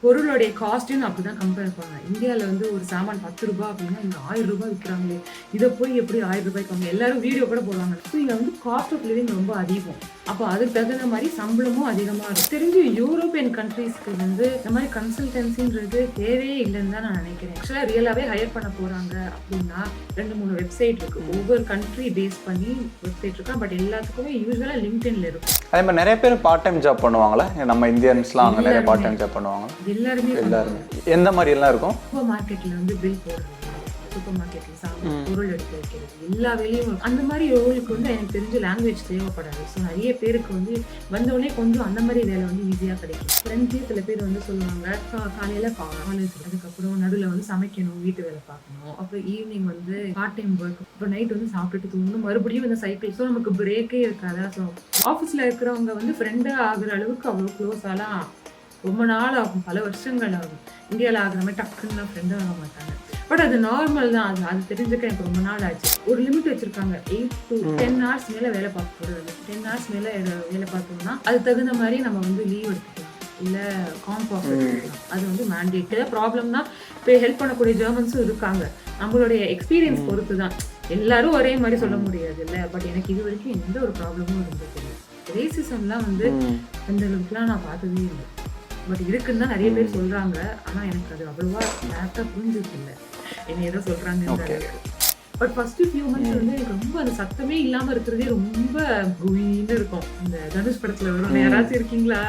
பொருளுடைய காஸ்ட்டும் அப்படிதான் கம்பேர் பண்ணுவேன். இந்தியாவில் வந்து ஒரு சாமான் 10 ரூபாய் அப்படின்னா இங்கே 1000 ரூபாய் விற்கிறாங்களே, இதை போய் எப்படி 1000 ரூபாய்க்கு வாங்க, எல்லாரும் வீடியோ கூட போடுவாங்க. ஸோ இங்கே வந்து காஸ்ட் ஆஃப் லிவிங் ரொம்ப அதிகம். அப்போ அதுக்கு தகுந்த மாதிரி சம்பளமும் அதிகமாக இருக்கும். தெரிஞ்சு யூரோப்பியன் கண்ட்ரீஸ்க்கு வந்து இந்த மாதிரி கன்சல்டன்சின்றது தேவையே இல்லைன்னு தான் நான் நினைக்கிறேன். ஆக்சுவலாக ரியலாகவே ஹையர் பண்ண போகிறாங்க அப்படின்னா 2-3 வெப்சைட் இருக்கு. ஒவ்வொரு கண்ட்ரி பேஸ் பண்ணி வெப்சைட் இருக்கா. பட் எல்லாத்துக்குமே யூஸ்வலாக லிங்க்டின்ல இருக்கும். அதே மாதிரி நிறைய பேர் பார்ட் டைம் ஜாப் பண்ணுவாங்களா? நம்ம இந்தியன்ஸ்லாம் அங்கே நிறைய பார்ட் டைம் ஜாப் பண்ணுவாங்க. எல்லாருமே எந்த மாதிரி எல்லாம் இருக்கும்? சூப்பர் மார்க்கெட்ல வந்து பில் போடுறது, சூப்பர் மார்க்கெட்ல சாப்பிட பொருள் எடுத்து வைக்கிறது, எல்லா வேலையும் அந்த மாதிரி ரோலுக்கு வந்து எனக்கு தெரிஞ்ச லாங்குவேஜ் தேவைப்படாது. ஸோ நிறைய பேருக்கு வந்து வந்தோடனே கொஞ்சம் அந்த மாதிரி வேலை வந்து ஈஸியாக கிடைக்கும். ஃப்ரெண்ட்ஸே சில பேர் வந்து சொல்லுவாங்க, காலையில் காலேஜ், அதுக்கப்புறம் நடுவில் வந்து சமைக்கணும், வீட்டு வேலை பார்க்கணும், அப்புறம் ஈவினிங் வந்து பார்ட் டைம் ஒர்க், அப்புறம் நைட் வந்து சாப்பிட்டுட்டு தூங்கணும், மறுபடியும் இந்த சைக்கிள். ஸோ நமக்கு பிரேக்கே இருக்காதா. ஸோ ஆஃபீஸில் இருக்கிறவங்க வந்து ஃப்ரெண்டாக ஆகுற அளவுக்கு அவ்வளோ க்ளோஸாலாம் ரொம்ப நாள் ஆகும், பல வருஷங்கள் ஆகும். இந்தியாவில் ஆகிற மாதிரி டக்குன்னு ஃப்ரெண்டாக ஆக மாட்டாங்க. பட் அது நார்மல் தான். அது தெரிஞ்சுக்க எனக்கு ரொம்ப நாள் ஆச்சு. ஒரு லிமிட் வச்சிருக்காங்க, 8 to 10 hours மேலே வேலை பார்க்கக்கூடாது. 10 hours மேலே வேலை பார்த்தோம்னா அது தகுந்த மாதிரி நம்ம வந்து லீவ் எடுத்துக்கலாம், இல்லை காம்ப் ஆஃப் எடுத்துக்கலாம். அது வந்து மேண்டேட். ப்ராப்ளம்னா இப்போ ஹெல்ப் பண்ணக்கூடிய ஜெர்மன்ஸும் இருக்காங்க. நம்மளுடைய எக்ஸ்பீரியன்ஸ் பொறுத்து தான், எல்லாரும் ஒரே மாதிரி சொல்ல முடியாது இல்லை. பட் எனக்கு இது வரைக்கும் எந்த ஒரு ப்ராப்ளமும் இருந்தது இல்லை. ரேசிசம்லாம் வந்து அந்த அளவுக்குலாம் நான் பார்த்ததே இல்லை. பட் இருக்குன்னு தான் நிறைய பேர் சொல்றாங்க. ஆனா எனக்கு அது அவ்வளவா டேரக்டா புரிஞ்சது இல்லை, என்ன ஏதோ சொல்றாங்க. பட் ஃபர்ஸ்ட் ஃபியூ மந்த்ஸ் வந்து எனக்கு ரொம்ப அந்த சத்தமே இல்லாம இருக்கிறதே ரொம்ப குயின்னு இருக்கும். இந்த தனுஷ் படத்துல வரும், யாராச்சும் இருக்கீங்களா?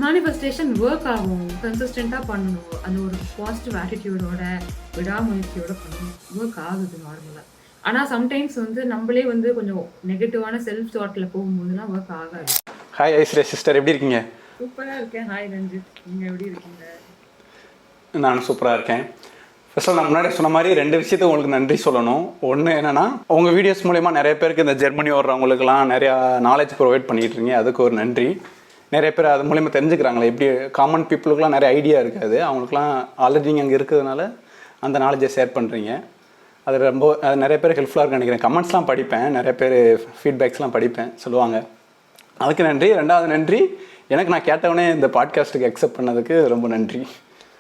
மேனிஃபெஸ்டேஷன் ஒர்க் ஆகும், கன்சிஸ்டண்டா பண்ணணும், அந்த ஒரு பாசிட்டிவ் ஆட்டிடியூடோட விடாமுயற்சியோட பண்ணணும், ஒர்க் ஆகுது நார்மலா. ஆனா சம்டைம்ஸ் வந்து நம்மளே வந்து கொஞ்சம் நெகட்டிவான செல்ஃப் தாட்ல போகும்போதுலாம் ஒர்க் ஆகாது. ஹாய் ஐஸ்வர்யா சிஸ்டர், எப்படி இருக்கீங்க? சூப்பராக இருக்கேன். ஹாய் ரஞ்சித், நீங்கள் எப்படி இருக்கீங்க? நானும் சூப்பராக இருக்கேன். ஃபர்ஸ்ட் நான் முன்னாடி சொன்ன மாதிரி 2 விஷயத்துக்கு உங்களுக்கு நன்றி சொல்லணும். ஒன்று என்னென்னா, உங்கள் வீடியோஸ் மூலயமா நிறைய பேருக்கு இந்த ஜெர்மனி வர்றவங்களுக்குலாம் நிறையா நாலேஜ் ப்ரொவைட் பண்ணிகிட்டு இருக்கீங்க, அதுக்கு ஒரு நன்றி. நிறைய பேர் அது மூலயமா தெரிஞ்சுக்கிறாங்களே, எப்படி காமன் பீப்புளுக்குலாம் நிறைய ஐடியா இருக்காது, அவங்களுக்குலாம் ஆல்ரெடி நீங்கள் அங்கே இருக்கிறதுனால அந்த நாலேஜை ஷேர் பண்ணுறீங்க. அது நிறைய பேர் ஹெல்ப்ஃபுல்லாக இருக்குன்னு நினைக்கிறேன். கமெண்ட்ஸ்லாம் படிப்பேன், நிறைய பேர் ஃபீட்பேக்ஸ்லாம் படிப்பேன், சொல்லுவாங்க. அதுக்கு நன்றி. 2வது நன்றி, எனக்கு நான் கேட்டவனே இந்த பாட்காஸ்ட்டுக்கு அக்செப்ட் பண்ணதுக்கு ரொம்ப நன்றி.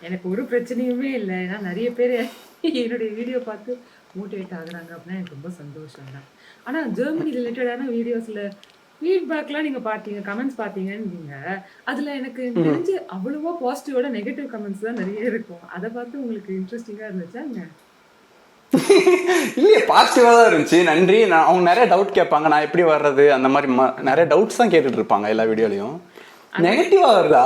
எனக்கு ஒரு பிரச்சனையுமே இல்லை. ஏன்னா நிறைய பேர் என்னுடைய வீடியோ பார்த்து மோட்டிவேட் ஆகுறாங்க அப்படின்னா எனக்கு ரொம்ப சந்தோஷம் தான். ஆனால் ஜெர்மனி ரிலேட்டடான வீடியோஸில் ஃபீட்பேக்லாம் நீங்கள் பார்த்தீங்க, கமெண்ட்ஸ் பார்த்தீங்கன்னு அதில் எனக்கு தெரிஞ்சு அவ்வளோவா பாசிட்டிவோட நெகட்டிவ் கமெண்ட்ஸ் தான் நிறைய இருக்கும். அதை பார்த்து உங்களுக்கு இன்ட்ரெஸ்டிங்காக இருந்துச்சாங்க? இல்லையே, பாசிட்டிவாக தான் இருந்துச்சு. நன்றி. அவங்க நிறைய டவுட் கேட்பாங்க, நான் எப்படி வர்றது, அந்த மாதிரி நிறைய டவுட்ஸ் தான் கேட்டுட்டு இருப்பாங்க எல்லா வீடியோலையும். நெகட்டிவாக வருதா?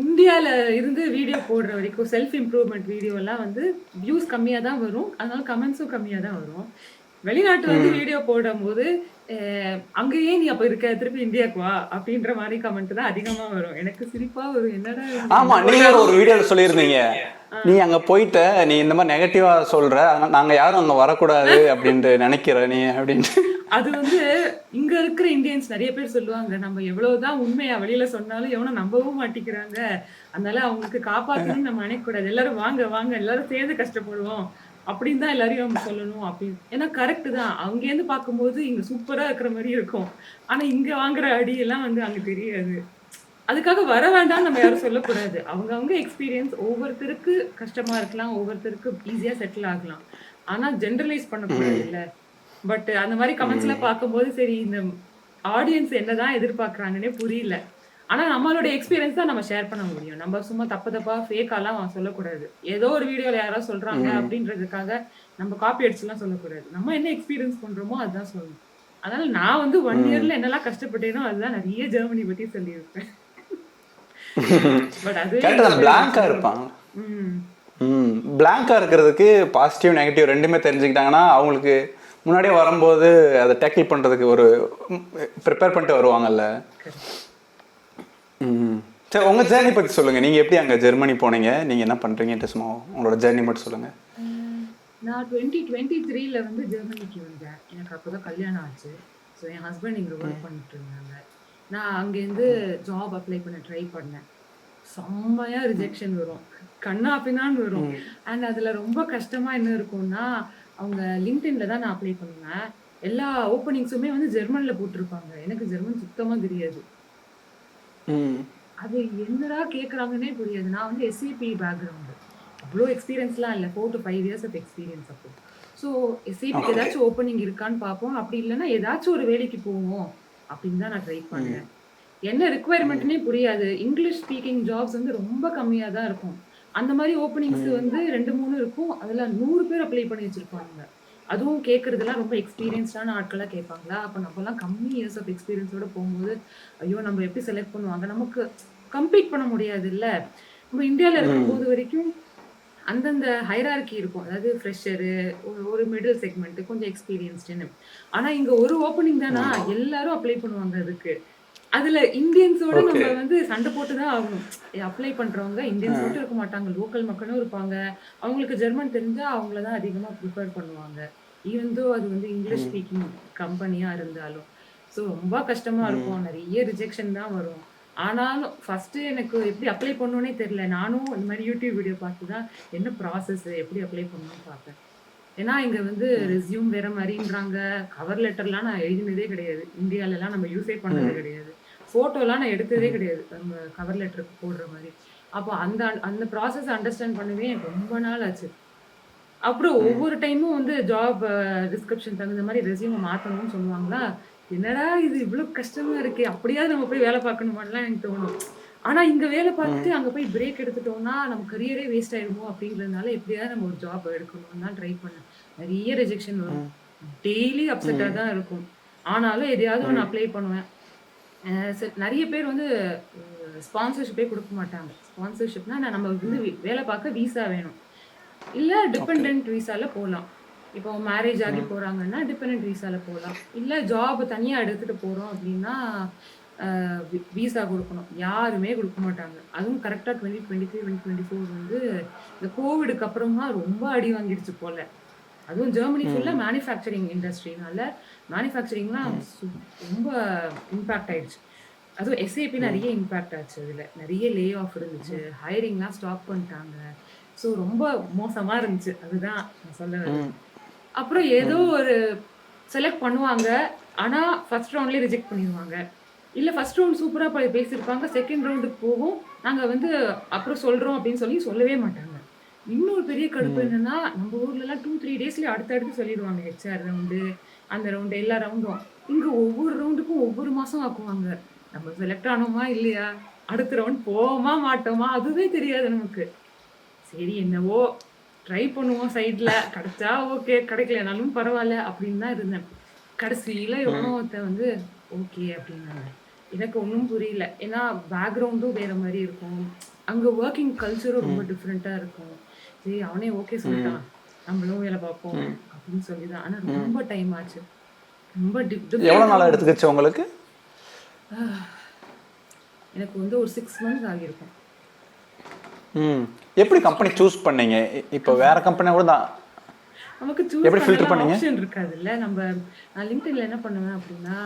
இந்தியாவில் இருந்து வீடியோ போடுற வரைக்கும் செல்ஃப் இம்ப்ரூவ்மெண்ட் வீடியோலாம் வந்து வியூஸ் கம்மியாக தான் வரும், அதனால கமெண்ட்ஸும் கம்மியாக தான் வரும். வெளிநாட்டு வந்து வீடியோ போடும் போது அங்கேயே நீ அப்போ இருக்க, திருப்பி இந்தியாவுக்கு வா அப்படின்ற மாதிரி கமெண்ட் தான் அதிகமாக வரும். எனக்கு சிரிப்பாக வரும், என்னடா. ஆமாம், நீங்கள் ஒரு வீடியோவில் சொல்லியிருந்தீங்க, நீ அங்கே போயிட்ட, நீ இந்த மாதிரி நெகட்டிவாக சொல்கிற, நாங்கள் யாரும் அங்கே வரக்கூடாது அப்படின்ட்டு நினைக்கிற நீ அப்படின்ட்டு. அது வந்து இங்க இருக்கிற இந்தியன்ஸ் நிறைய பேர் சொல்லுவாங்க, நம்ம எவ்வளவுதான் உண்மையா வெளியில சொன்னாலும் எவனும் நம்பவும் மாட்டிக்கிறாங்க, அதனால அவங்களுக்கு காப்பாற்றணும்னு நம்ம நினைக்கக்கூடாது, எல்லாரும் வாங்க வாங்க எல்லாரும் சேர்ந்து கஷ்டப்படுவோம் அப்படின்னு தான் எல்லாரையும் நம்ம சொல்லணும் அப்படின்னு. ஏன்னா கரெக்டு தான், அங்கேருந்து பார்க்கும்போது இங்க சூப்பரா இருக்கிற மாதிரி இருக்கும், ஆனா இங்க வாங்குற அடியெல்லாம் வந்து அங்க தெரியாது. அதுக்காக வர வேண்டாம்னு நம்ம யாரும் சொல்லக்கூடாது. அவங்க எக்ஸ்பீரியன்ஸ் ஒவ்வொருத்தருக்கு கஷ்டமா இருக்கலாம், ஒவ்வொருத்தருக்கு ஈஸியா செட்டில் ஆகலாம், ஆனா ஜென்ரலைஸ் பண்ணக்கூடாது இல்லை. பட் அந்த மாதிரி கமெண்ட்ஸ்லாம் பார்க்கும்போது சரி, இந்த ஆடியன்ஸ் என்னதான் எதிர்பார்க்குறாங்கன்னே புரியல. ஆனால் நம்மளோட எக்ஸ்பீரியன்ஸ் தான் நம்ம ஷேர் பண்ண முடியும். நம்ம சும்மா தப்பா ஃபேக்காலாம் சொல்லக்கூடாது. ஏதோ ஒரு வீடியோவில் யாராவது சொல்கிறாங்க அப்படின்றதுக்காக நம்ம காப்பி அடிச்சுலாம் சொல்லக்கூடாது. நம்ம என்ன எக்ஸ்பீரியன்ஸ் பண்ணுறோமோ அதுதான் சொல்லணும். அதனால நான் வந்து 1 yearல என்னெல்லாம் கஷ்டப்பட்டேனோ அதுதான் நிறைய ஜெர்மனி பற்றி சொல்லியிருப்பேன். பட் அது பிளாங்கா இருப்பாங்க. பிளாங்கா இருக்கிறதுக்கு பாசிட்டிவ் நெகட்டிவ் ரெண்டுமே தெரிஞ்சுக்கிட்டாங்கன்னா அவங்களுக்கு முன்னாடியே வரும்போது அதை டேக்கிள் பண்ணுறதுக்கு ஒரு ப்ரிப்பேர் பண்ணிட்டு வருவாங்கல்ல. சரி, உங்கள் ஜேர்னி பற்றி சொல்லுங்கள். நீங்கள் எப்படி அங்கே ஜெர்மனி போனீங்க, நீங்கள் என்ன பண்ணுறீங்கன்ட்டு சும்மா உங்களோட ஜேர்னி மட்டும் சொல்லுங்கள். நான் 2023 வந்து ஜெர்மனிக்கு வந்தேன். எனக்கு அப்போ தான் கல்யாணம் ஆச்சு. ஸோ என் ஹஸ்பண்ட் இங்கே ஒர்க் பண்ணிட்டு இருந்தாங்க. நான் அங்கேருந்து ஜாப் அப்ளை பண்ண ட்ரை பண்ணேன். செம்மையாக ரிஜெக்ஷன் வரும், கண்ணா பின்னான்னு வரும். அண்ட் அதில் ரொம்ப கஷ்டமாக என்ன இருக்கும்னா, அவங்க லிங்க்டின்ல தான் நான் அப்ளை பண்ணுவேன். எல்லா ஓப்பனிங்ஸுமே வந்து ஜெர்மனில் போட்டிருப்பாங்க. எனக்கு ஜெர்மன் சுத்தமாக தெரியாது. அது என்னடா கேட்குறாங்கன்னே புரியாது. நான் வந்து எஸ்ஏபி பேக்ரவுண்டு. அவ்ளோ எக்ஸ்பீரியன்ஸ்லாம் இல்ல. 4 to 5 இயர்ஸ் ஆஃப் எக்ஸ்பீரியன்ஸ் அப்போ. ஸோ எஸ்ஏபிக்கு ஓகே. ஏதாச்சும் ஓப்பனிங் இருக்கான்னு பார்ப்போம். அப்படி இல்லன்னா ஏதாச்சும் ஒரு வேலைக்கு போவோம் அப்படின்னு தான் நான் ட்ரை ம். பண்ணேன். என்ன ம். ரிக்வயர்மென்ட்னே புரியாது. இங்கிலீஷ் ஸ்பீக்கிங் ஜாப்ஸ் வந்து ரொம்ப கம்மியா தான் இருக்கும். அந்த மாரி ஓப்பனிங்ஸ் ம். வந்து 2, 3 இருக்கும். அதுல 100 பேர் அப்ளை பண்ணி வச்சிருப்பானுங்க. அதுவும் கேட்கறதெல்லாம் ரொம்ப எக்ஸ்பீரியன்ஸ்டான ஆட்களா கேட்பாங்களா, அப்ப நம்மலாம் கம்மி இயர்ஸ் ஆஃப் எக்ஸ்பீரியன்ஸோட போம்போது, ஐயோ! நம்ம எப்படி செலக்ட் பண்ணுவாங்க? நமக்கு கம்பீட் பண்ண முடியாதுல்ல. நம்ம இந்தியால ம். இருக்கும்போது வரைக்கும் அந்தந்த ஹைரார்கி இருக்கும். அதாவது ஃப்ரெஷரு, ஒரு மிடில் செக்மெண்ட், கொஞ்சம் எக்ஸ்பீரியன்ஸ்டுன்னு. ஆனா இங்க ஒரு ஓப்பனிங் தானா, ம். எல்லாரும் அப்ளை பண்ணுவாங்க அதுக்கு. அதுல இந்தியன்ஸோட ஓகே. நம்ம வந்து சண்டை போட்டு தான் ஆகணும். அப்ளை பண்றவங்க இந்தியன்ஸ் ஆ. மட்டும் இருக்க மாட்டாங்க. லோக்கல் மக்களும் இருப்பாங்க. அவங்களுக்கு ஜெர்மன் தெரிஞ்சா அவங்கள தான் அதிகமா ப்ரிஃபர் பண்ணுவாங்க. ஈவன் தோ அது வந்து இங்கிலீஷ் ம். ஸ்பீக்கிங் கம்பெனியா இருந்தாலும். ஸோ ரொம்ப கஷ்டமா ம். இருக்கும். நெறைய ரிஜெக்ஷன் தான் வரும். ஆனாலும் ஃபர்ஸ்ட்டு எனக்கு எப்படி அப்ளை பண்ணணும்னே தெரியல. நானும் இந்த மாரி யூடியூப் வீடியோ பார்த்து தான் என்ன ப்ராசஸ் எப்படி அப்ளை பண்ணணும்னு பார்த்தேன். ஏன்னா இங்க வந்து ம். ரெஸ்யூம் வேற மாரின்றாங்க. கவர் லெட்டர்லாம் நான் எழுதினதே கிடையாது. இந்தியாலலாம் நம்ம யூஸே பண்ணது ம். கிடையாது. ஃபோட்டோலாம் நான் எடுத்ததே ம். கிடையாது. நம்ம கவர் லெட்டருக்கு போடுற மாரி. அப்போ அந்த அந்த ப்ராசஸ அண்டர்ஸ்டாண்ட் பண்ணவே எனக்கு ரொம்ப நாள் ஆச்சு. அப்புறம் ம். ஒவ்வொரு டைமும் வந்து ஜாப் டிஸ்கிரிப்ஷன் தகுந்த மாரி ரெஸ்யூம மாத்தணும்னு சொல்லுவாங்களா, என்னடா இது இவ்ளோ கஷ்டமா இருக்கே! அப்படியாவது நம்ம போய் வேல பார்க்கணுமான்லாம் எனக்கு தோணும். ஆனா இங்க வேல பார்த்துட்டு ம். அங்க போய் பிரேக் எடுத்துட்டோம்னா, நம்ம கரியரே வேஸ்ட் ஆயிடுமோ அப்படிங்கிறதுனால எப்படியாவது நம்ம ஒரு ஜாப் எடுக்கணும்னு தான் ட்ரை பண்ணேன். நெறைய ரிஜெக்ஷன் வரும். ம். டெய்லி அப்செட்டா ம். தான் இருக்கும். ஆனாலும் எதையாவது ஒண்ணு ம். அப்ளை பண்ணுவேன். நெறைய பேர் வந்து ஸ்பான்சர்ஷிப்பே குடுக்க மாட்டாங்க. ஸ்பான்சர்ஷிப்னா நம்ம வந்து வேல பார்க்க விசா வேணும். இல்ல ஓகே. டிபெண்டன்ட் விசால போலாம். இப்போ மேரேஜ் ஆகி ம். போறாங்கன்னா, டிபெண்டன்ட் விசால போலாம். இல்ல ஜாப் தனியா எடுத்துட்டு போறோம் அப்டின்னா, விசா குடுக்கணும். யாருமே குடுக்க மாட்டாங்க. அதுவும் கரெக்ட்டா 2023, 2024 வந்து இந்த கோவிடுக்கு அப்புறமா ரொம்ப அடி வாங்கிடுச்சு போல. அதுவும் ஜெர்மனி ஃபுல்லா ம். மேனுஃபேக்சரிங் இண்டஸ்ட்ரினால மேனுஃபேக்சரிங்லாம் ம். ரொம்ப இம்பாக்ட் ஆயிடுச்சு. அதுவும் எஸ்ஏபி ம். நெறைய இம்பாக்ட் ஆச்சு அதுல. நெறைய லே ஆஃப் இருந்துச்சு. ஹையரிங்லாம் ஸ்டாப் பண்ணிட்டாங்க. ஸோ ரொம்ப மோசமா இருந்துச்சு. அதுதான் நான் சொல்ல வர்றது. ம். அப்புறம் ஏதோ ம். ஒரு செலக்ட் பண்ணுவாங்க. ஆனா, ஃபர்ஸ்ட் ரவுண்ட்லயே ரிஜெக்ட் பண்ணிருவாங்க. இல்ல ஃபர்ஸ்ட் ரவுண்ட் சூப்பரா பேசியிருப்பாங்க. செகண்ட் ரவுண்டுக்கு போகும். நாங்க வந்து அப்புறம் சொல்றோம் அப்படின்னு சொல்லி சொல்லவே மாட்டாங்க. இன்னொரு பெரிய கடுப்பு ம். என்னன்னா, நம்ம ஊர்லலாம் 2, 3 டேஸ்லயே அடுத்தடுத்து சொல்லிருவாங்க. ஹெச்ஆர் ரவுண்டு, அந்த ரவுண்டு எல்லா ரவுண்டும். இங்க ஒவ்வொரு ரவுண்டுக்கும் ஒவ்வொரு மாசம் ஆக்குவாங்க. நம்ம செலக்ட் ஆனோமா இல்லையா? அடுத்த ரவுண்ட் போவோமா மாட்டோமா? அதுவே தெரியாது நமக்கு. சரி என்னவோ ட்ரை பண்ணுவோம் சைட்ல. கிடைச்சா ஓகே, கிடைக்கலனாலும் பரவால்ல அப்படின்னு தான் இருந்தேன். கடைசியில எவனோ ம். ஒருத்தன் வந்து ஓகே அப்படின்னாங்க. எனக்கு ஒண்ணும் புரியல. ஏன்னா பேக்கிரவுண்டும் வேற மாரி இருக்கும். அங்க வொர்க்கிங் கல்ச்சரும் ரொம்ப ம். டிஃபரெண்ட்டா இருக்கும். சரி அவனே ஓகே ம். சொல்ட்டான். நம்மளும் வேல பார்ப்போம் ம். அப்படின்னு சொல்லி தான். ஆனா ம். ரொம்ப டைம் ஆச்சு. ரொம்ப எவ்வளோ நாளா டிஃபரெண்ட்டாவும் இருந்துச்சு. எடுத்துக்கிச்சு உங்களுக்கு? எனக்கு வந்து ஒரு 6 மந்த்ஸ் ஆகியிருக்கும். ம். எப்படி கம்பெனி சூஸ் பண்ணீங்க? இப்போ வேற கம்பெனியா கூட தான். நமக்கு சூஸ் எப்படி ஃபில்டர் பண்ணலாம் பண்ணீங்க? ஆப்ஷன் இருக்காதுல்ல. நான் LinkedInல என்ன பண்ணுவேன் அப்டின்னா,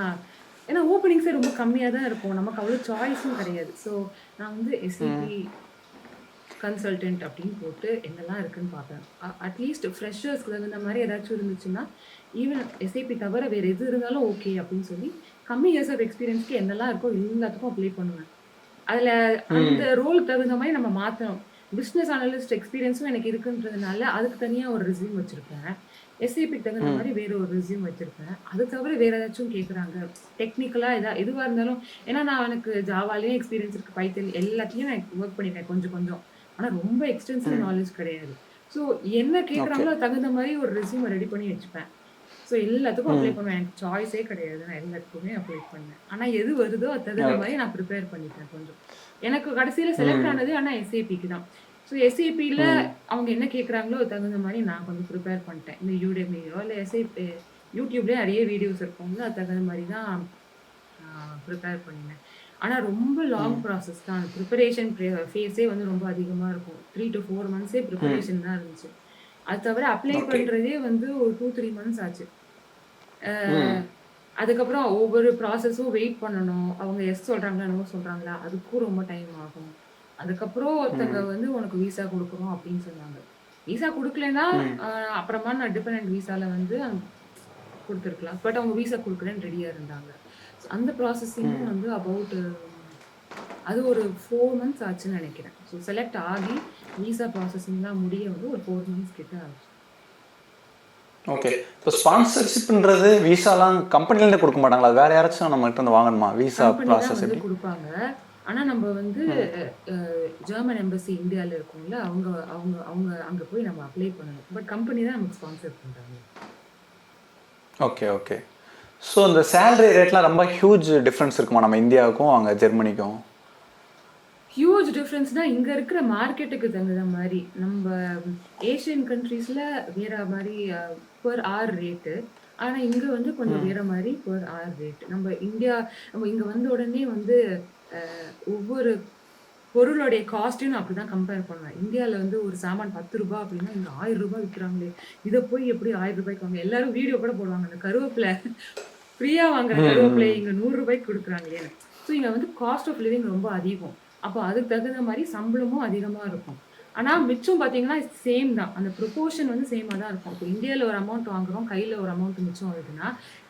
ஏன்னா ஓப்பனிங்ஸே ரொம்ப கம்மியா தான் இருக்கும். நமக்கு அவ்வளோ சாய்ஸும் கிடையாது. ஸோ நான் வந்து ம். எஸ்ஏபி கன்சல்டன்ட் அப்படின்னு போட்டு என்னலாம் இருக்குன்னு பார்ப்பேன். அட்லீஸ்ட் ஃப்ரெஷர்ஸ்க்கு தகுந்த மாரி ஏதாச்சும் இருந்துச்சுன்னா, ஈவன் எஸ்ஏபி தவிர வேற எது இருந்தாலும் ஓகே அப்படின்னு சொல்லி, கம்மி இயர்ஸ் ஆஃப் எக்ஸ்பீரியன்ஸ்க்கு என்னலாம் இருக்கோ எல்லாத்துக்கும் அப்ளை பண்ணுவேன். அதுல அந்த ம். ரோலுக்கு தகுந்த மாரி நம்ம மாத்தணும். பிசினஸ் அனலிஸ்ட் எக்ஸ்பீரியன்ஸும் எனக்கு இருக்குன்றதுனால, அதுக்கு தனியா ஒரு ரெஸ்யூம் வச்சிருப்பேன். எஸ்ஏபிக்கு தகுந்த ம். மாரி வேற ஒரு ரெஸ்யூம் வச்சிருப்பேன். அது தவிர வேற ஏதாச்சும் கேட்குறாங்க. டெக்னிக்கலா எதுவா இருந்தாலும் ஏன்னா நான் எனக்கு ஜாவாலயும் எக்ஸ்பீரியன்ஸ் இருக்கு. பைத்தன் எல்லாத்துலயும் நான் வொர்க் பண்ணிருக்கேன் கொஞ்சம் கொஞ்சம். ஆனா ரொம்ப எக்ஸ்டென்சிவ் ம். நாலேட்ஜ் கிடையாது. ஸோ என்ன ஓகே. கேட்குறாங்களோ அதுக்கு தகுந்த மாரி ஒரு ரெஸ்யூம ரெடி பண்ணி வச்சுப்பேன். ஸோ எல்லாத்துக்கும் அப்ளை ம். பண்ணுவேன். எனக்கு சாய்ஸே கிடையாது. நான் எல்லாத்துக்குமே அப்ளை பண்ணேன். ஆனா எது வருதோ அது தகுந்த ஓகே. மாரி நான் ப்ரிப்பேர் பண்ணிப்பேன் கொஞ்சம். எனக்கு கடைசியில செலக்ட் ம். ஆனது ஆனா எஸ்ஏபிக்கு தான். ஸோ எஸ்ஏபில ம். அவங்க என்ன கேட்குறாங்களோ அதுக்கு தகுந்த மாரி நான் கொஞ்சம் ப்ரிப்பேர் பண்ணிட்டேன். இந்த யூடெமியோ இல்ல யூடியூப்லயே நெறைய வீடியோஸ் இருக்கும்ல. அதுக்கு தகுந்த மாரி தான் ப்ரிப்பேர் பண்ணினேன். ஆனா ரொம்ப லாங் ம். ப்ராசஸ் தான். ப்ரிப்பரேஷன் ஃபேஸே வந்து ரொம்ப அதிகமா இருக்கும். 3 to 4 மந்த்ஸே ம். ப்ரிப்பரேஷன் தான் இருந்துச்சு. அது தவிர அப்ளை ஓகே. பண்றதே வந்து ஒரு 2, 3 மந்த்ஸ் ஆச்சு. அ ம். அதுக்கப்புறம் ஒவ்வொரு ப்ராசஸும் வெயிட் பண்ணணும். அவங்க எஸ் சொல்றாங்களா, நோ சொல்றாங்களா, அதுக்கும் ரொம்ப டைம் ஆகும். அதுக்கப்புறம் ஒருத்தங்க ம். வந்து உனக்கு விசா குடுக்குறோம் அப்படின்னு சொன்னாங்க. விசா குடுக்கலன்னா, ம். அப்புறமா நான் டிபெண்டன்ட் விசால வந்து குடுத்துருக்கலாம். பட் அவங்க விசா குடுக்குறேன்னு ரெடியா இருந்தாங்க. So அந்த ப்ராசஸிங்கும் ம். வந்து அபவுட் அது ஒரு 4 மந்த்ஸ் ஆச்சுன்னு நினைக்கிறேன். ஸோ செலக்ட் ஆகி விசா ப்ராசஸிங்லாம் முடிய வந்து ஒரு 4 மந்த்ஸ் கிட்ட ஆச்சு. ஓகே. இப்போ ஸ்பான்சர்ஷிப்ன்றது விசாலாம் கம்பெனிலேருந்து கொடுக்க மாட்டாங்களா? வேற யாராச்சும் நம்ம கிட்ட வந்து வாங்கணுமா விசா கம்பெனி தான் ப்ராசஸ் வந்து எப்படி? கொடுப்பாங்க. ஆனா நம்ம வந்து ஜெர்மன் எம்பசி இந்தியால இருக்கும்ல, அவங்க அவங்க அவங்க அங்க போய் நம்ம அப்ளை பண்ணணும். பட் கம்பெனி தான் நமக்கு ஸ்பான்சர் பண்றாங்க. Okay okay. ஸோ இந்த சேலரி ரேட்லாம் ரொம்ப ஹியூஜ் டிஃப்ரென்ஸ் இருக்குமா நம்ம இந்தியாவுக்கும் அங்கே ஜெர்மனிக்கும்? ஹியூஜ் டிஃப்ரென்ஸ்னா இங்க இருக்கிற மார்க்கெட்டுக்கு தகுந்த மாதிரி நம்ம ஏஷியன் கண்ட்ரீஸ்ல வேற மாதிரி பெர் ஆர் ரேட்டு. ஆனா இங்க வந்து கொஞ்சம் வேற மாதிரி பெர் ஆர் ரேட். நம்ம இங்க வந்த உடனே வந்து ஒவ்வொரு பொருளுடைய காஸ்ட்டையும் நான் அப்படிதான் கம்பேர் பண்ணுவேன். இந்தியால வந்து ஒரு சாமான் ரூ. 10 அப்படின்னா இங்க ரூ. 1000 விக்கிறாங்களே. இத போய் எப்படி ரூ. 1000 வாங்க? எல்லாரும் வீடியோ கூட போடுவாங்க. அந்த கருவேப்பிலை ஃப்ரீயா வாங்குற கருவேப்பிலை இங்க ரூ. 100 குடுக்குறாங்களேன்னு. ஸோ இங்க வந்து காஸ்ட் ஆஃப் லிவிங் ரொம்ப அதிகம். அப்போ அதுக்கு தகுந்த மாதிரி சம்பளமும் அதிகமா இருக்கும். ஆனா மிச்சம் பார்த்தீங்கன்னா சேம் தான். அந்த ப்ரொபோர்ஷன் வந்து சேமா தான் இருக்கும். இப்போ இந்தியால ஒரு அமௌண்ட் வாங்குறோம், கையில ஒரு அமௌண்ட் மிச்சம் வருதுன்னா,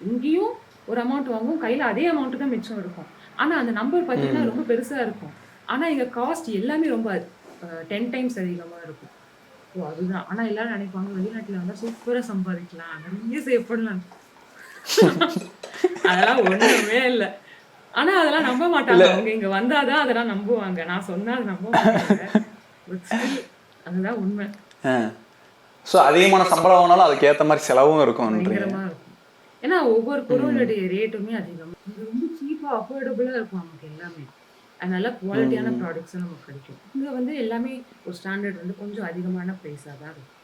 இங்கேயும் ஒரு அமௌண்ட் வாங்குவோம், கையில அதே அமௌண்ட் தான் மிச்சம் இருக்கும். ஆனா அந்த நம்பர் பார்த்தீங்கன்னா ரொம்ப பெருசா இருக்கும். ஆனா இங்க காஸ்ட் எல்லாமே ரொம்ப 10 டைம்ஸ் அதிகமா இருக்கும். ஸோ அதுதான். ஆனா எல்லாரும் நினைப்பாங்க வெளிநாட்டுல வந்தா சூப்பரா சம்பாதிக்கலாம், நிறைய சேவ் பண்ணலாம். அதெல்லாம் ஒண்ணுமே இல்ல. ஆனா அதெல்லாம் நம்ப மாட்டாங்க. அவங்க இங்க வந்தாதான் அதெல்லாம் நம்புவாங்க. நான் சொன்னா அது நம்ப மாட்டாங்க. பட் ஸ்டில் அதுதான் உண்மை. ஸோ அதிகமான சம்பளம் வாங்கினாலும் அதுக்கு ஏற்ற மாதிரி செலவும் இருக்கும்ன்றீங்க. பயங்கரமா இருக்கும். ஏன்னா ஒவ்வொரு பொருளுடைய ரேட்டுமே அதிகம். இது ரொம்ப சீப்பா அஃபோர்டபுளா இருக்கும் நமக்கு எல்லாமே. அதனால குவாலிட்டியான ப்ராடக்ட்ஸும் நமக்கு கிடைக்கும். இங்க வந்து எல்லாமே ஒரு ஸ்டாண்டர்ட் வந்து கொஞ்சம் அதிகமான பிரைஸா தான் இருக்கும்.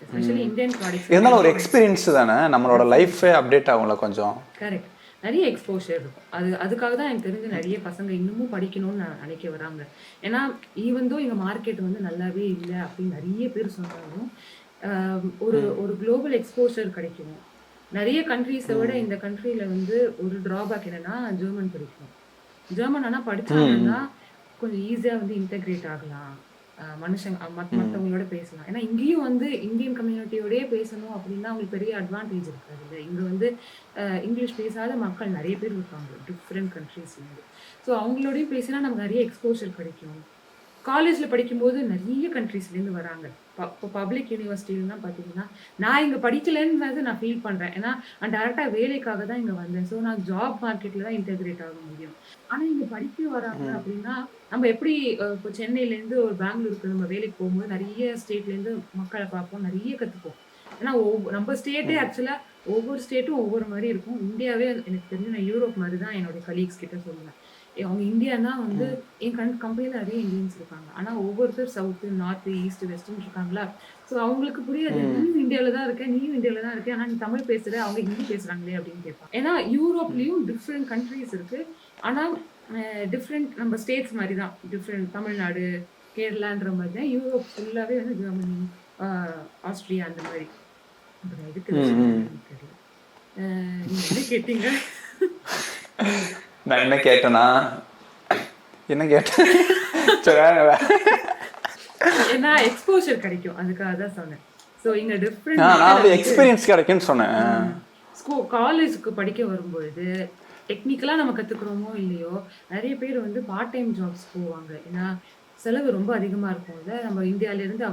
Especially Indian products. இருந்தாலும் ஒரு எக்ஸ்பீரியன்ஸ் தானே, நம்மளோட லைஃபே அப்டேட் ஆகும்ல கொஞ்சம். கரெக்ட். நிறைய எக்ஸ்போஷர் இருக்கும். அதுக்காக தான் எனக்கு தெரிஞ்சு நிறைய பசங்க இன்னமும் படிக்கணும்னு நினைக்க வராங்க. ஏன்னா ஈவன் தோ எங்க மார்க்கெட் வந்து நல்லாவே இல்ல அப்படின்னு நிறைய பேர் சொன்னாலும், ஒரு ஒரு குளோபல் எக்ஸ்போஷர் கிடைக்கும். நிறைய கண்ட்ரீஸை விட இந்த கண்ட்ரியில வந்து ஒரு டிராபேக் என்னன்னா ஜெர்மன் படிக்கணும். ஜெர்மன் ஆனா படிச்சாங்கன்னா கொஞ்சம் ஈஸியா வந்து இன்டெகிரேட் ஆகலாம். மத்தவங்களோட பேசலாம். ஏன்னா இங்கேயும் வந்து இந்தியன் கம்யூனிட்டியோடயே பேசணும் அப்படின்னா அவங்களுக்கு பெரிய அட்வான்டேஜ் இருக்காதுல்ல. இங்க வந்து இங்கிலீஷ் பேசாத மக்கள் நிறைய பேர் இருக்காங்க டிஃப்ரெண்ட் கண்ட்ரீஸ்லேருந்து. ஸோ அவங்களோடயும் பேசினா நமக்கு நிறைய எக்ஸ்போஷர் கிடைக்கும். காலேஜ்ல படிக்கும்போது நிறைய கண்ட்ரீஸ்லேருந்து வராங்க. இப்போ பப்ளிக் யூனிவர்சிட்டிலாம் பார்த்தீங்கன்னா நான் இங்கே படிக்கலைன்றது நான் ஃபீல் பண்ணுறேன். ஏன்னா நான் டேரெக்டாக வேலைக்காக தான் இங்கே வந்தேன். ஸோ நான் ஜாப் மார்க்கெட்டில் தான் இன்டெகிரேட் ஆக முடியும். ஆனால் இங்கே படிக்க வராங்க அப்படின்னா நம்ம எப்படி இப்போ சென்னையிலேருந்து ஒரு பெங்களூருக்கு நம்ம வேலைக்கு போகும்போது நிறைய ஸ்டேட்லேருந்து மக்களை பார்ப்போம், நிறைய கற்றுப்போம். ஏன்னா நம்ம ஸ்டேட்டே ஆக்சுவலாக ஒவ்வொரு ஸ்டேட்டும் ஒவ்வொரு மாதிரி இருக்கும். இந்தியாவே எனக்கு தெரிஞ்சு நான் யூரோப் மாதிரி தான் என்னுடைய கலீக்ஸ் கிட்ட சொல்லுவேன். அவங்க இந்தியானா வந்து என் கம்பெனியில் நிறைய இந்தியன்ஸ் இருக்காங்க. ஆனால் ஒவ்வொருத்தர் சவுத்து, நார்த்து, ஈஸ்ட், வெஸ்ட்னு இருக்காங்களா. ஸோ அவங்களுக்கு புரியாது. நீயும் இந்தியாவில் தான் இருக்க, நீயும் இந்தியாவில் தான் இருக்க, ஆனால் நீ தமிழ் பேசுகிற, அவங்க ஹிந்தி பேசுகிறாங்களே அப்படின்னு கேட்பாங்க. ஏன்னா யூரோப்லேயும் டிஃப்ரெண்ட் கண்ட்ரீஸ் இருக்குது. ஆனால் டிஃப்ரெண்ட் நம்ம ஸ்டேட்ஸ் மாதிரி தான். டிஃப்ரெண்ட் தமிழ்நாடு, கேரளான்ற மாதிரி தான் யூரோப் ஃபுல்லாகவே வந்து ஜெர்மனி, ஆஸ்திரியா அந்த மாதிரி. அப்புறம் எதுக்கு தெரியல. நீங்கள் என்ன கேட்டீங்க? நான் என்ன கேட்டேன்னா என்ன கேட்டேன் ஏன்னா எக்ஸ்போஷர் கிடைக்கும், அதுக்காக தான் சொன்னேன். ஸோ இங்க டிஃப்ரெண்ட் நான் எக்ஸ்பீரியன்ஸ் கிடைக்கும்னு சொன்னேன். காலேஜுக்கு படிக்க வரும்பொழுது டெக்னிக்கலாக நம்ம கற்றுக்குறோமோ இல்லையோ நிறைய பேர் வந்து பார்ட் டைம் ஜாப்ஸ் போவாங்க. ஏன்னா செலவு ரொம்ப அதிகமாக இருக்கும்ல. நம்ம இந்தியாவிலேருந்து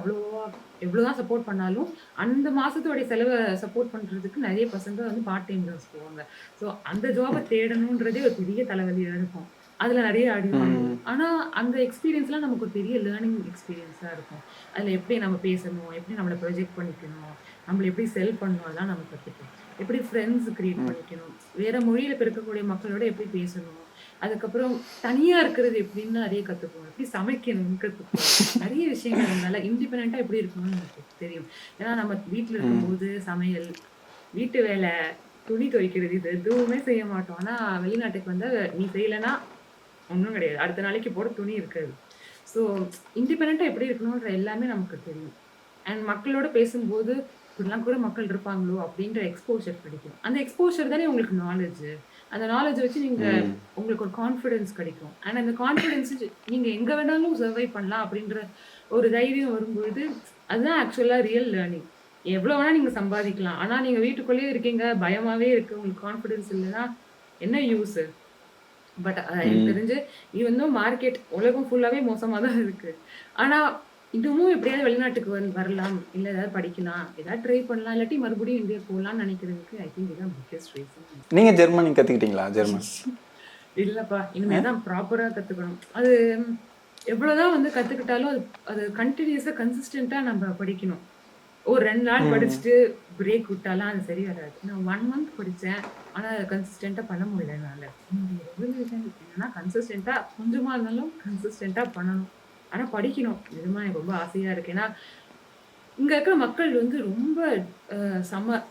எவ்வளோதான் சப்போர்ட் பண்ணாலும் அந்த மாதத்தோடைய செலவை சப்போர்ட் பண்ணுறதுக்கு நிறைய பசங்க வந்து பார்ட் டைம் ஜாப்ஸ் போவாங்க. ஸோ அந்த ஜாபை தேடணுன்றதே ஒரு பெரிய தலைவலியாக இருக்கும். அதில் நிறைய அடி வாங்குவோம். ஆனால் அந்த எக்ஸ்பீரியன்ஸ்லாம் நமக்கு ஒரு பெரிய லேர்னிங் எக்ஸ்பீரியன்ஸாக இருக்கும். அதில் எப்படி நம்ம பேசணும், எப்படி நம்மளை ப்ரொஜெக்ட் பண்ணிக்கணும், நம்மளை எப்படி செல் பண்ணணும், அதெல்லாம் நம்ம கற்றுக்கணும். எப்படி ஃப்ரெண்ட்ஸ் கிரியேட் பண்ணிக்கணும், வேறு மொழியில் பிறக்கக்கூடிய மக்களோட எப்படி பேசணும், அதுக்கப்புறம் தனியா இருக்கிறது எப்படின்னு நிறைய கத்துக்குவோம். எப்படி சமைக்கணும்னு கத்துக்குவோம். நிறைய விஷயங்கள் நம்மளால இண்டிபெண்டா எப்படி இருக்கணும்னு நமக்கு தெரியும். ஏன்னா நம்ம வீட்டுல இருக்கும்போது சமையல், வீட்டு வேலை, துணி துவைக்கிறது இது எதுவுமே செய்ய மாட்டோம். ஆனா வெளிநாட்டுக்கு வந்தா நீ செய்யலைன்னா ஒன்றும் கிடையாது. அடுத்த நாளைக்கு போட துணி இருக்காது. ஸோ இண்டிபெண்டா எப்படி இருக்கணும்ன்ற எல்லாமே நமக்கு தெரியும். அண்ட் மக்களோட பேசும்போது இப்படிலாம் கூட மக்கள் இருப்பாங்களோ அப்படின்ற எக்ஸ்போஷர் கிடைக்கும். அந்த எக்ஸ்போஷர் தானே உங்களுக்கு நாலேஜ். அந்த நாலேஜ் வச்சு நீங்க உங்களுக்கு ஒரு கான்ஃபிடன்ஸ் கிடைக்கும். அண்ட் அந்த கான்ஃபிடன்ஸ் நீங்க எங்க வேணாலும் சர்வை பண்ணலாம் அப்படின்ற ஒரு தைரியம் வரும்பொழுது அதுதான் ஆக்சுவலா ரியல் லேர்னிங். எவ்வளவு வேணா நீங்க சம்பாதிக்கலாம். ஆனா நீங்க வீட்டுக்குள்ளேயே இருக்கீங்க, பயமாவே இருக்கு, உங்களுக்கு கான்ஃபிடன்ஸ் இல்லைன்னா என்ன யூஸ்? பட் எனக்கு தெரிஞ்சு இன்னும் மார்க்கெட் உலகம் ஃபுல்லாவே மோசமா தான் இருக்கு. ஆனா இன்னமும் எப்படியாவது வெளிநாட்டுக்கு வரலாம், இல்ல ஏதாவது படிக்கலாம், ஏதாவது ட்ரை பண்ணலாம், இல்லாட்டி மறுபடியும் இந்தியா போகலாம்னு நினைக்கிறதுக்கு ஐ திங்க் இதான் பிக்கெஸ்ட் ரீசன். நீங்க ஜெர்மனி கத்துக்கிட்டீங்களா? ஜெர்மன் இல்லப்பா, இனிமே தான் ப்ராப்பரா கத்துக்கணும். அது எவ்வளவுதான் வந்து கத்துக்கிட்டாலும் அது கண்டினியூஸா கன்சிஸ்டன்ட்டா நம்ம படிக்கணும். ஒரு 2 நாள் படிச்சுட்டு பிரேக் விட்டாலாம் அது சரி வராது. நான் 1 மந்த் படிச்சேன். ஆனா அத கன்சிஸ்டன்ட்டா பண்ண முடியல என்னால. என்னுடைய ரெவல்யூஷன் என்னன்னா கன்சிஸ்டன்ட்டா கொஞ்சமா இருந்தாலும் கன்சிஸ்டன்ட்டா பண்ணணும். ஆனா படிக்கணும். நிஜமா எனக்கு ரொம்ப ஆசையா இருக்கு. ஏன்னா, இங்க இருக்கிற மக்கள் வந்து ரொம்ப செம.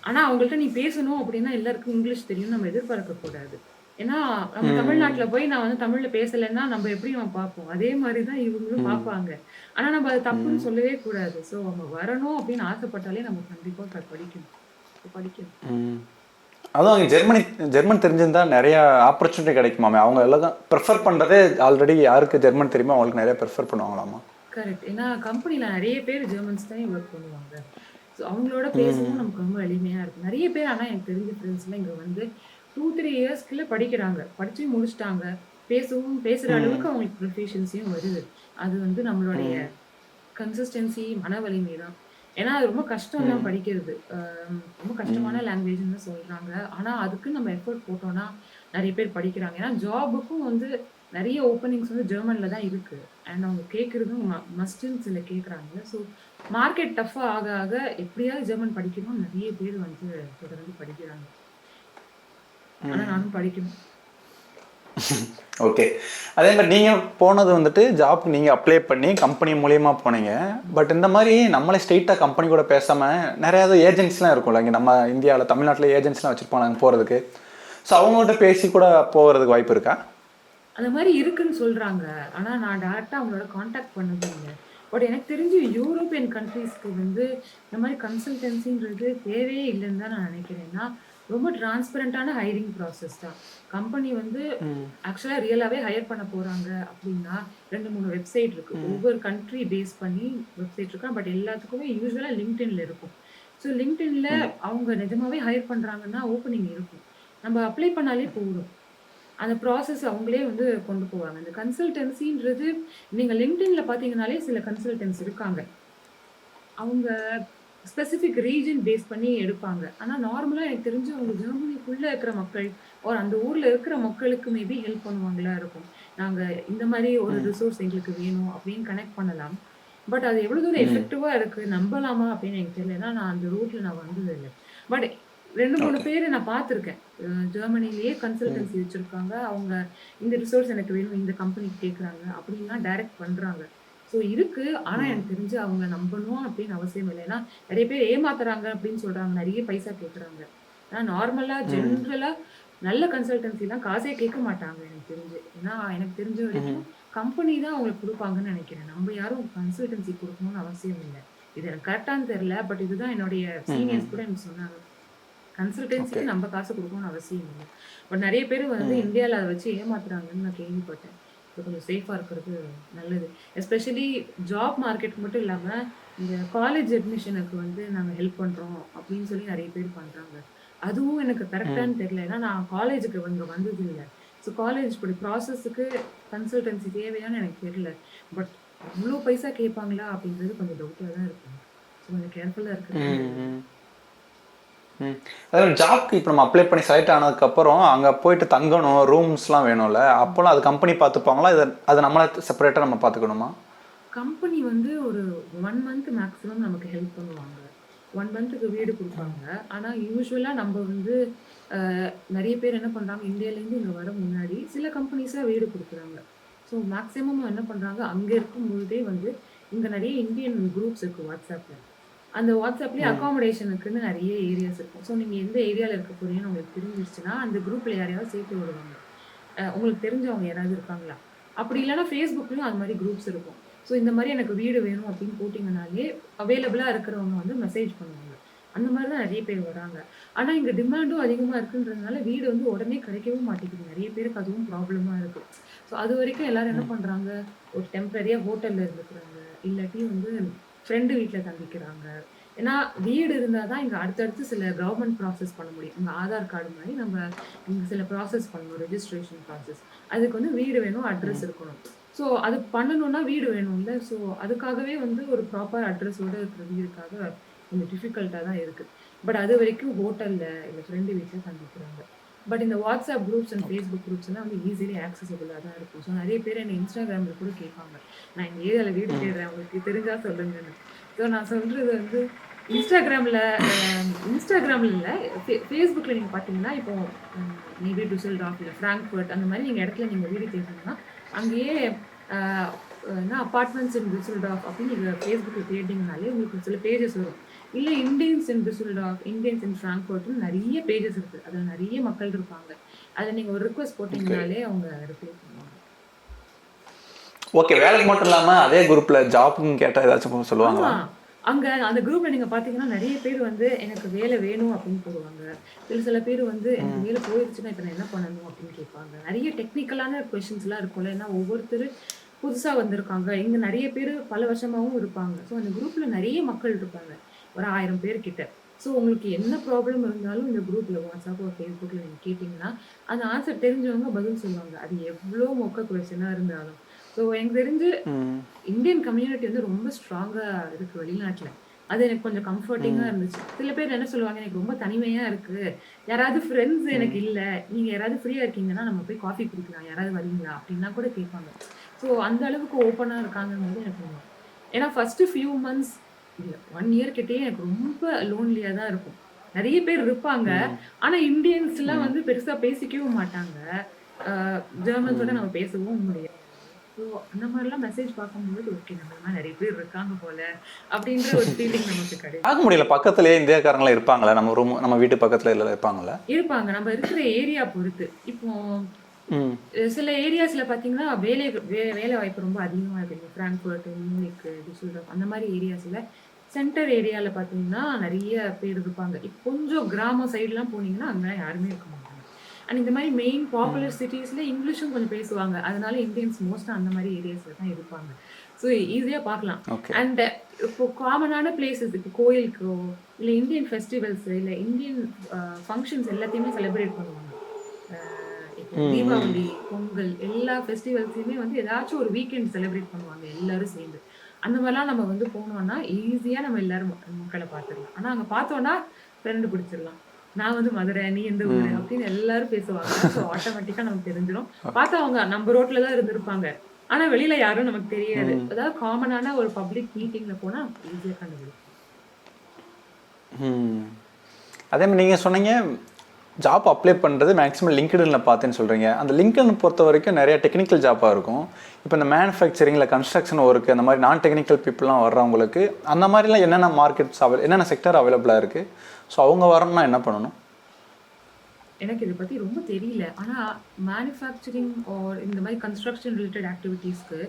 ஆனா அவங்கள்ட்ட நீ பேசணும் அப்படின்னா எல்லாருக்கும் இங்கிலீஷ் தெரியும்னு நம்ம எதிர்பார்க்க கூடாது. ஏன்னா, நம்ம தமிழ்நாட்டுல போய் நான் வந்து தமிழ்ல பேசலன்னா நம்ம எப்படி நம்ம பார்ப்போம். அதே மாரி தான் இவங்களும் பார்ப்பாங்க. ஆனா நம்ம அது தப்புன்னு சொல்லவே கூடாது. ஸோ அவங்க வரணும் அப்படின்னு ஆசைப்பட்டாலே நம்ம கண்டிப்பா படிக்கணும். படிக்கணும். அதுவும் அங்கே ஜெர்மன் தெரிஞ்சிருந்தா நிறைய ஆப்பர்ச்சுனிட்டி கிடைக்குமாமே. அவங்க எல்லாம் ப்ரிஃபர் பண்ணுறதே ஆல்ரெடி யாருக்கு ஜெர்மன் தெரியுமோ அவங்களுக்கு நிறைய ப்ரிஃபர் பண்ணுவாங்களாமா. கரெக்ட். ஏன்னா கம்பெனில நிறைய பேர் ஜெர்மன்ஸ் தான் ஒர்க் பண்ணுவாங்க. ஸோ அவங்களோட பேசவும் நமக்கு ரொம்ப எளிமையா இருக்கும். நிறைய பேர் ஆனா எனக்கு தெரிஞ்ச ஃப்ரெண்ட்ஸ்லாம் இங்க வந்து 2, 3 இயர்ஸ்க்குள்ள படிக்கிறாங்க. படிச்சு முடிச்சுட்டாங்க. பேசுற அளவுக்கு அவங்களுக்கு ப்ரொஃபிஷியன்சியும் வருது. அது வந்து நம்மளுடைய கன்சிஸ்டன்சி, மன வலிமை தான். ஏன்னா அது ரொம்ப கஷ்டம் தான் படிக்கிறது. ரொம்ப கஷ்டமான லாங்குவேஜ்ன்னு தான் சொல்றாங்க. ஆனா அதுக்கு நம்ம எஃபோர்ட் போட்டோம்னா நிறைய பேர் படிக்கிறாங்க. ஏன்னா ஜாபுக்கும் வந்து நிறைய ஓப்பனிங்ஸ் வந்து ஜெர்மன்ல தான் இருக்கு. அண்ட் அவங்க கேட்கறதும் மஸ்ட்ன்னு சில கேட்குறாங்க. ஸோ மார்க்கெட் டஃப்பா ஆக ஆக எப்படியாவது ஜெர்மன் படிக்கணும் நிறைய பேர் வந்து தொடர்ந்து படிக்கிறாங்க. ஆனா நானும் படிக்கணும். ஓகே. அதே மாதிரி நீங்கள் போனது வந்துட்டு ஜாப்க்கு நீங்கள் அப்ளை பண்ணி கம்பெனி மூலியமா போனீங்க. பட் இந்த மாதிரி நம்மளே ஸ்ட்ரெயிட்டாக கம்பெனி கூட பேசாமல் நிறையா ஏஜென்ட்ஸ்லாம் இருக்கும்ல, இங்கே நம்ம இந்தியாவில் தமிழ்நாட்டில் ஏஜென்ட்ஸ்லாம் வச்சுருப்பாங்க அங்கே போகிறதுக்கு. ஸோ அவங்கள்ட்ட பேசி கூட போகிறதுக்கு வாய்ப்பு இருக்கா? அந்த மாதிரி இருக்குன்னு சொல்றாங்க. ஆனா நான் டைரக்டா அவங்களோட கான்டாக்ட் பண்ணது இல்ல. பட் எனக்கு தெரிஞ்சு யூரோப்பியன் கண்ட்ரீஸ்க்கு வந்து இந்த மாதிரி கன்சல்டன்சின்றது தேவையே இல்லைன்னு தான் நான் நினைக்கிறேன். ஏன்னா ரொம்ப டிரான்ஸ்பரண்டான ஹைரிங் ப்ராசஸ் தான். கம்பெனி வந்து ஆக்சுவலா ரியலாவே ஹையர் பண்ண போறாங்க அப்படின்னா 2, 3 வெப்சைட் இருக்கு. ஒவ்வொரு கண்ட்ரி பேஸ் பண்ணி வெப்சைட் இருக்கு. பட் எல்லாத்துக்குமே யூசுவலா லிங்க்டின்ல இருக்கும். ஸோ லிங்க்டின்ல அவங்க நிஜமாவே ஹையர் பண்றாங்கன்னா ஓப்பனிங் இருக்கும். நம்ம அப்ளை பண்ணாலே போதும். அந்த ப்ராசஸ் அவங்களே வந்து கொண்டு போவாங்க. இந்த கன்சல்டன்சின்றது நீங்க லிங்க்டின்ல பார்த்தீங்கனாலே சில கன்சல்டன்ட்ஸ் இருக்காங்க. அவங்க ஸ்பெசிஃபிக் ரீஜன் பேஸ் பண்ணி எடுப்பாங்க. ஆனா நார்மலா எனக்கு தெரிஞ்சு அவங்க ஜெர்மனிக்குள்ள இருக்கிற மக்கள், ஒரு அந்த ஊர்ல இருக்கிற மக்களுக்கு மேபி ஹெல்ப் பண்ணுவாங்களா இருக்கும். நாங்க இந்த மாரி ஒரு ரிசோர்ஸ் எங்களுக்கு வேணும் அப்படின்னு கனெக்ட் பண்ணலாம். பட் அது எவ்வளவு தூரம் எஃபெக்டிவா இருக்கு, நம்பலாமா அப்படின்னு எனக்கு தெரியல. ஏன்னா நான் அந்த ரூட்ல நான் வந்தது இல்ல. பட் 2, 3 பேரு நான் பார்த்துருக்கேன். ஜெர்மனிலேயே கன்சல்டன்சி வச்சிருக்காங்க. அவங்க இந்த ரிசோர்ஸ் எனக்கு வேணும், இந்த கம்பெனிக்கு கேட்குறாங்க அப்படின்லாம் டைரக்ட் பண்றாங்க. ஸோ இருக்கு. ஆனா எனக்கு தெரிஞ்சு அவங்க நம்பணும் அப்படின்னு அவசியம் இல்லை. ஏன்னா நிறைய பேர் ஏமாத்துறாங்க அப்படின்னு சொல்றாங்க. நிறைய பைசா கேட்குறாங்க. ஆனா நார்மலா ஜென்ரலா நல்ல கன்சல்டன்சிலாம் காசே கேட்க மாட்டாங்க எனக்கு தெரிஞ்சு. ஏன்னா எனக்கு தெரிஞ்ச வரைக்கும் கம்பெனி தான் அவங்களுக்கு குடுப்பாங்கன்னு நினைக்கிறேன். நம்ம யாரும் கன்சல்டன்சி குடுக்கணும்னு அவசியம் இல்ல. இது எனக்கு கரெக்டான்னு தெரியல. பட் இதுதான் என்னுடைய சீனியர்ஸ் கூட எனக்கு சொன்னாங்க. கன்சல்டன்சிக்கு நம்ம காசு குடுக்கணும்னு அவசியம் இல்ல. பட் நிறைய பேர் வந்து இந்தியால அத வச்சு ஏமாத்துறாங்கன்னு நான் கேள்விப்பட்டேன். இது கொஞ்சம் சேஃபா இருக்கிறது நல்லது. எஸ்பெஷலி ஜாப் மார்க்கெட் மட்டும் இல்லாம, இந்த காலேஜ் அட்மிஷனுக்கு வந்து நாங்க ஹெல்ப் பண்றோம் அப்படின்னு சொல்லி நிறைய பேர் பண்றாங்க. அதுவும் எனக்கு கரெக்டான்னு தெரியல. ஏன்னா நான் காலேஜுக்கு இங்க வந்தது இல்ல. ஸோ காலேஜ் ப்ராசஸ்க்கு கன்சல்டன்சி தேவையான்னு எனக்கு தெரியல. பட் அவ்ளோ பைசா கேட்பாங்களா அப்படின்றது கொஞ்சம் டவுட்டா தான் இருக்கு. ஸோ கொஞ்சம் கேர்ஃபுல்லா இருக்கிறது. அதாவது ஜாப்க்கு இப்போ நம்ம அப்ளை பண்ணி செலக்ட் ஆனதுக்கப்புறம் அங்கே போயிட்டு தங்கணும், ரூம்ஸ்லாம் வேணும்ல, அப்போல்லாம் அது கம்பெனி பார்த்துப்பாங்களா? அது நம்மளே செப்பரேட்டாக நம்ம பார்த்துக்கணுமா? கம்பெனி வந்து ஒரு 1 மந்த் மேக்ஸிமம் நமக்கு ஹெல்ப் பண்ணுவாங்க. 1 மந்த்துக்கு வீடு குடுப்பாங்க. ஆனா யூசுவலா நம்ம வந்து நெறைய பேர் என்ன பண்றாங்க, இந்தியாலேருந்து இங்க வர முன்னாடி சில கம்பெனிஸ்ல வீடு குடுக்குறாங்க. ஸோ மேக்ஸிமம் என்ன பண்றாங்க, அங்க இருக்கும்பொழுதே வந்து இங்க நெறைய இந்தியன் குரூப்ஸ் இருக்கு WhatsAppல. அந்த WhatsAppலயே அக்காமடேஷனுக்குன்னு நெறைய ஏரியாஸ் இருக்கும். ஸோ நீங்க எந்த ஏரியால இருக்க போறீங்கன்னு உங்களுக்கு தெரிஞ்சிருச்சுன்னா, அந்த குரூப்ல யாரையாவது சேர்த்து விடுவாங்க. உங்களுக்கு தெரிஞ்சவங்க யாராவது இருக்காங்களா? அப்படி இல்லன்னா Facebookலயும் அது மாரி குரூப்ஸ் இருக்கும். ஸோ இந்த மாரி எனக்கு வீடு வேணும் அப்படின்னு போட்டீங்கனாலே, அவைலபிளா இருக்கிறவங்க வந்து மெசேஜ் பண்ணுவாங்க. அந்த மாரி தான் நெறைய பேர் வராங்க. ஆனா இங்க டிமாண்டும் அதிகமா இருக்குன்றதுனால வீடு வந்து உடனே கிடைக்கவும் மாட்டேங்குது. நெறைய பேருக்கு அதுவும் ப்ராப்ளமா இருக்கு. ஸோ அதுவரைக்கும் எல்லாரும் என்ன பண்றாங்க, ஒரு டெம்பரரியா ஹோட்டல்ல இருந்துக்கிறாங்க. இல்லாட்டி வந்து ஃப்ரெண்டு வீட்ல தங்கிக்கிறாங்க. ஏன்னா வீடு இருந்தால் தான் இங்கே அடுத்தடுத்து சில கவர்மெண்ட் ப்ராசஸ் பண்ண முடியும். இந்த ஆதார் கார்டு மாதிரி நம்ம இங்கே சில ப்ராசஸ் பண்ணணும், ரெஜிஸ்ட்ரேஷன் ப்ராசஸ். அதுக்கு வந்து வீடு வேணும், அட்ரஸ் இருக்கணும். ஸோ அது பண்ணணும்னா வீடு வேணும்ல. ஸோ அதுக்காகவே வந்து ஒரு ப்ராப்பர் அட்ரஸோட இருக்கிற வீடுக்காக கொஞ்சம் டிஃபிகல்ட்டாக தான் இருக்குது. பட் அது வரைக்கும் ஹோட்டலில் இல்லை ஃப்ரெண்டு வீட்டில் தங்கிக்கிறாங்க. பட் இந்த WhatsApp groups and Facebook groups எல்லாம் வந்து ஈஸிலி ஆக்சசபிளாக தான் இருக்கும். ஸோ நிறைய பேர் என்னை இன்ஸ்டாகிராமில் கூட கேட்பாங்க, நான் இந்த ஏரியாவில் வீடு தேடுறேன், உங்களுக்கு தெரிஞ்சா சொல்லுங்கன்னு. ஸோ நான் சொல்கிறது வந்து இன்ஸ்டாகிராமில் இன்ஸ்டாகிராமில் இல்லை, ஃபேஸ்புக்கில் நீங்கள் பார்த்தீங்கன்னா இப்போ மேபி டுசெல்டார்ஃப் இல்லை ஃப்ராங்க்ஃபர்ட் அந்த மாதிரி நீங்கள் இடத்துல நீங்கள் வீடு தேடிங்கன்னா அங்கேயே என்ன அப்பார்ட்மெண்ட்ஸ் இன் டுசெல்டார்ஃப் அப்படின்னு நீங்கள் ஃபேஸ்புக்கில் தேடிங்கனாலே உங்களுக்கு சில பேஜஸ் வரும். இல்லை Indians in Dusseldorf, Indians in ஃப்ராங்க்ஃபர்ட்னு நிறைய பேஜஸ் இருக்குது. அதில் நிறைய மக்கள் இருப்பாங்க. அதில் நீங்கள் ஒரு ரிக்வஸ்ட் போட்டிங்கனாலே அவங்க ரிப்ளை பண்ணுவாங்க. ஓகே, வேலைக்கு மட்டும் இல்லாமல் அதே குரூப்பில் ஜாப்னு கேட்டால் ஏதாச்சும் சொல்லுவாங்களா? அங்கே அந்த குரூப்பில் நீங்கள் பார்த்தீங்கன்னா நிறைய பேர் வந்து எனக்கு வேலை வேணும் அப்படின்னு போடுவாங்க. சில பேர் வந்து எனக்கு வேலை போயிடுச்சுன்னா இப்போ நான் என்ன பண்ணணும் அப்படின்னு கேட்பாங்க. நிறைய டெக்னிக்கலான கொஷின்ஸ்லாம் இருக்கும்ல. ஏன்னா ஒவ்வொருத்தர் புதுசாக வந்திருக்காங்க, இங்கே நிறைய பேர் பல வருஷமாகவும் இருப்பாங்க. ஸோ அந்த குரூப்பில் நிறைய மக்கள் இருப்பாங்க, ஒரு 1000 பேர்கிட்ட. ஸோ உங்களுக்கு என்ன ப்ராப்ளம் இருந்தாலும் இந்த குரூப்பில் வாட்ஸ்அப் ஒரு ஃபேஸ்புக்கில் நீங்கள் கேட்டிங்கன்னா அந்த ஆன்சர் தெரிஞ்சவங்க பதில் சொல்லுவாங்க, அது எவ்வளோ மொக்க கொஷனாக இருந்தாலும். ஸோ எனக்கு தெரிஞ்சு இந்தியன் கம்யூனிட்டி வந்து ரொம்ப ஸ்ட்ராங்காக இருக்குது வெளிநாட்டில். அது எனக்கு கொஞ்சம் கம்ஃபர்டிங்காக இருந்துச்சு. சில பேர் என்ன சொல்லுவாங்க, எனக்கு ரொம்ப தனிமையாக இருக்குது, யாராவது ஃப்ரெண்ட்ஸ் எனக்கு இல்லை, நீங்கள் யாராவது ஃப்ரீயாக இருக்கீங்கன்னா நம்ம போய் காஃபி குடிக்கலாம், யாராவது வரீங்களா அப்படின்னா கூட கேட்பாங்க. ஸோ அந்த அளவுக்கு ஓப்பனாக இருக்காங்கன்னு எனக்கு ஏன்னா ஃபஸ்ட்டு ஃபியூ மந்த்ஸ் இல்லை 1 இயர் கிட்டே எனக்கு ரொம்ப லோன்லியாக தான் இருக்கும். நிறைய பேர் இருப்பாங்க, ஆனால் இந்தியன்ஸ்லாம் வந்து பெருசாக பேசிக்கவும் மாட்டாங்க, ஜெர்மன்ஸோட நம்ம பேசவும் முடியாது. ஸோ அந்த மாதிரிலாம் மெசேஜ் பார்க்கும்போது ஓகே நம்மளாம் நிறைய பேர் இருக்காங்க போல அப்படின்ற ஒரு ஃபீலிங் நமக்கு கிடைக்கும். பார்க்க முடியல, பக்கத்துலேயே இந்தியாக்காரங்களாம் இருப்பாங்களா? நம்ம ரூம் நம்ம வீட்டு பக்கத்தில் இல்லை இருப்பாங்களா? இருப்பாங்க, நம்ம இருக்கிற ஏரியா பொறுத்து. இப்போ சில ஏரியாஸில் பார்த்தீங்கன்னா வேலை வாய்ப்பு ரொம்ப அதிகமாக இருக்குது. ஃப்ராங்க்ஃபர்ட், மியூனிக், டிசல்டார்ஃப் அந்த மாதிரி ஏரியாஸில் சென்டர் ஏரியாவில் பார்த்தீங்கன்னா நிறைய பேர் இருப்பாங்க. இப்போ கொஞ்சம் கிராம சைட்லாம் போனீங்கன்னா அங்கெல்லாம் யாருமே இருக்க மாட்டாங்க. அண்ட் இந்த மாதிரி மெயின் பாப்புலர் சிட்டிஸில் இங்கிலீஷும் கொஞ்சம் பேசுவாங்க, அதனால இந்தியன்ஸ் மோஸ்ட்டாக அந்த மாதிரி ஏரியாஸில் தான் இருப்பாங்க. ஸோ ஈஸியாக பார்க்கலாம். அண்ட் இப்போ காமனான பிளேசஸ், இப்போ கோயிலுக்கோ இல்லை இந்தியன் ஃபெஸ்டிவல்ஸ் இல்லை இந்தியன் ஃபங்க்ஷன்ஸ் எல்லாத்தையுமே செலிப்ரேட் பண்ணுவாங்க. இப்போ தீபாவளி, பொங்கல் எல்லா ஃபெஸ்டிவல்ஸையுமே வந்து ஏதாச்சும் ஒரு வீக்கெண்ட் செலிப்ரேட் பண்ணுவாங்க எல்லாரும் சேர்ந்து. அந்த மாதிரிலாம் நம்ம வந்து போனோம்னா ஈஸியாக நம்ம எல்லாரும் மக்களை பார்த்துடலாம். ஆனால் அங்கே பார்த்தோன்னா ஃப்ரெண்டு பிடிச்சிடலாம், நான் வந்து மதுரை, நீ எந்த ஊரு அப்படின்னு எல்லாரும் பேசுவாங்க. ஸோ ஆட்டோமேட்டிக்காக நமக்கு தெரிஞ்சிடும். பார்த்தா அவங்க நம்ம ரோட்ல தான் இருந்திருப்பாங்க, ஆனால் வெளியில யாரும் நமக்கு தெரியாது. அதாவது காமனான ஒரு பப்ளிக் மீட்டிங்ல போனால் ஈஸியாக கண்டுபிடிக்கும். அதே மாதிரி நீங்கள் சொன்னீங்க ஜாப் அப்ளை பண்ணுறது மேக்ஸிமம் லிங்க்டின்ல பார்த்தேன்னு சொல்கிறீங்க. அந்த லிங்க்டின் பொறுத்த வரைக்கும் நிறைய டெக்னிக்கல் ஜாப்பாக இருக்கும். இப்போ இந்த மேனுஃபேக்சரிங்கில் கன்ஸ்ட்ரக்ஷன் ஒர்க்கு அந்த மாதிரி நான் டெக்னிக்கல் பீப்புளெலாம் வர்றவங்களுக்கு அந்த மாதிரிலாம் என்னென்ன மார்க்கெட்ஸ் என்னென்ன செக்டர் அவைலபிளாக இருக்குது? ஸோ அவங்க வரணும்னா என்ன பண்ணணும்? எனக்கு இதை பற்றி ரொம்ப தெரியல. ஆனால் மேனுஃபேக்சரிங் ஆர் இந்த மாதிரி கன்ஸ்ட்ரக்ஷன் ரிலேட்டட் ஆக்டிவிட்டீஸ்க்கு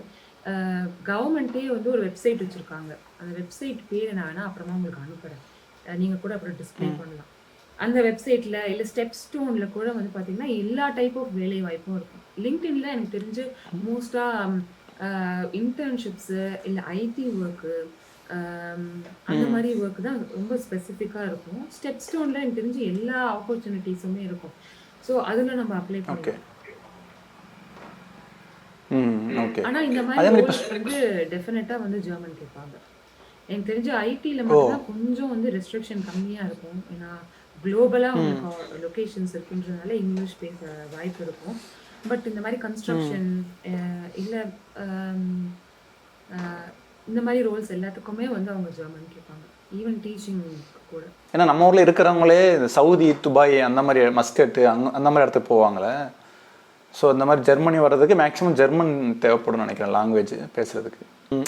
கவர்மெண்ட்டே வந்து ஒரு வெப்சைட் வச்சுருக்காங்க. அந்த வெப்சைட் பேர் நான் வேணால் அப்புறமா உங்களுக்கு அனுப்புகிறேன், நீங்கள் கூட அப்புறம் டிஸ்பிளே பண்ணலாம். அந்த வெப்சைட்டில் இல்லை ஸ்டெப் ஸ்டோனில் கூட வந்து பார்த்தீங்கன்னா எல்லா டைப் ஆஃப் வேலை வாய்ப்பும் இருக்கும். லிங்க்டின்ல எனக்கு தெரிஞ்சு மோஸ்ட்டாக இன்டர்ன்ஷிப்ஸு இல்லை ஐடி ஒர்க்கு அந்த மாதிரி ஒர்க் தான் ரொம்ப ஸ்பெசிஃபிக்காக இருக்கும். ஸ்டெப் ஸ்டோனில் எனக்கு தெரிஞ்சு எல்லா ஆப்பர்ச்சுனிட்டிஸுமே இருக்கும். ஸோ அதில் நம்ம அப்ளை பண்ணலாம். ஆனால் இந்த மாதிரி வந்து டெஃபினட்டாக வந்து ஜெர்மன் கேட்பாங்க. எனக்கு தெரிஞ்சு ஐடியில் மட்டும்தான் கொஞ்சம் வந்து ரெஸ்ட்ரிக்ஷன் கம்மியாக இருக்கும். ஏன்னா குளோபலாக உங்களுக்கு லொக்கேஷன்ஸ் இருக்குன்றதுனால இங்கிலீஷ் பேச வாய்ப்பு இருக்கும். பட் இந்த மாதிரி கன்ஸ்ட்ரக்ஷன் இல்லை இந்த மாதிரி ரோல்ஸ் எல்லாத்துக்குமே வந்து அவங்க ஜெர்மன் கேட்பாங்க, ஈவன் டீச்சிங் கூட. ஏன்னா நம்ம ஊரில் இருக்கிறவங்களே சவுதி, துபாய் அந்த மாதிரி மஸ்கட்டு அந்த மாதிரி இடத்துக்கு போவாங்களே. ஸோ இந்த மாதிரி ஜெர்மனி வர்றதுக்கு மேக்ஸிமம் ஜெர்மன் தேவைப்படும் நினைக்கிறேன், லாங்குவேஜ் பேசுகிறதுக்கு.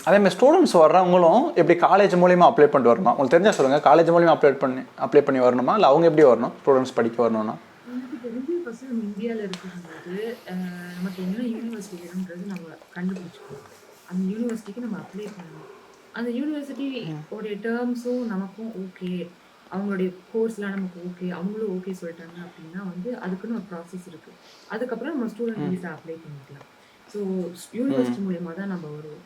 அதேமாதிரி ஸ்டூடெண்ட்ஸ் வர்றவங்களும் எப்படி காலேஜ் மூலிமா அப்ளை பண்ணிட்டு வரணுமா? உங்களுக்கு தெரிஞ்சால் சொல்லுங்கள். காலேஜ் மூலிமா அப்ளை பண்ணி வரணுமா, இல்லை அவங்க எப்படி வரணும் ஸ்டூடெண்ட்ஸ் படிக்க வரணும்னா? எனக்கு தெரிஞ்சு ஃபஸ்ட்டு நம்ம இந்தியாவில் இருக்கும்போது நமக்கு என்ன யூனிவர்சிட்டி வேணுன்றது நம்ம கண்டுபிடிச்சிக்கணும். அந்த யூனிவர்சிட்டிக்கு நம்ம அப்ளை பண்ணணும். அந்த யூனிவர்சிட்டி உடைய டேர்ம்ஸும் நமக்கும் ஓகே, அவங்களுடைய கோர்ஸ்லாம் நமக்கு ஓகே, அவங்களும் ஓகே சொல்லிட்டாங்க அப்படின்னா வந்து அதுக்குன்னு ஒரு ப்ராசஸ் இருக்குது. அதுக்கப்புறம் நம்ம ஸ்டூடெண்ட் விசா அப்ளை பண்ணிக்கலாம். ஸோ யூனிவர்சிட்டி மூலிமா தான் நம்ம வருவோம்.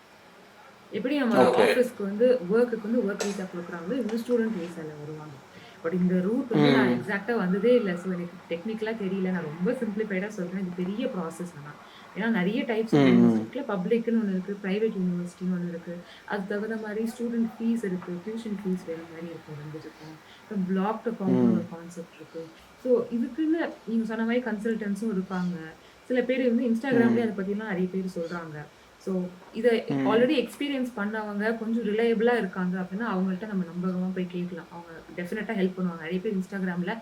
எப்படி நம்ம ஆஃபீஸ்க்கு வந்து ஒர்க்குக்கு வந்து ஒர்க் வீசா கொடுக்குறாங்களோ இவங்க ஸ்டூடெண்ட் வீசாவில் வருவாங்க. பட் இந்த ரூட் வந்து நான் எக்ஸாக்டாக வந்ததே இல்லை. ஸோ எனக்கு டெக்னிக்கலாக தெரியல. நான் ரொம்ப சிம்பிளிஃபைடாக சொல்கிறேன். இது பெரிய ப்ராசஸ் ஆனால் ஏன்னா நிறைய டைப்ஸ் ஆஃப் யூனிவர்சிட்டியில் பப்ளிக்னு ஒன்று இருக்குது, ப்ரைவேட் யூனிவர்சிட்டின்னு ஒன்று இருக்குது. அது தகுந்த மாதிரி ஸ்டூடெண்ட் ஃபீஸ் இருக்குது, டியூஷன் ஃபீஸ் வேறு மாதிரி இருக்கும் ரெண்டுத்துக்கும். அப்புறம் பிளாக் அக்கௌண்ட்னு ஒரு கான்செப்ட் இருக்குது. ஸோ இதுக்குன்னு நீங்கள் சொன்ன மாதிரி கன்சல்டன்ஸும் இருப்பாங்க. சில பேர் வந்து இன்ஸ்டாகிராம்லேயே அதை பற்றிலாம் நிறைய பேர் சொல்கிறாங்க. ஸோ இதை ஆல்ரெடி எக்ஸ்பீரியன்ஸ் பண்ணவங்க கொஞ்சம் ரிலையபிளாக இருக்காங்க அப்படின்னா அவங்கள்ட்ட நம்ம நம்பகமாக போய் கேட்கலாம். அவங்க டெஃபினட்டாக ஹெல்ப் பண்ணுவாங்க. நிறைய பேர் இன்ஸ்டாகிராமில்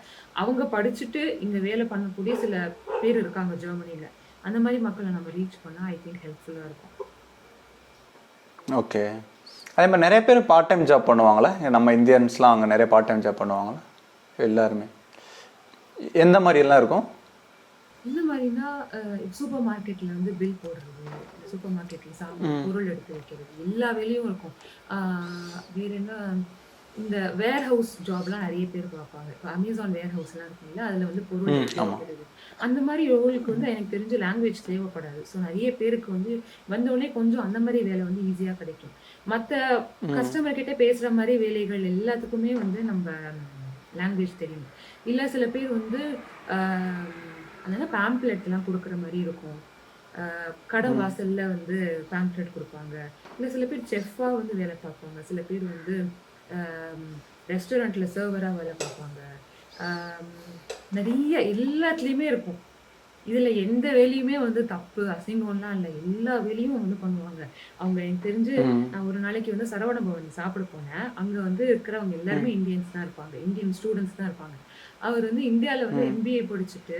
அவங்க படிச்சுட்டு இங்கே வேலை பண்ணக்கூடிய சில பேர் இருக்காங்க ஜெர்மனியில். அந்த மாதிரி மக்களை நம்ம ரீச் பண்ணால் ஐ திங்க் ஹெல்ப்ஃபுல்லாக இருக்கும். ஓகே. அதே மாதிரி நிறைய பேர் பார்ட் டைம் ஜாப் பண்ணுவாங்களே, நம்ம இந்தியன்ஸ்லாம் அங்கே நிறைய பார்ட் டைம் ஜாப் பண்ணுவாங்களே எல்லாருமே. எந்த மாதிரியெல்லாம் இருக்கும்? இந்த மாதிரினா சூப்பர் மார்க்கெட்டில் வந்து பில் போடுறது, சூப்பர் மார்க்கெட்டில் பொருள் எடுத்து வைக்கிறது, எல்லா வேலையும் இருக்கும். வேறு என்ன, இந்த வேர் ஹவுஸ் ஜாப்லாம் நிறைய பேர் பார்ப்பாங்க. இப்போ அமேசான் வேர் ஹவுஸ்லாம் இருக்குல்ல, அதில் வந்து பொருள் எடுத்து வைக்கிறது. அந்த மாதிரி ரோலுக்கு வந்து எனக்கு தெரிஞ்ச லாங்குவேஜ் தேவைப்படாது. ஸோ நிறைய பேருக்கு வந்து வந்தோடனே கொஞ்சம் அந்த மாதிரி வேலை வந்து ஈஸியாக கிடைக்கும். மற்ற கஸ்டமர் கிட்ட பேசுகிற மாதிரி வேலைகள் எல்லாத்துக்குமே வந்து நம்ம லாங்குவேஜ் தெரியும். இல்லை சில பேர் வந்து அதனால பேம்ப்ளெட்லாம் கொடுக்குற மாதிரி இருக்கும். கடை வாசலில் வந்து பேம்ப்ளெட் கொடுப்பாங்க. இல்லை சில பேர் செஃப்பாக வந்து வேலை பார்ப்பாங்க. சில பேர் வந்து ரெஸ்டாரண்ட்டில் சர்வராக வேலை பார்ப்பாங்க. நிறைய எல்லாத்துலேயுமே இருக்கும். இதில் எந்த வேலையுமே வந்து தப்பு அசிங்கம்லாம் இல்லை. எல்லா வேலையும் வந்து பண்ணுவாங்க. அவங்க எனக்கு தெரிஞ்சு நான் ஒரு நாளைக்கு வந்து சரவண பவன் சாப்பிட போனேன். அங்கே வந்து இருக்கிறவங்க எல்லாருமே இந்தியன்ஸ் தான் இருப்பாங்க, இந்தியன் ஸ்டூடெண்ட்ஸ் தான் இருப்பாங்க. அவர் வந்து இந்தியாவில் வந்து MBA படிச்சுட்டு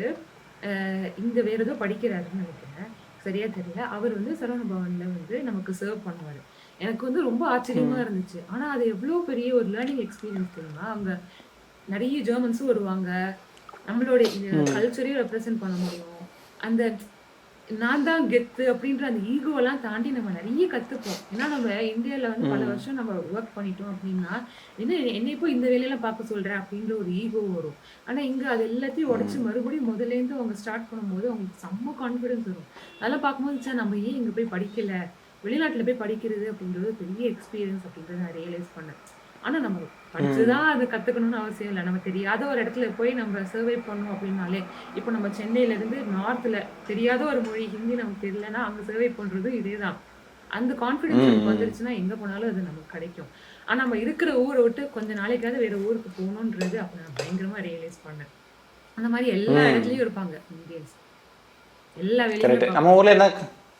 இங்கே வேறு ஏதோ படிக்கிறாருன்னு நினைக்கிறேன், சரியா தெரியல. அவர் வந்து சரவண பவனில் வந்து நமக்கு சர்வ் பண்ணுவார். எனக்கு வந்து ரொம்ப ஆச்சரியமாக இருந்துச்சு. ஆனால் அது எவ்வளோ பெரிய ஒரு லேர்னிங் எக்ஸ்பீரியன்ஸ் தெரியுமா? அவங்க நிறைய ஜெர்மன்ஸும் வருவாங்க. நம்மளோட கல்ச்சரையும் ரெப்ரசென்ட் பண்ண முடியும். அந்த நான் தான் கெத்து அப்படின்ற அந்த ஈகோவெல்லாம் தாண்டி நம்ம நிறைய கற்றுப்போம். ஏன்னா நம்ம இந்தியாவில் வந்து பல வருஷம் நம்ம ஒர்க் பண்ணிட்டோம் அப்படின்னா என்னை இப்போ இந்த வேலையெல்லாம் பார்க்க சொல்கிறேன் அப்படின்ற ஒரு ஈகோ வரும். ஆனால் இங்கே அது எல்லாத்தையும் உடச்சி மறுபடியும் முதலேருந்து அவங்க ஸ்டார்ட் பண்ணும்போது அவங்களுக்கு செம்ம கான்ஃபிடென்ஸ் வரும். அதெல்லாம் பார்க்கும்போது சார் நம்ம ஏன் இங்கே போய் படிக்கலை, வெளிநாட்டில் போய் படிக்கிறது அப்படின்றது பெரிய எக்ஸ்பீரியன்ஸ் அப்படின்றத நான் ரியலைஸ் பண்ணேன். ஆனால் நம்ம படிச்சுதான் அதை கற்றுக்கணும்னு அவசியம் இல்லை. நம்ம தெரியாத ஒரு இடத்துல போய் நம்ம சர்வை பண்ணோம் அப்படின்னாலே, இப்போ நம்ம சென்னையிலேருந்து நார்த்தில் தெரியாத ஒரு மொழி ஹிந்தி நமக்கு தெரியலன்னா அங்கே சர்வை பண்ணுறது இதே தான். அந்த கான்ஃபிடென்ஸ் நமக்கு வந்துருச்சுன்னா எங்கே போனாலும் அது நமக்கு கிடைக்கும். ஆனால் நம்ம இருக்கிற ஊரை விட்டு கொஞ்ச நாளைக்காவது வேறு ஊருக்கு போகணுன்றது அப்போ நான் பயங்கரமாக ரியலைஸ் பண்ணேன். அந்த மாதிரி எல்லா இடத்துலையும் இருப்பாங்க இந்தியன்ஸ். எல்லா வேலையும் நம்ம ஊரில் என்ன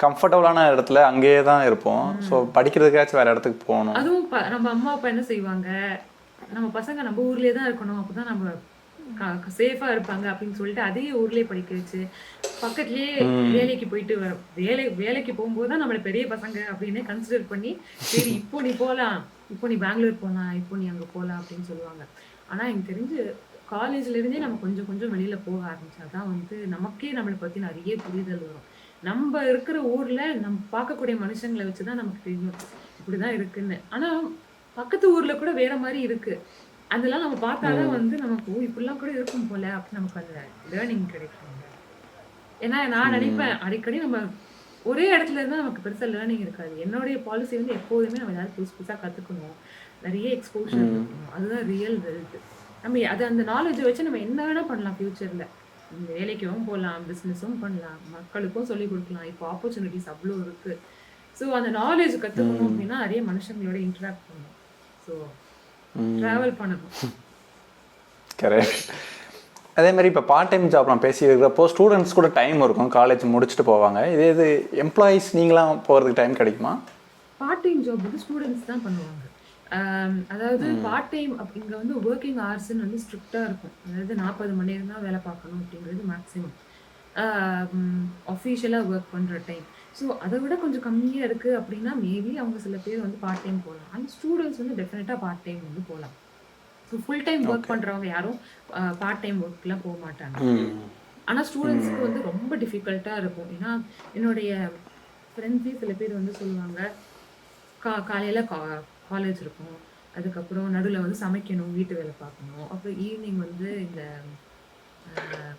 கம்ஃபர்டபுளான இடத்துல அங்கேயே தான் இருப்போம். ஸோ படிக்கிறதுக்காச்சும் வேறு இடத்துக்கு போகணும். அதுவும் நம்ம அம்மா அப்பா என்ன செய்வாங்க, நம்ம பசங்க நம்ம ஊர்லேயே தான் இருக்கணும், அப்போ தான் நம்ம சேஃபாக இருப்பாங்க அப்படின்னு சொல்லிட்டு அதே ஊர்லேயே படிக்க வச்சு பக்கத்துலேயே வேலைக்கு போயிட்டு வர வேலைக்கு போகும்போது தான் நம்மளை பெரிய பசங்க அப்படின்னு கன்சிடர் பண்ணி சரி இப்போ நீ போகலாம், இப்போ நீ பெங்களூர் போகலாம், இப்போ நீ அங்கே போகலாம் அப்படின்னு சொல்லுவாங்க. ஆனால் எனக்கு தெரிஞ்சு காலேஜ்லேருந்தே நம்ம கொஞ்சம் கொஞ்சம் வெளியில் போக ஆரம்பிச்சா தான் வந்து நமக்கே நம்மளை பற்றி நிறைய புரிதல் வரும். நம்ம இருக்கிற ஊரில் நம்ம பார்க்கக்கூடிய மனுஷங்களை வச்சு தான் நமக்கு தெரியும் இப்படி தான் இருக்குன்னு. ஆனால் பக்கத்து ஊரில் கூட வேற மாதிரி இருக்கு. அதெல்லாம் நம்ம பார்த்தாதான் வந்து நமக்கு இப்படிலாம் கூட இருக்கும் போல அப்படின்னு நமக்கு அந்த லேர்னிங் கிடைக்கும். ஏன்னா நான் நினைப்பேன் அடிக்கடி நம்ம ஒரே இடத்துல இருந்தால் நமக்கு பெருசாக லேர்னிங் இருக்காது. என்னுடைய பாலிசி வந்து எப்போதுமே நம்ம ஏதாவது புதுசு புதுசாக கற்றுக்கணும், நிறைய எக்ஸ்போஷர் இருக்கணும். அதுதான் ரியல் வெல்த். நம்ம அது அந்த நாலேஜை வச்சு நம்ம என்ன வேணால் பண்ணலாம் ஃப்யூச்சரில். இந்த வேலைக்கும் போகலாம், பிஸ்னஸும் பண்ணலாம், மக்களுக்கும் சொல்லிக் கொடுக்கலாம். இப்போ ஆப்பர்ச்சுனிட்டிஸ் அவ்வளோ இருக்குது. ஸோ அந்த நாலேஜ் கற்றுக்கணும் அப்படின்னா நிறைய மனுஷங்களோட இன்ட்ராக்ட் பண்ணணும். ஸோ ட்ராவல் பண்ணணும். கரெக்ட். அதே மாதிரி இப்போ பார்ட் டைம் ஜாப் நான் பேசி இருக்கிறப்போ ஸ்டூடெண்ட்ஸ் கூட டைம் இருக்கும், காலேஜ் முடிச்சுட்டு போவாங்க. இது எம்ப்ளாயீஸ் நீங்களாம் போகிறதுக்கு டைம் கிடைக்குமா? பார்ட் டைம் ஜாப் வந்து ஸ்டூடெண்ட்ஸ் தான் பண்ணுவாங்க. அதாவது பார்ட் டைம் இங்கே வந்து ஒர்க்கிங் ஹவர்ஸ்ன்னு வந்து ஸ்ட்ரிக்டாக இருக்கும். அதாவது 40 மணி நேரம் தான் வேலை பார்க்கணும் அப்படிங்கிறது மேக்ஸிமம் அஃபீஷியலாக ஒர்க் பண்ணுற டைம். ஸோ அதை விட கொஞ்சம் கம்மியாக இருக்குது அப்படின்னா மேபி அவங்க சில பேர் வந்து பார்ட் டைம் போகலாம். அந்த ஸ்டூடெண்ட்ஸ் வந்து டெஃபினட்டாக பார்ட் டைம் வந்து போகலாம். ஸோ ஃபுல் டைம் ஒர்க் பண்ணுறவங்க யாரும் பார்ட் டைம் ஒர்க்லாம் போக மாட்டாங்க. ஆனால் ஸ்டூடெண்ட்ஸ்க்கு வந்து ரொம்ப டிஃபிகல்ட்டாக இருக்கும். ஏன்னா என்னுடைய ஃப்ரெண்ட்ஸே சில பேர் வந்து சொல்லுவாங்க காலையில் காலேஜ் இருக்கும், அதுக்கப்புறம் நடுவில் வந்து சமைக்கணும், வீட்டு வேலை பார்க்கணும், அப்புறம் ஈவினிங் வந்து இந்த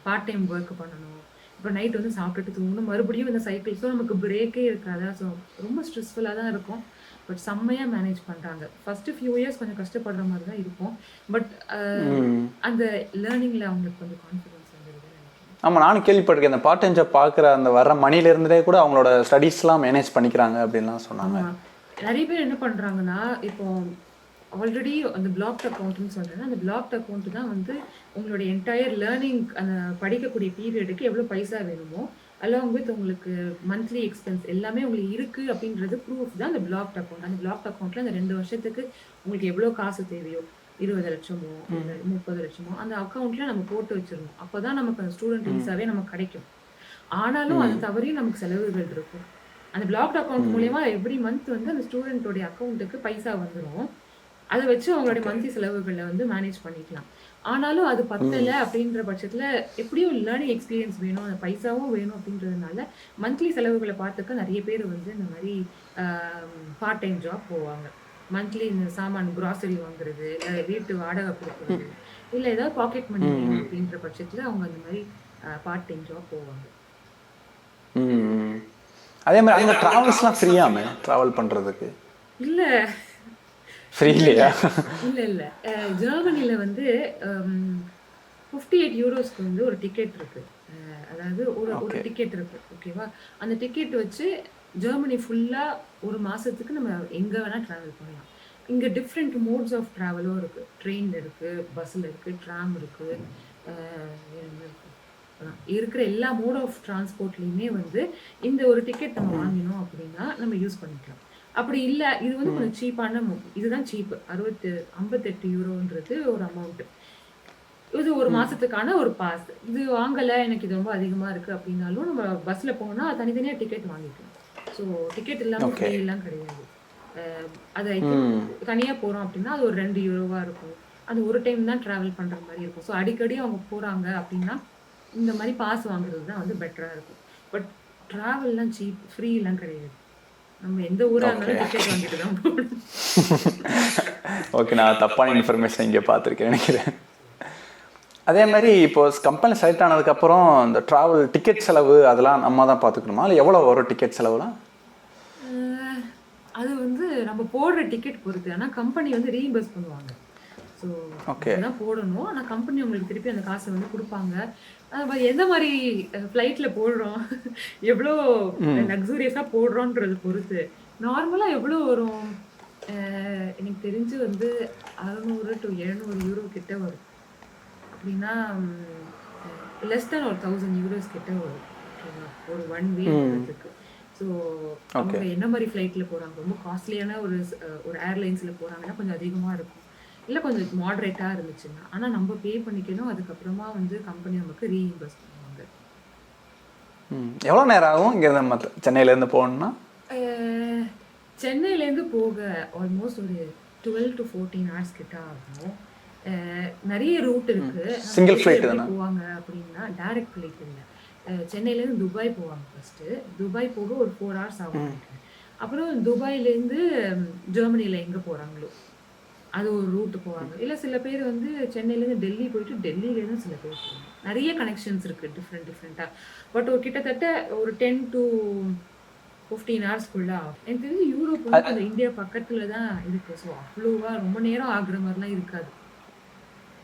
பார்ட் டைம் ஒர்க் பண்ணணும், அப்புறம் நைட் வந்து சாப்பிட்டுட்டு தூங்கணும், மறுபடியும் இந்த சைக்கிள். ஸோ நமக்கு பிரேக்கே இருக்காதா. ஸோ ரொம்ப ஸ்ட்ரெஸ்ஃபுல்லாக தான் இருக்கும். பட் செம்மையாக மேனேஜ் பண்ணுறாங்க. ஃபஸ்ட்டு ஃபியூ இயர்ஸ் கொஞ்சம் கஷ்டப்படுற மாதிரி தான் இருக்கும். பட் அந்த லேர்னிங்கில் அவங்களுக்கு கொஞ்சம் கான்ஃபிடன்ஸ் வந்துடுது நினைக்கிறேன். ஆமாம், நானும் கேள்விப்பட்டிருக்கேன். அந்த பார்ட் டைம் ஜாப் பார்க்குற அந்த வர மணிலேருந்தே கூட அவங்களோட ஸ்டடீஸ்லாம் மேனேஜ் பண்ணிக்கிறாங்க அப்படின்லாம் சொன்னாங்க. நிறைய பேர் என்ன பண்ணுறாங்கன்னா, இப்போ ஆல்ரெடி அந்த பிளாக்ட் அக்கௌண்ட்னு சொல்கிறேன்னா, அந்த பிளாக்ட் அக்கௌண்ட் தான் வந்து உங்களுடைய என்டையர் லேர்னிங் அந்த படிக்கக்கூடிய பீரியடுக்கு எவ்வளோ பைசா வேணுமோ அலாங் வித் உங்களுக்கு மந்த்லி எக்ஸ்பென்ஸ் எல்லாமே உங்களுக்கு இருக்குது அப்படின்றது ப்ரூஃப் தான் அந்த பிளாக்ட் அக்கௌண்ட். அந்த பிளாக்ட் அக்கௌண்ட்டில் அந்த 2 வருஷத்துக்கு உங்களுக்கு எவ்வளோ காசு தேவையோ 20 லட்சமோ இல்லை 30 லட்சமோ அந்த அக்கௌண்ட்டில் நம்ம போட்டு வச்சிடணும். அப்போ தான் நமக்கு அந்த ஸ்டூடெண்ட் விசாவே நமக்கு கிடைக்கும். ஆனாலும் அது தவறையும் நமக்கு செலவுகள் இருக்கும். அந்த பிளாக்ட் அக்கௌண்ட் மூலயமா எவ்ரி மந்த் வந்து அந்த ஸ்டூடெண்ட்டோடைய அக்கௌண்ட்டுக்கு பைசா வந்துடும். அதை வச்சு அவங்களுடைய மந்த்லி செலவுகளை வந்து மேனேஜ் பண்ணிக்கலாம். ஆனாலும் அது பத்தலை அப்படின்ற பட்சத்தில் எப்படியும் லேர்னிங் எக்ஸ்பீரியன்ஸ் வேணும், அந்த பைசாவும் வேணும் அப்படின்றதுனால மந்த்லி செலவுகளை பார்த்துக்க நிறைய பேர் வந்து இந்த மாதிரி பார்ட் டைம் ஜாப் போவாங்க. மந்த்லி இந்த சாமான் கிராசரி வாங்குறது, இல்லை வீட்டு வாடகை கொடுக்குறது, இல்லை ஏதாவது பாக்கெட் மணி வேணும் அப்படின்ற பட்சத்தில் அவங்க அந்த மாதிரி பார்ட் டைம் ஜாப் போவாங்க. அதே மாதிரி அங்கே ட்ராவல்ஸ்லாம் ஃப்ரீயாமே ட்ராவல் பண்ணுறதுக்கு? இல்லை ஃப்ரீ இல்லையா? இல்லை இல்லை ஜெர்மனியில் வந்து 58 யூரோஸ்க்கு வந்து ஒரு டிக்கெட் இருக்குது. அதாவது ஒரு டிக்கெட் இருக்குது, ஓகேவா? அந்த டிக்கெட் வச்சு ஜெர்மனி ஃபுல்லாக ஒரு மாதத்துக்கு நம்ம எங்கே வேணால் ட்ராவல் பண்ணலாம். இங்கே டிஃப்ரெண்ட் மோட்ஸ் ஆஃப் ட்ராவலும் இருக்குது. ட்ரெயின் இருக்குது, பஸ்ஸில் இருக்குது, ட்ராம் இருக்குது, இருக்கிற எல்லா மோட் ஆஃப் டிரான்ஸ்போர்ட்லேயுமே வந்து இந்த ஒரு டிக்கெட் நம்ம வாங்கினோம் அப்படின்னா நம்ம யூஸ் பண்ணிக்கலாம். அப்படி இல்லை, இது வந்து கொஞ்சம் சீப்பான இதுதான் சீப்பு. 58 யூரோன்றது ஒரு அமௌண்ட்டு. இது ஒரு மாதத்துக்கான ஒரு பாஸ். இது வாங்கலை, எனக்கு இது ரொம்ப அதிகமாக இருக்குது அப்படின்னாலும் நம்ம பஸ்ஸில் போனால் தனித்தனியாக டிக்கெட் வாங்கிக்கலாம். ஸோ டிக்கெட் இல்லாமல் ஃப்ரீ எல்லாம் கிடையாது. அது தனியாக போகிறோம் அப்படின்னா அது ஒரு 2 யூரோவாக இருக்கும். அது ஒரு டைம் தான் ட்ராவல் பண்ணுற மாதிரி இருக்கும். ஸோ அடிக்கடி அவங்க போகிறாங்க அப்படின்னா இந்த மாதிரி பாஸ் வாங்குறது தான் வந்து பெட்டராக இருக்கும். பட் ட்ராவல்லாம் சீப், ஃப்ரீலாம் கிடையாது. நம்ம எந்த ஊராக இருந்தாலும் டிக்கெட் வாங்கிட்டு தான் போகணும். ஓகே, நான் தப்பான இன்ஃபர்மேஷன் இங்கே பார்த்துருக்கேன் நினைக்கிறேன். அதே மாதிரி இப்போ கம்பெனி செலக்ட் ஆனதுக்கப்புறம் இந்த ட்ராவல் டிக்கெட் செலவு அதெல்லாம் நம்ம தான் பார்த்துக்கணுமா, இல்லை எவ்வளோ வரும் டிக்கெட் செலவுலாம்? அது வந்து நம்ம போடுற டிக்கெட் பொறுத்து. ஆனால் கம்பெனி வந்து ரீஇம்பர்ஸ் பண்ணுவாங்க. ஸோ தான் போடணும். ஆனால் கம்பெனி உங்களுக்கு திருப்பி அந்த காசை வந்து கொடுப்பாங்க. எந்த மாதிரி ஃப்ளைட்டில் போடுறோம், எவ்வளோ லக்ஸூரியஸாக போடுறோன்றது பொறுத்து. நார்மலாக எவ்வளோ வரும், எனக்கு தெரிஞ்சு வந்து 600 to 700 யூரோ கிட்ட வரும். அப்படின்னா லெஸ் தென் ஒரு 1000 யூரோஸ் கிட்ட வரும் ஒரு 1 வே போகிறதுக்கு. ஸோ அவங்க என்ன மாதிரி ஃப்ளைட்டில் போகிறாங்க, ரொம்ப காஸ்ட்லியான ஒரு ஏர்லைன்ஸில் போகிறாங்கன்னா கொஞ்சம் அதிகமாக இருக்கும். இல்லை கொஞ்சம் மாடரேட்டாக இருந்துச்சுன்னா. ஆனால் நம்ம பே பண்ணிக்கணும். அதுக்கப்புறமா வந்து கம்பெனி நமக்கு ரீஇம்பர்ஸ் பண்ணுவாங்க. எவ்வளோ நேரம் ஆகும் இங்கே நம்ம சென்னையிலேருந்து போகணுன்னா? சென்னையிலேருந்து போக ஆல்மோஸ்ட் ஒரு 12 to 14 ஹவர்ஸ் கிட்ட ஆகும். நிறைய ரூட் இருக்குது. சிங்கிள் ஃப்ளைட் போவாங்க அப்படின்னா டைரக்ட் ஃப்ளைட் இல்லை. சென்னையிலேருந்து துபாய் போவாங்க. ஃபஸ்ட்டு துபாய் போக ஒரு 4 ஹவர்ஸ் ஆகும். அப்புறம் துபாயிலேருந்து ஜெர்மனியில் எங்கே போகிறாங்களோ அது ஒரு ரூட்டு போவாங்க. இல்லை சில பேர் வந்து சென்னையிலேருந்து டெல்லி போயிட்டு டெல்லியிலேருந்து சில பேர் போவாங்க. நிறைய கனெக்ஷன்ஸ் இருக்குது டிஃப்ரெண்ட்டாக. பட் ஒரு கிட்டத்தட்ட ஒரு 10 to 15 ஹவர்ஸ்க்குள்ளே ஆகும். எனக்கு தெரிஞ்சு யூரோப் வந்து அந்த இந்தியா பக்கத்தில் தான் இருக்குது. ஸோ அவ்வளோவா ரொம்ப நேரம் ஆகுற மாதிரிலாம் இருக்காது.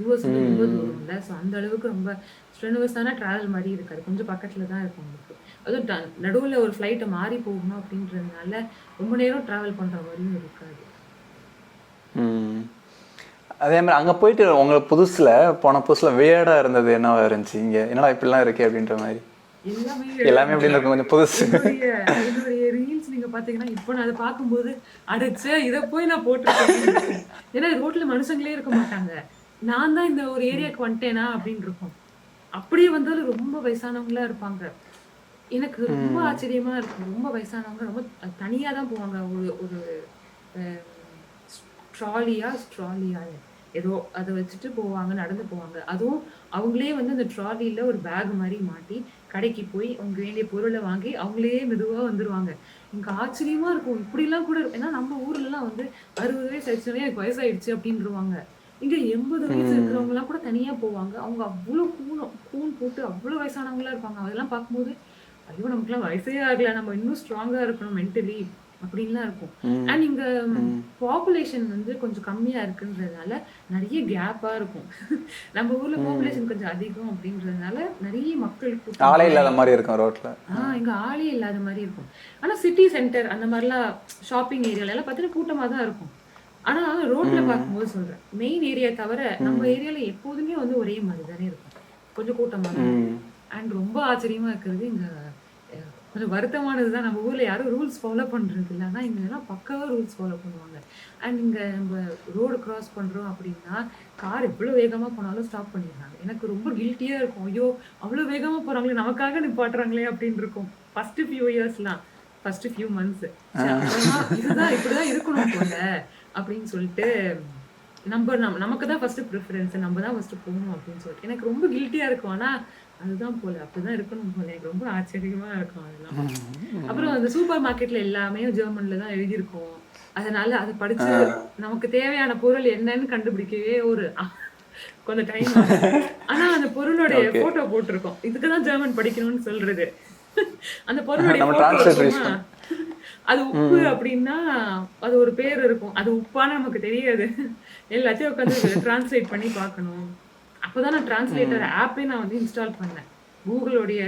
யூஎஸ் வந்து ரொம்ப தூரம் இல்லை. ஸோ அந்த அளவுக்கு ரொம்ப ஸ்ட்ரெனுவஸான ட்ராவல் மாதிரி இருக்காது. கொஞ்சம் பக்கத்தில் தான் இருக்கும் உங்களுக்கு. அதுவும் நடுவில் ஒரு ஃப்ளைட்டை மாறி போகணும் அப்படின்றதுனால ரொம்ப நேரம் ட்ராவல் பண்ணுற மாதிரியும் இருக்காது. அதே மாதிரி அங்கே போயிட்டு உங்களுக்கு போன புதுசில் வேர்டாக இருந்தது என்னவா இருந்துச்சு? இங்கே என்னடா இப்படிலாம் இருக்கே அப்படின்ற மாதிரி எல்லாமே எப்படி இருக்கும் கொஞ்சம் புதுசு. என்னுடைய ரீல்ஸ் நீங்கள் பார்த்தீங்கன்னா இப்போ நான் அதை பார்க்கும்போது அடைச்சு இதை போய் நான் போட்டிருக்கேன். ஏன்னா ரோட்டில் மனுஷங்களே இருக்க மாட்டாங்க. நான் தான் இந்த ஒரு ஏரியாவுக்கு வந்துட்டேனா அப்படின்னு இருக்கும். அப்படியே வந்தாலும் ரொம்ப வயசானவங்களா இருப்பாங்க. எனக்கு ரொம்ப ஆச்சரியமா இருக்கும். ரொம்ப வயசானவங்க ரொம்ப தனியாக தான் போவாங்க. ஒரு ஸ்ட்ராலியா ஏதோ அதை வச்சுட்டு போவாங்க, நடந்து போவாங்க. அதுவும் அவங்களே வந்து அந்த ட்ராலியில் ஒரு பேக் மாதிரி மாட்டி கடைக்கு போய் அவங்க வேண்டிய பொருளை வாங்கி அவங்களே மெதுவாக வந்துடுவாங்க. எனக்கு ஆச்சரியமாக இருக்கும். இப்படிலாம் கூட ஏன்னா நம்ம ஊர்லலாம் வந்து 60 வயசு ஆயிடுச்சுன்னா எனக்கு வயசாயிடுச்சு அப்படின்றவாங்க. இங்க 80 வயசு இருக்கிறவங்க எல்லாம் கூட தனியா போவாங்க. அவங்க அவ்வளவு கூன் போட்டு அவ்வளவு வயசானவங்களா இருப்பாங்க. அதெல்லாம் பார்க்கும்போது ஐயோ நமக்குலாம் வயசே ஆகல, நம்ம இன்னும் ஸ்ட்ராங்கா இருக்கணும் மென்டலி அப்படின்லாம் இருக்கும். அண்ட் இங்க பாப்புலேஷன் வந்து கொஞ்சம் கம்மியா இருக்குன்றதுனால நிறைய கேப்பா இருக்கும். நம்ம ஊர்ல பாப்புலேஷன் கொஞ்சம் அதிகம் அப்படின்றதுனால நிறைய மக்கள் ஆளே இல்லாத மாதிரி இருக்கும் ரோட்ல. இங்க ஆளே இல்லாத மாதிரி இருக்கும். ஆனா சிட்டி சென்டர் அந்த மாதிரிலாம் ஷாப்பிங் ஏரியால எல்லாம் பார்த்தீங்கன்னா கூட்டமா தான் இருக்கும். ஆனா ரோட்ல பார்க்கும்போது சொல்றேன், மெயின் ஏரியா தவிர நம்ம ஏரியால எப்போதுமே வந்து ஒரே மாதிரி தானே இருக்கும், கொஞ்சம் கூட்டமா தான் இருக்கும். அண்ட் ரொம்ப ஆச்சரியமா இருக்கிறது இங்க கொஞ்சம் வருத்தமானது தான், நம்ம ஊர்ல யாரும் ரூல்ஸ் ஃபாலோ பண்றது இல்லை. ஆனா இங்க எல்லாம் பக்காவா ரூல்ஸ் ஃபாலோ பண்ணுவாங்க. அண்ட் இங்க நம்ம ரோடு கிராஸ் பண்றோம் அப்படின்னா கார் எவ்வளவு வேகமா போனாலும் ஸ்டாப் பண்ணிடுறாங்க. எனக்கு ரொம்ப கில்ட்டியா இருக்கும், ஐயோ அவ்வளவு வேகமா போறாங்களே நமக்காக நிப்பாட்டுறாங்களே அப்படின்னு இருக்கும். ஃபர்ஸ்ட் ஃபியூ இயர்ஸ்லாம், ஃபர்ஸ்ட் ஃபியூ மந்த்ஸ் இதுதான் இப்படிதான் இருக்கணும் போல அப்படின்னு சொல்லிட்டு நமக்கு தான் ஃபர்ஸ்ட் ப்ரிஃபரன்ஸ், நம்ம தான் ஃபர்ஸ்ட் போகணும் அப்படின்னு சொல்லிட்டு எனக்கு ரொம்ப கில்ட்டியா இருக்கும். ஆனா அதுதான் போல, அப்படிதான் இருக்கணும் போல. எனக்கு ரொம்ப ஆச்சரியமா இருக்கும் அதெல்லாம். அப்புறம் அந்த சூப்பர் மார்க்கெட்ல எல்லாமே ஜெர்மன்ல தான் எழுதியிருக்கும். அதனால அதை படிச்சு நமக்கு தேவையான பொருள் என்னன்னு கண்டுபிடிக்கவே கொஞ்சம் டைம் ஆகும். ஆனா அந்த பொருளுடைய போட்டோ போட்டிருக்கோம், இதுக்குதான் ஜெர்மன் படிக்கணும்னு சொல்றது. அந்த பொருளுடைய போட்டோ அது உப்பு அப்படின்னா அது ஒரு பேர் இருக்கும், அது உப்பான்னு நமக்கு தெரியாது. எல்லாத்தையும் உட்காந்து டிரான்ஸ்லேட் பண்ணி பார்க்கணும். அப்பதான் நான் டிரான்ஸ்லேட்டர் ஆப்பே நான் வந்து இன்ஸ்டால் பண்ணேன், கூகுளோடைய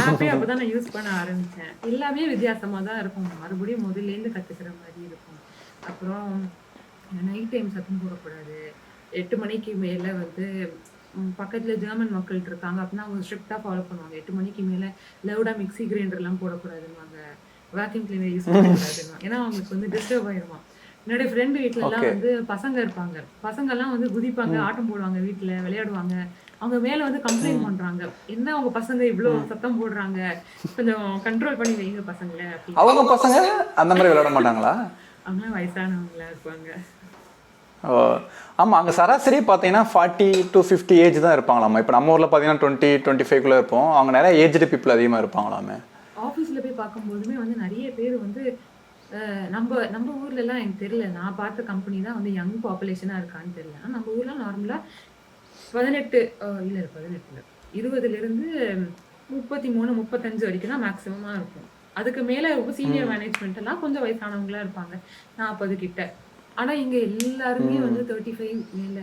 ஆப்பே அப்பதான் நான் யூஸ் பண்ண ஆரம்பிச்சேன். எல்லாமே வித்தியாசமா தான் இருக்கும், மறுபடியும் முதல்ல இருந்து கத்துக்கிற மாதிரி இருக்கும். அப்புறம் நைட் டைம் சத்தம் போடக்கூடாது, 8 மணிக்கு மேல வந்து பக்கத்துல ஜெர்மன் மக்கள் இருக்காங்க அப்படின்னா அவங்க ஸ்ட்ரிக்டா ஃபாலோ பண்ணுவாங்க. 8 மணிக்கு மேல லவுடா மிக்ஸி கிரைண்டர் எல்லாம் போடக்கூடாதுன்னுவாங்க, வேக்யூம் கிளீனர் யூஸ் பண்ணக்கூடாதுன்னு. ஏன்னா அவங்களுக்கு வந்து டிஸ்டர்ப் ஆயிடுமா. என்னோட ஃப்ரெண்டு வீட்டுல எல்லாம் வந்து பசங்க இருப்பாங்க, பசங்க எல்லாம் வந்து குதிப்பாங்க, ஆட்டம் போடுவாங்க, வீட்டுல விளையாடுவாங்க. அவங்க மேல வந்து கம்ப்ளைண்ட் பண்றாங்க, என்ன அவங்க பசங்க இவ்வளவு சத்தம் போடுறாங்க, கொஞ்சம் கண்ட்ரோல் பண்ணி வைங்க பசங்களை அப்படின்னு. அவங்க பசங்க அந்த மாதிரி விளையாட மாட்டாங்களா? அவங்க வயசானவங்களா இருப்பாங்க. ஓ ஆமாம், அங்கே சராசரி பார்த்தீங்கன்னா 40 to 50 ஏஜ் தான் இருப்பாங்களாமா. இப்போ நம்ம ஊரில் பார்த்தீங்கன்னா 20-25 இருப்போம், அவங்க நிறைய ஏஜ்டு பீப்புள் அதிகமாக இருப்பாங்களாமே. ஆஃபீஸில் போய் பார்க்கும்போதுமே வந்து நிறைய பேர் வந்து நம்ம நம்ம ஊர்ல எல்லாம் எனக்கு தெரியல, நான் பார்த்த கம்பெனி தான் வந்து யங் பாப்புலேஷனாக இருக்கான்னு தெரியல. ஆனால் நம்ம ஊர்லாம் நார்மலாக 18 இல்லை 18 20லேருந்து 33 35 வரைக்கும் தான் மேக்ஸிமமாக இருக்கும். அதுக்கு மேலே ரொம்ப சீனியர் மேனேஜ்மெண்ட் எல்லாம் கொஞ்சம் வயசானவங்களா இருப்பாங்க, 40 கிட்ட. ஆனா இங்க எல்லாருமே வந்து 35 மேல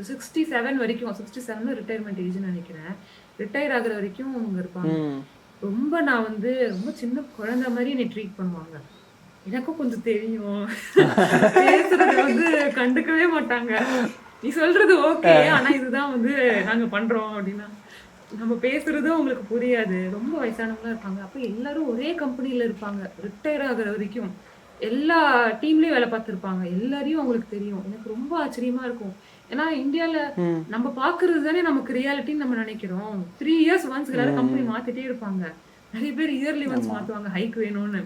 67 வரைக்கும், 67 ரிட்டையர்மெண்ட் ஏஜ்னு நினைக்கிறேன், ரிட்டையர் ஆகுற வரைக்கும் அவங்க இருப்பாங்க. ரொம்ப நான் வந்து ரொம்ப சின்ன குழந்தை மாதிரி என்னை ட்ரீட் பண்ணுவாங்க. எனக்கும் கொஞ்சம் தெரியும், பேசுறது வந்து கண்டுக்கவே மாட்டாங்க. நீ சொல்றது ஓகே, ஆனா இதுதான் வந்து நாங்க பண்றோம் அப்படின்னா நம்ம பேசுறதும் உங்களுக்கு புரியாது. ரொம்ப வயசானவங்களா இருப்பாங்க. அப்ப எல்லாரும் ஒரே கம்பெனில இருப்பாங்க, ரிட்டையர் ஆகுற வரைக்கும் எல்லா டீம்லயும் வேலை பார்த்திருப்பாங்க, எல்லாரையும் அவங்களுக்கு தெரியும். எனக்கு ரொம்ப ஆச்சரியமா இருக்கும். ஏன்னா இந்தியால நம்ம பாக்குறது தானே நமக்கு ரியாலிட்டின்னு நம்ம நினைக்கிறோம். 3 years ஒன்ஸ் எல்லாரும் கம்பெனி மாத்திட்டே இருப்பாங்க, நிறைய பேர் இயர்லி ஒன்ஸ் மாத்துவாங்க ஹைக் வேணும்னு.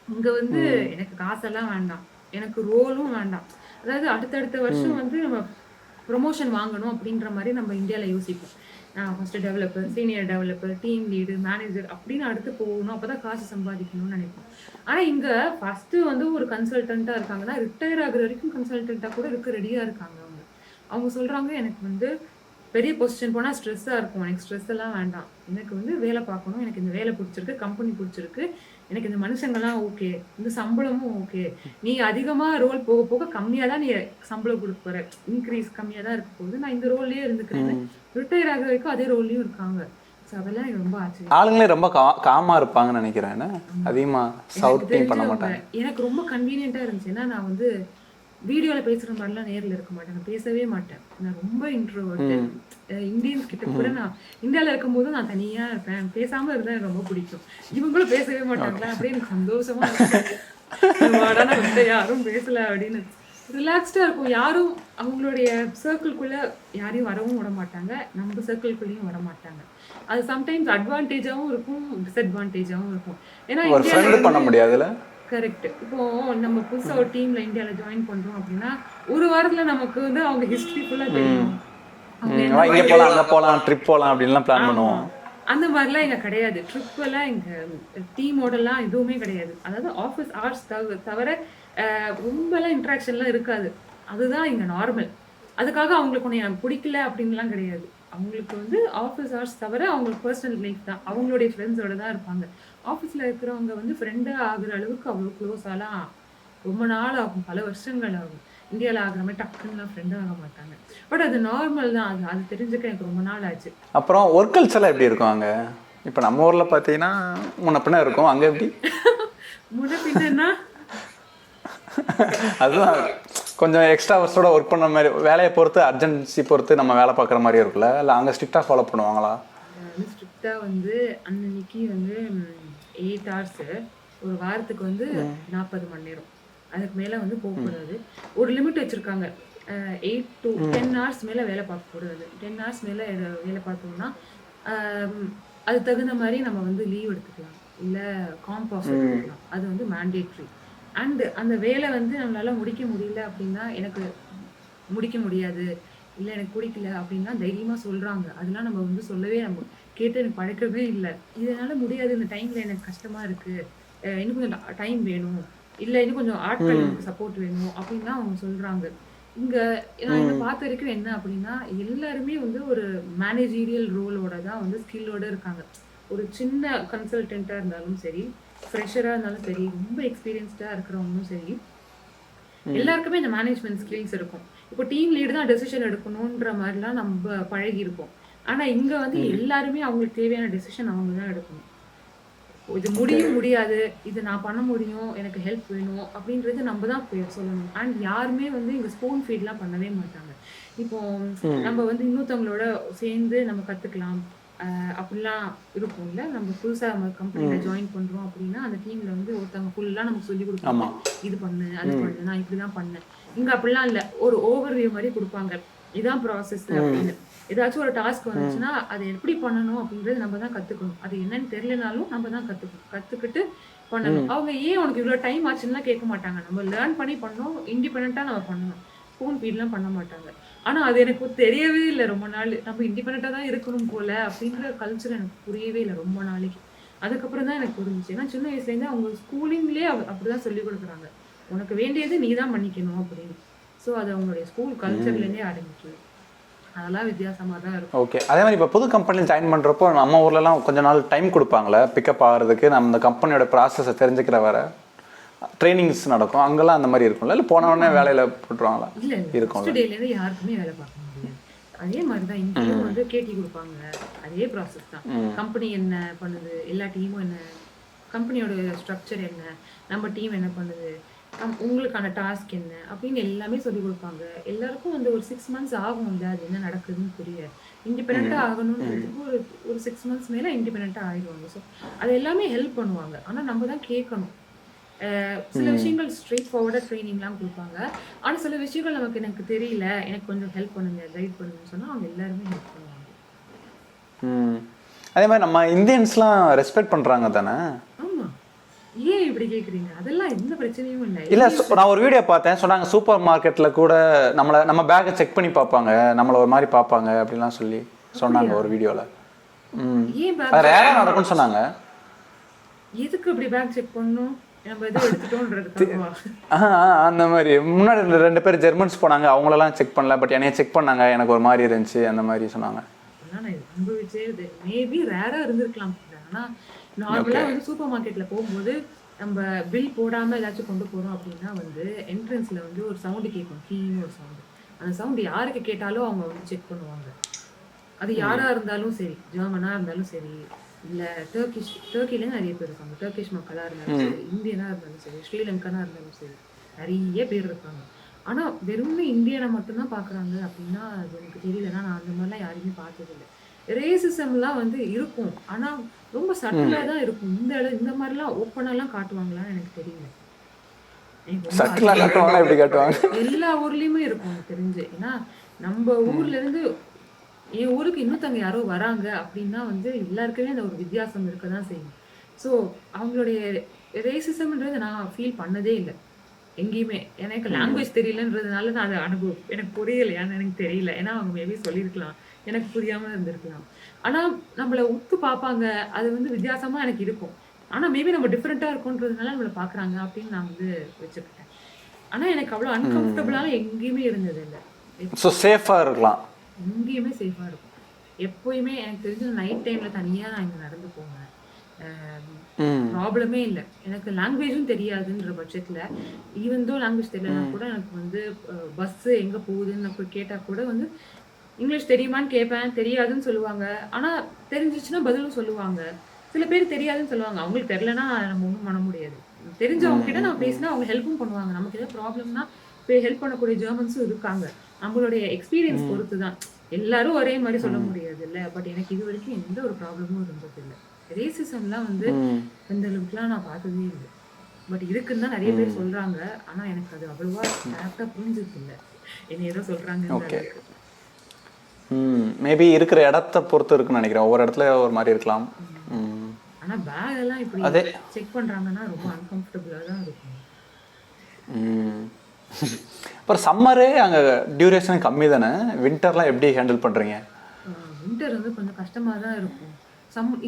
இங்க வந்து எனக்கு காசெல்லாம் வேண்டாம், எனக்கு ரோலும் வேண்டாம். அதாவது அடுத்தடுத்த வருஷம் வந்து நம்ம ப்ரொமோஷன் வாங்கணும் அப்படின்ற மாதிரி நம்ம இந்தியால யோசிப்போம். நான் first developer, senior developer, team lead, manager அப்படின்னு அடுத்து போகணும், அப்பதான் காசு சம்பாதிக்கணும்னு நினைப்போம். ஆனா இங்க ஃபர்ஸ்ட் வந்து ஒரு கன்சல்டன்ட்டா இருக்காங்கன்னா ரிட்டையர் ஆகுற வரைக்கும் கன்சல்டன்ட்டா கூட இருக்க ரெடியா இருக்காங்க. அவங்க சொல்றாங்க, எனக்கு வந்து பெரிய பொசிஷன் போனா ஸ்ட்ரெஸ்ஸா இருக்கும், எனக்கு ஸ்ட்ரெஸ் எல்லாம் வேண்டாம், எனக்கு வந்து வேலை பார்க்கணும், எனக்கு இந்த வேலை பிடிச்சிருக்கு, கம்பெனி பிடிச்சிருக்கு, எனக்கு இந்த மனுஷங்கள்லாம் ஓகே, இந்த சம்பளமும் ஓகே, நீ அதிகமா ரோல் போக போக கம்மியா தான் நீ சம்பளம் கொடுக்க போற, இன்க்ரீஸ் கம்மியா தான் இருக்க போகுது, நான் இந்த ரோல்லயே இருந்துக்கிறேன். ரிட்டையர் ஆகுற வரைக்கும் அதே ரோல்லயும் இருக்காங்க. அதெல்லாம் எனக்கு ரொம்ப ஆச்சரியம். ஆளுங்களே ரொம்ப காமா இருப்பாங்கன்னு நினைக்கிறேன், அதிகமா சவுட்டிங் பண்ண மாட்டாங்க. எனக்கு ரொம்ப கன்வீனியன்ட்டா இருந்துச்சு. ஏன்னா நான் வந்து வீடியோல பேசுற மாதிரிலாம் நேர்ல இருக்க மாட்டேன், நான் பேசவே மாட்டேன், நான் ரொம்ப இன்ட்ரோவர்ட். இந்தியன்ஸ் கிட்ட கூட நான் இந்தியால இருக்கும்போது நான் தனியா இருப்பேன், பேசாம இருந்தா எனக்கு ரொம்ப பிடிக்கும். இவங்களும் பேசவே மாட்டாங்களா அப்படின்னு எனக்கு சந்தோஷமா இருக்கும், யாரும் பேசல அப்படின்னு ரிலாக்ஸ்டா இருக்கும். யாரும் அவங்களுடைய சர்க்கிள்குள்ள யாரையும் வரவும் விட மாட்டாங்க, நம்ம சர்க்கிள்குள்ளேயும் வர மாட்டாங்க. அது சம்டைம்ஸ் அட்வான்டேஜாவும் இருக்கும், டிஸ்அட்வான்டேஜாவும் இருக்கும். ஏன்னா ஒரு ஃப்ரெண்ட் பண்ண முடியாதுல. கரெக்ட். இப்போ நம்ம புதுசா ஒரு டீம்ல இந்தியால ஜாயின் பண்றோம் அப்படின்னா ஒரு வாரத்துல நமக்கு வந்து அவங்க ஹிஸ்டரி ஃபுல்லா தெரியும், இங்க போலாம் அங்க போலாம் ட்ரிப் போலாம் அப்படின்லாம் பிளான் பண்ணுவோம். அந்த மாதிரிலாம் இங்க கிடையாது. ட்ரிப் எல்லாம் எங்க டீமோட எல்லாம் எதுவுமே கிடையாது. அதாவது ஆஃபீஸ் ஹவர்ஸ் தவிர ரொம்ப எல்லாம் இன்ட்ராக்ஷன்லாம் இருக்காது. அதுதான் இங்க நார்மல். அதுக்காக அவங்களுக்கு உன்னைய பிடிக்கல அப்படின்லாம் கிடையாது. அவங்களுக்கு வந்து ஆஃபீஸ் ஹவர்ஸ் தவிர அவங்களுக்கு பர்சனல் லைஃப் தான். அவங்களுடைய ஃப்ரெண்ட்ஸோட தான் இருப்பாங்க. ஆஃபீஸ்ல இருக்கிறவங்க வந்து ஃப்ரெண்டா ஆகுற அளவுக்கு அவ்வளோ க்ளோஸாலாம் ரொம்ப நாள் ஆகும். பல வருஷங்கள் ஆகும். இந்தியால ஆகுற மாரி டக்குன்னுலாம் ஃப்ரெண்ட் ஆக மாட்டாங்க. பட் அது நார்மல் தான். அது அது தெரிஞ்சுக்க எனக்கு ரொம்ப நாள் ஆச்சு. அப்புறம் ஒர்க் கல்ச்சர்லாம் எப்படி இருக்கும் அங்கே? இப்போ நம்ம ஊரில் பார்த்தீங்கன்னா முன்ன பின்ன இருக்கும், அங்கே எப்படி? முன்ன பின்னன்னா அதுதான் கொஞ்சம் எக்ஸ்ட்ரா ஹவர்ஸோட ஒர்க் பண்ண மாதிரி, வேலையை பொறுத்து அர்ஜென்சி பொறுத்து நம்ம வேலை பார்க்குற மாதிரி இருக்குல்ல, இல்லை அங்கே ஸ்ட்ரிக்டாக ஃபாலோ பண்ணுவாங்களா? வந்து ஸ்ட்ரிக்டா வந்து அன்னன்னைக்கு வந்து 8 ஹவர்ஸு, ஒரு வாரத்துக்கு வந்து 40 மணி நேரம். அதுக்கு மேலே வந்து போகக்கூடாது. ஒரு லிமிட் வச்சுருக்காங்க. 8 to 10 ஹவர்ஸ் மேலே வேலை பார்க்கக்கூடாது. 10 ஹவர்ஸ் மேலே வேலை பார்த்தோம்னா அது தகுந்த மாதிரி நம்ம வந்து லீவ் எடுத்துக்கலாம், இல்லை காம்ப் ஆஃப் எடுத்துக்கலாம். அது வந்து மேண்டேட்ரி. அண்ட் அந்த வேலை வந்து நம்மளால முடிக்க முடியல அப்படின்னா, எனக்கு முடிக்க முடியாது, இல்லை எனக்கு பிடிக்கல அப்படின்னா தைரியமாக சொல்கிறாங்க. அதெல்லாம் நம்ம வந்து சொல்லவே நம்ம கேட்டு எனக்கு பழக்கவே இல்லை. இதனால் முடியாது, இந்த டைமில் எனக்கு கஷ்டமாக இருக்குது, இன்னும் கொஞ்சம் டைம் வேணும், இல்லை இன்னும் கொஞ்சம் ஆட்கள் எனக்கு சப்போர்ட் வேணும் அப்படின்லாம் அவங்க சொல்கிறாங்க. இங்கே நான் என்ன பார்த்த வரைக்கும் என்ன அப்படின்னா, எல்லாருமே வந்து ஒரு மேனேஜீரியல் ரோலோட தான் வந்து ஸ்கில்லோடு இருக்காங்க. ஒரு சின்ன கன்சல்டண்ட்டாக இருந்தாலும் சரி, ஃப்ரெஷராக இருந்தாலும் சரி, ரொம்ப எக்ஸ்பீரியன்ஸ்டாக இருக்கிறவங்களும் சரி, எல்லாருக்குமே இந்த மேனேஜ்மெண்ட் ஸ்கில்ஸ் இருக்கும். இப்போ டீம் லீடு தான் டெசிஷன் எடுக்கணுன்ற மாதிரிலாம் நம்ம பழகியிருப்போம். ஆனால் இங்கே வந்து எல்லாருமே அவங்களுக்கு தேவையான டெசிஷன் அவங்க தான் எடுக்கணும். இது முடியும் முடியாது, இது நான் பண்ண முடியும், எனக்கு ஹெல்ப் வேணும் அப்படின்றது நம்ம தான் சொல்லணும். அண்ட் யாருமே வந்து இங்கே ஸ்பூன் ஃபீட்லாம் பண்ணவே மாட்டாங்க. இப்போ நம்ம வந்து இன்னொருத்தவங்களோட சேர்ந்து நம்ம கற்றுக்கலாம் அப்படிலாம் இருக்கும்ல. நம்ம புதுசாக நம்ம கம்பெனியில் ஜாயின் பண்ணுறோம் அப்படின்னா அந்த டீமில் வந்து ஒருத்தவங்க ஃபுல்லாக நமக்கு சொல்லி கொடுப்பாங்க, இது பண்ணு அது பண்ணு, நான் இப்படி தான் பண்ணேன். இங்கே அப்படிலாம் இல்லை, ஒரு ஓவர்வியூ மாதிரி கொடுப்பாங்க, இதான் ப்ராசஸ் அப்படின்னு. ஏதாச்சும் ஒரு டாஸ்க் வந்துச்சுன்னா அதை எப்படி பண்ணணும் அப்படின்றது நம்ம தான் கற்றுக்கணும். அது என்னன்னு தெரியலனாலும் நம்ம தான் கற்றுக்கிட்டு பண்ணணும். அவங்க ஏன் உனக்கு இவ்வளோ டைம் ஆச்சுன்னா கேட்க மாட்டாங்க. நம்ம லேர்ன் பண்ணி பண்ணோம், இண்டிபெண்ட்டாக நம்ம பண்ணணும். ஸ்பூன் ஃபீட்லாம் பண்ண மாட்டாங்க. ஆனால் அது எனக்கு தெரியவே இல்லை ரொம்ப நாள். நம்ம இண்டிபெண்ட்டாக தான் இருக்கணும் போல அப்படின்ற கல்ச்சர் எனக்கு புரியவே இல்லை ரொம்ப நாளைக்கு. அதுக்கப்புறம் தான் எனக்கு புரிஞ்சிச்சு. ஏன்னா சின்ன வயசுலேருந்து அவங்க ஸ்கூலிங்லேயே அப்படி தான் சொல்லி கொடுக்குறாங்க, உனக்கு வேண்டியது நீ தான் பண்ணிக்கணும் அப்படின்னு. ஸோ அது அவங்களுடைய ஸ்கூல் கல்ச்சர்லேருந்தே ஆரம்பிக்குது. அதெல்லாம் வித்தியாசமாக தான் இருக்கும். ஓகே. அதே மாதிரி இப்போ புது கம்பெனியில் ஜாயின் பண்ணுறப்போ நம்ம ஊர்லலாம் கொஞ்ச நாள் டைம் கொடுப்பாங்களே பிக்கப் ஆகிறதுக்கு, நம்ம இந்த கம்பெனியோட ப்ராசஸை தெரிஞ்சுக்கிற வர ட்ரைனிங்ஸ் நடக்கும், அங்கெல்லாம் அந்த மாதிரி இருக்கும்ல, இல்லை போன உடனே வேலையில் போட்டுருவாங்களா? இல்லை இருக்கும். ஃபர்ஸ்ட் டேலேருந்து யாருக்குமே வேலை பார்க்க முடியாது. அதே மாதிரி தான் இங்கேயும் வந்து கேட்டி கொடுப்பாங்க. அதே ப்ராசஸ் தான். கம்பெனி என்ன பண்ணுது, எல்லா டீமும் என்ன, கம்பெனியோட ஸ்ட்ரக்சர் என்ன, நம்ம டீம் என்ன பண்ணுது, உங்களுக்கான டாஸ்க் என்ன அப்படின்னு எல்லாமே சொல்லிக் கொடுப்பாங்க. எல்லாருக்கும் வந்து ஒரு 6 months ஆகும் இல்லை அது என்ன நடக்குதுன்னு புரிய. இண்டிபெண்ட்டாக ஆகணுன்றதுக்கு ஒரு 6 months மேலே இண்டிபெண்ட்டாக ஆகிடுவாங்க. ஸோ அது எல்லாமே ஹெல்ப் பண்ணுவாங்க. ஆனால் நம்ம தான் கேட்கணும். சில விஷயங்கள் ஸ்ட்ரெயிட் ஃபார்வர்டாக ட்ரைனிங்லாம் கொடுப்பாங்க. ஆனால் சில விஷயங்கள் நமக்கு எனக்கு தெரியல, எனக்கு கொஞ்சம் ஹெல்ப் பண்ணுங்க, கைட் பண்ணுங்கன்னு சொன்னால் அவங்க எல்லாருமே ஹெல்ப் பண்ணுவாங்க. அதே மாதிரி நம்ம இந்தியன்ஸ்லாம் ரெஸ்பெக்ட் பண்ணுறாங்க தானே? ஆமாம். ஏன் இப்படி கேட்குறீங்க? அதெல்லாம் எந்த பிரச்சனையும் இல்லை. இல்லை, நான் ஒரு வீடியோ பார்த்தேன், சொன்னாங்க சூப்பர் மார்க்கெட்டில் கூட நம்ம பேக்கை செக் பண்ணி பார்ப்பாங்க, நம்மளை ஒரு மாதிரி பார்ப்பாங்க அப்படிலாம் சொல்லி சொன்னாங்க ஒரு வீடியோவில். ஏன் அது ரேராக நடக்கும்னு சொன்னாங்க. எதுக்கு அப்படி பேக் செக் பண்ணணும்? நம்ம எதுவும் எடுத்துட்டோன்றதுக்காகவா? அந்த மாதிரி முன்னாடி 2 பேர் ஜெர்மன்ஸ் போனாங்க, அவங்களெல்லாம் செக் பண்ணல, பட் என்னைய செக் பண்ணாங்க, எனக்கு ஒரு மாதிரி இருந்துச்சு அந்த மாதிரி சொன்னாங்க. நான் அனுபவிச்சே இது மேபி ரேராக இருந்திருக்கலாம். ஆனால் நார்மலாக வந்து சூப்பர் மார்க்கெட்டில் போகும்போது நம்ம பில் போடாமல் ஏதாச்சும் கொண்டு போகிறோம் அப்படின்னா வந்து என்ட்ரன்ஸில் வந்து ஒரு சவுண்டு கேட்கும், கீன்னு ஒரு சவுண்டு. அந்த சவுண்டு யாருக்கு கேட்டாலும் அவங்க வந்து செக் பண்ணுவாங்க. அது யாராக இருந்தாலும் சரி, ஜெர்மனாக இருந்தாலும் சரி, இல்லை டர்க்கிலேருந்து நிறைய பேர் இருக்காங்க, டர்க்கிஷ் மக்களாக இருந்தாலும் சரி, இந்தியனாக இருந்தாலும் சரி, ஸ்ரீலங்கனாக இருந்தாலும் சரி, நிறைய பேர் இருக்காங்க. ஆனால் வெறுமே இந்தியனை மட்டும்தான் பார்க்குறாங்க அப்படின்னா அது எனக்கு தெரியலன்னா நான் அந்த மாதிரிலாம் யாரையுமே பார்த்ததில்லை. ரேசிசம்லாம் வந்து இருக்கும், ஆனால் ரொம்ப சட்டிலாக தான் இருக்கும். இந்த மாதிரிலாம் ஓப்பனாலாம் காட்டுவாங்களான்னு எனக்கு தெரியல. எல்லா ஊர்லேயுமே இருக்கும் எனக்கு தெரிஞ்சு. ஏன்னா நம்ம ஊர்லேருந்து என் ஊருக்கு இன்னொருத்தவங்க யாரோ வராங்க அப்படின்னா வந்து எல்லாருக்குமே அந்த ஒரு வித்தியாசம் இருக்க தான் செய்யும். ஸோ அவங்களுடைய ரேசிசம்ன்றது நான் ஃபீல் பண்ணதே இல்லை எங்கேயுமே. எனக்கு லாங்குவேஜ் தெரியலன்றதுனால நான் அதை எனக்கு புரியலையான்னு எனக்கு தெரியல. ஏன்னா அவங்க மேபி சொல்லியிருக்கலாம், எனக்கு புரியாமல் இருந்திருக்கலாம். ஆனால் நம்மளை உத்து பார்ப்பாங்க, அது வந்து வித்தியாசமாக எனக்கு இருக்கும். ஆனால் மேபி நம்ம டிஃப்ரெண்ட்டாக இருக்குன்றதுனால நம்மளை பார்க்குறாங்க அப்படின்னு நான் வந்து வச்சுக்கிட்டேன். ஆனா எனக்கு அவ்வளவு அன்கம்ஃபர்டபுளால எங்கேயுமே இருந்தது இல்லை. ஸோ சேஃபாக இருக்கலாம். எங்கேயுமே சேஃபா இருக்கும். எப்பயுமே எனக்கு தெரிஞ்சு நைட் டைம்ல தனியா நான் இங்க நடந்து போவேன். ப்ராப்ளமே இல்லை. எனக்கு லாங்குவேஜும் தெரியாதுன்ற பட்சத்துல ஈவன் தோ லாங்குவேஜ் தெரியலனா கூட எனக்கு வந்து பஸ் எங்க போகுதுன்னு போய் கேட்டா கூட வந்து இங்கிலீஷ் தெரியுமான்னு கேட்பேன். தெரியாதுன்னு சொல்லுவாங்க. ஆனா தெரிஞ்சிச்சுன்னா பதிலும் சொல்லுவாங்க. சில பேர் தெரியாதுன்னு சொல்லுவாங்க. அவங்களுக்கு தெரியலனா நம்ம ஒன்றும் பண்ண முடியாது. தெரிஞ்சவங்க கிட்ட நம்ம பேசினா அவங்க ஹெல்ப்பும் பண்ணுவாங்க. நமக்கு ஏதாவது ப்ராப்ளம்னா போய் ஹெல்ப் பண்ணக்கூடிய ஜெர்மன்ஸும் இருக்காங்க. நம்மளுடைய எக்ஸ்பீரியன்ஸ் பொறுத்து தான். எல்லாரும் ஒரே மாதிரி சொல்ல முடியாது இல்ல. பட் எனக்கு இது வரைக்கும் எந்த ஒரு ப்ராப்ளமும் இருந்தது இல்லை. ரேசிசம்லாம் வந்து இந்த அளவுக்குலாம் நான் பார்த்ததே இல்லை. பட் இருக்குன்னு தான் நிறைய பேர் சொல்றாங்க. ஆனா எனக்கு அது அவ்வளவா கரெக்டா புரிஞ்சது இல்லை. என்ன ஏதோ சொல்றாங்க. மேபி இருக்கிற இடத்த பொறுத்து இருக்குன்னு நினைக்கிறேன். ஒவ்வொரு இடத்துல ஒரு மாதிரி இருக்கலாம். ஆனா பேக் எல்லாம் இப்படி செக் பண்றாங்கன்னா ரொம்ப அன்கம்ஃபர்டபுளா தான் இருக்கும். அப்புறம் சம்மரே அங்கே டியூரேஷன் கம்மி தானே. வின்டர்லாம் எப்படி ஹேண்டில் பண்ணுறீங்க? வின்டர் வந்து கொஞ்சம் கஷ்டமாக தான் இருக்கும்.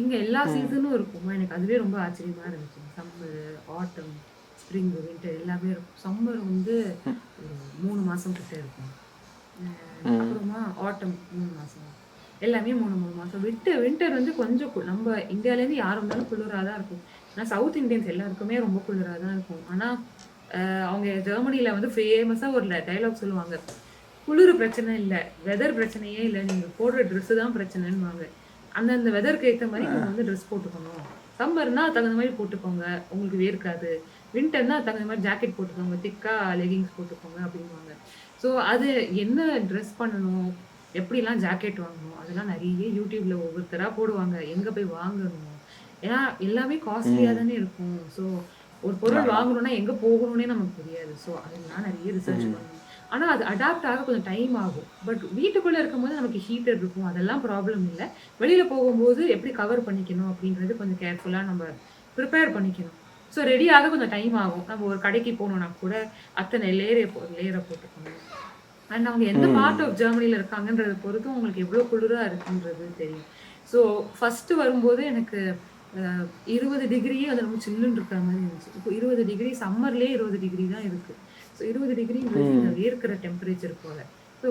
இங்கே எல்லா சீசனும் இருக்குமா, எனக்கு அதுவே ரொம்ப ஆச்சரியமாக இருந்துச்சு. சம்மர், ஆட்டம், ஸ்ப்ரிங், வின்டர் எல்லாமே இருக்கும். சம்மர் வந்து ஒரு 3 மாதம் கிட்ட இருக்கும். அப்புறமா ஆட்டம் 3 மாதம், எல்லாமே 3 மாதம். வின்டர் வந்து கொஞ்சம் நம்ம இந்தியாவிலேருந்து யார் வந்தாலும் குளிராக தான் இருக்கும். ஆனால் சவுத் இந்தியன்ஸ் எல்லாருக்குமே ரொம்ப குளிராக தான் இருக்கும். ஆனால் அவங்க ஜெர்மனியில் வந்து ஃபேமஸாக ஒரு டைலாக் சொல்லுவாங்க, குளிர் பிரச்சனை இல்லை, வெதர் பிரச்சனையே இல்லை, நீங்கள் போடுற ட்ரெஸ்ஸு தான் பிரச்சனைன்னுவாங்க. அந்தந்த வெதருக்கு ஏற்ற மாதிரி நீங்கள் வந்து ட்ரெஸ் போட்டுக்கணும். சம்மர்னா தகுந்த மாதிரி போட்டுக்கோங்க, உங்களுக்கு வேர்க்காது. வின்டர்னா தகுந்த மாதிரி ஜாக்கெட் போட்டுக்கோங்க, திக்காக லெகிங்ஸ் போட்டுக்கோங்க அப்படின்வாங்க. ஸோ அது என்ன ட்ரெஸ் பண்ணணும், எப்படிலாம் ஜாக்கெட் வாங்கணும், அதெல்லாம் நிறைய யூடியூப்பில் ஒவ்வொருத்தராக போடுவாங்க. எங்கே போய் வாங்கணும், ஏன்னா எல்லாமே காஸ்ட்லியாக தானே இருக்கும். ஸோ ஒரு பொருள் வாங்கணும்னா எங்கே போகணும்னே நமக்கு தெரியாது. ஸோ அதெல்லாம் நிறைய ரிசர்ச் பண்ணணும். ஆனால் அது அடாப்ட் ஆக கொஞ்சம் டைம் ஆகும். பட் வீட்டுக்குள்ளே இருக்கும்போது நமக்கு ஹீட்டர் இருக்கும், அதெல்லாம் ப்ராப்ளம் இல்லை. வெளியில் போகும்போது எப்படி கவர் பண்ணிக்கணும் அப்படின்றது கொஞ்சம் கேர்ஃபுல்லாக நம்ம ப்ரிப்பேர் பண்ணிக்கணும். ஸோ ரெடியாக கொஞ்சம் டைம் ஆகும். நம்ம ஒரு கடைக்கு போகணுன்னா கூட அத்தனை லேயரை போட்டுக்கணும். அண்ட் அவங்க எந்த பார்ட் ஆஃப் ஜெர்மனியில் இருக்காங்கன்றதை பொறுத்தும் அவங்களுக்கு எவ்வளோ குளிராக இருக்குன்றது தெரியும். ஸோ ஃபஸ்ட்டு வரும்போது எனக்கு 20 டிகிரியே அது ரொம்ப சில்லுன்னு இருக்கிற மாதிரி இருந்துச்சு. இப்போ 20 டிகிரி, சம்மர்லேயே 20 டிகிரி தான் இருக்குது. ஸோ 20 டிகிரிங்கிறது இங்கே வேர்க்கிற டெம்பரேச்சர் போல். ஸோ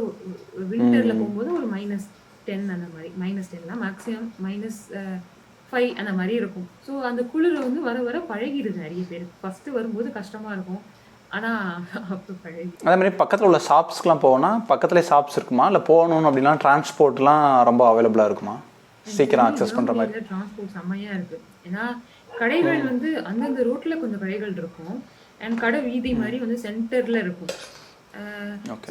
வின்டரில் போகும்போது ஒரு -10 அந்த மாதிரி, -10 மேக்ஸிமம் -5 அந்த மாதிரி இருக்கும். ஸோ அந்த குளிர் வந்து வர வர பழகிடுது நிறைய பேருக்கு. ஃபஸ்ட்டு வரும்போது கஷ்டமாக இருக்கும், ஆனால் அப்போ பழகி. அதே மாதிரி பக்கத்தில் உள்ள ஷாப்ஸ்க்குலாம் போனால் பக்கத்துலேயே ஷாப்ஸ் இருக்குமா, இல்லை போகணும் அப்படின்னா டிரான்ஸ்போர்ட்லாம் ரொம்ப அவைலபிளாக இருக்குமா, சீக்கிரம் அக்சஸ் பண்ணுற மாதிரி? டிரான்ஸ்போர்ட் செம்மையாக இருக்குது. ஏன்னா கடைகள் வந்து அந்தந்த ரோட்டில் கொஞ்சம் கடைகள் இருக்கும். அண்ட் கடை வீதி மாதிரி வந்து சென்டரில் இருக்கும்.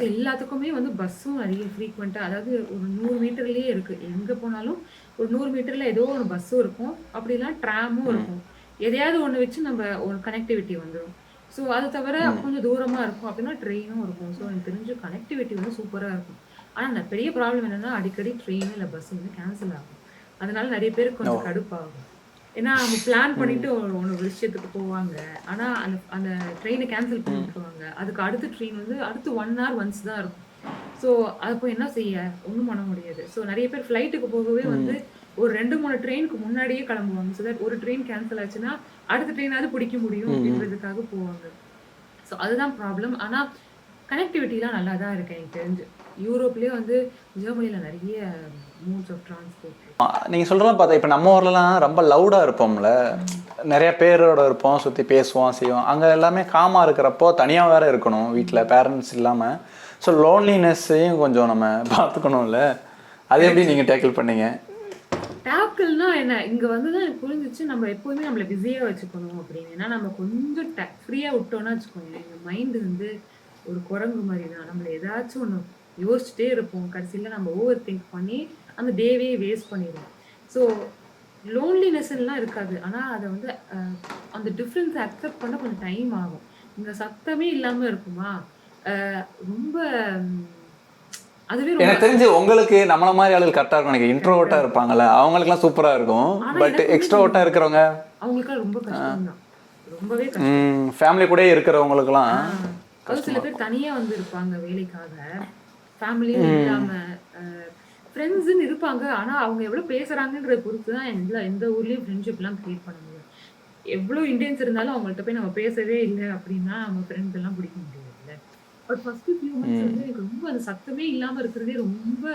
எல்லாத்துக்குமே வந்து பஸ்ஸும் நிறைய ஃப்ரீக்வெண்ட்டாக, அதாவது ஒரு 100 மீட்டர்லேயே இருக்குது. எங்கே போனாலும் ஒரு 100 மீட்டரில் ஏதோ ஒரு பஸ்ஸும் இருக்கும், அப்படிலாம் ட்ராமும் இருக்கும். எதையாவது ஒன்று வச்சு நம்ம ஒரு கனெக்டிவிட்டி வந்துடும். ஸோ அது தவிர கொஞ்சம் தூரமாக இருக்கும் அப்படின்னா ட்ரெயினும் இருக்கும். ஸோ எனக்கு தெரிஞ்சு கனெக்டிவிட்டி வந்து சூப்பராக இருக்கும். ஆனால் அந்த பெரிய ப்ராப்ளம் என்னென்னா அடிக்கடி ட்ரெயின் இல்லை பஸ் வந்து கேன்சல் ஆகும். அதனால நிறைய பேருக்கு கொஞ்சம் கடுப்பாகும். ஏன்னா அவங்க பிளான் பண்ணிட்டு ஒரு விஷயத்துக்கு போவாங்க, ஆனால் அந்த ட்ரெயினை கேன்சல் பண்ணி விட்டுருவாங்க. அதுக்கு அடுத்த ட்ரெயின் வந்து அடுத்து 1 hour ஒன்ஸ் தான் இருக்கும். ஸோ அப்போ என்ன செய்ய, ஒன்றும் பண்ண முடியாது. ஸோ நிறைய பேர் ஃப்ளைட்டுக்கு போகவே வந்து ஒரு 2-3 ட்ரெயினுக்கு முன்னாடியே கிளம்புவாங்க. ஸோ தட் ஒரு ட்ரெயின் கேன்சல் ஆச்சுன்னா அடுத்த ட்ரெயினாவது பிடிக்க முடியும் அப்படின்றதுக்காக போவாங்க. ஸோ அதுதான் ப்ராப்ளம். ஆனால் கனெக்டிவிட்டிலாம் நல்லா தான் இருக்கு எனக்கு தெரிஞ்சு. யூரோப்லேயே வந்து ஜெர்மனியில் நிறைய மோட்ஸ் ஆஃப் டிரான்ஸ்போர்ட். நீங்கள் சொல்கிறதெல்லாம் பார்த்தா இப்போ நம்ம ஊர்லலாம் ரொம்ப லவுடாக இருப்போம்ல, நிறைய பேரோட இருப்போம், சுற்றி பேசுவோம் செய்வோம். அங்கே எல்லாமே காமாக இருக்கிறப்போ தனியாக வேறு இருக்கணும் வீட்டில், பேரண்ட்ஸ் இல்லாமல். ஸோ லோன்லினஸ்ஸையும் கொஞ்சம் நம்ம பார்த்துக்கணும்ல, அது எப்படி நீங்கள் டேக்கிள் பண்ணீங்க? டேக்கிள்னா என்ன, இங்கே வந்து தான் எனக்கு புரிஞ்சிச்சு, நம்ம எப்போதுமே நம்மளை பிஸியாக வச்சுக்கணும் அப்படின்னு. ஏன்னா நம்ம கொஞ்சம் ஃப்ரீயாக விட்டோன்னா வச்சுக்கோங்க, எங்கள் மைண்டு வந்து ஒரு குரங்கு மாதிரி தான். நம்மளை ஏதாச்சும் ஒன்று யோசிச்சுட்டே இருப்போம். கடைசியில் நம்ம ஓவர் திங்க் பண்ணி அந்த டேவே வேஸ்ட் பண்ணிடுவோம். ஸோ லோன்லினஸ்லாம் இருக்காது, ஆனால் அதை வந்து அந்த டிஃப்ரென்ஸை அக்செப்ட் பண்ண கொஞ்சம் டைம் ஆகும். இங்கே சத்தமே இல்லாமல் இருக்குமா, ரொம்ப அதுவே எனக்கு தெரிஞ்சு உங்களுக்கு நம்மள மாதிரி ஆளுகள் கரெக்டாக இருக்கும். எனக்கு இன்ட்ரோவர்ட்டாக இருப்பாங்கல்ல, அவங்களுக்குலாம் சூப்பராக இருக்கும். பட் எக்ஸ்ட்ரோவர்ட்டாக இருக்கிறவங்க அவங்களுக்குலாம் ரொம்ப கஷ்டம் தான், ரொம்பவே கஷ்டம். ஃபேமிலி கூட இருக்கிறவங்களுக்குலாம் அது சில பேர் தனியாக வந்து இருப்பாங்க வேலைக்காக, ஃபேமிலியும் இல்லாமல் ஃப்ரெண்ட்ஸுன்னு இருப்பாங்க. ஆனால் அவங்க எவ்வளோ பேசுகிறாங்கன்றத பொறுத்து தான் எந்த ஊர்லேயும் ஃப்ரெண்ட்ஷிப்லாம் க்ரியேட் பண்ண முடியும். எவ்வளோ இண்டியன்ஸ் இருந்தாலும் அவங்கள்ட்ட போய் நம்ம பேசவே இல்லை அப்படின்னா நம்ம ஃப்ரெண்ட்ஸ் எல்லாம் பிடிக்க முடியாது. பட் ஃபர்ஸ்ட் ஃபியூ மந்த்ஸ் வந்து எனக்கு ரொம்ப அந்த சத்தமே இல்லாம இருக்கிறதே ரொம்ப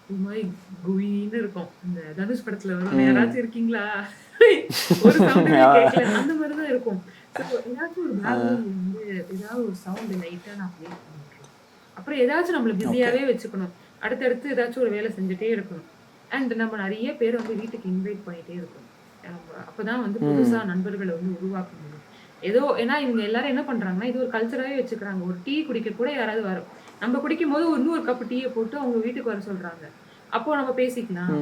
ஒரு மாதிரி குயின்னு இருக்கும். அந்த தனுஷ் படத்துல வரும், யாராச்சும் இருக்கீங்களா? ஒரு சவுண்டுமே கேட்கல. அந்த மாதிரி தான் இருக்கும். ஸோ ஏதாச்சும் ஒரு பேக்ரவுண்ட் வந்து ஏதாவது ஒரு சவுண்ட் லைட்டா நான் ப்ளே பண்ணி விட்டுருவேன். அப்புறம் ஏதாச்சும் நம்மள ஓகே. பிஸியாவே வச்சுக்கணும். அடுத்தடுத்து ஏதாச்சும் ஒரு வேலை செஞ்சுட்டே இருக்கணும். அண்ட் நம்ம நெறைய பேர வந்து வீட்டுக்கு இன்வைட் பண்ணிட்டே இருக்கணும். அப்பதான் வந்து புதுசா நண்பர்கள வந்து உருவாக்க முடியும். ஏதோ ஏன்னா இவங்க எல்லாரும் என்ன பண்றாங்கன்னா, இது ஒரு கல்ச்சராவே வச்சுக்கிறாங்க. ஒரு டீ குடிக்க கூட யாராவது வரும். நம்ம குடிக்கும்போது இன்னொரு கப் டீய போட்டு அவங்க வீட்டுக்கு வர சொல்றாங்க. அப்போ நம்ம பேசிக்கலாம்.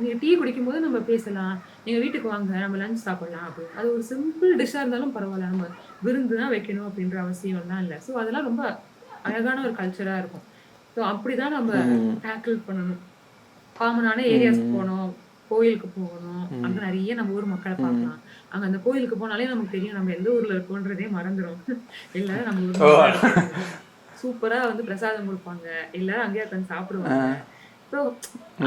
நீங்க டீ குடிக்கும்போது நம்ம பேசலாம். "நீங்க வீட்டுக்கு வாங்க. நம்ம லஞ்ச் சாப்பிடலாம்" அப்படின்னு. அது ஒரு சிம்பிள் டிஷ்ஷா இருந்தாலும் பரவால்ல. நம்ம விருந்து தான் வைக்கணும் அப்படின்ற அவசியம்லாம் இல்ல. ஸோ அதெல்லாம் ரொம்ப அழகான ஒரு கல்ச்சரா இருக்கும். ஸோ அப்படிதான் நம்ம டேக்கிள் பண்ணணும். காமனான ஏரியாஸ்க்கு போனோம். கோயிலுக்கு போகணும். அங்க நெறைய நம்ம ஊர் மக்கள பார்க்கலாம். அங்க அந்த கோயிலுக்கு போனாலே நமக்கு தெரியும் நம்ம எந்த ஊர்ல இருக்கோன்றதே மறந்துரும். எல்லாரும் நம்ம ஊர் ஓ. மக்களா இருப்பாங்க. சூப்பரா வந்து பிரசாதம் குடுப்பாங்க. எல்லாரும் அங்கேயே உட்கார்ந்து சாப்பிடுவாங்க. ஸோ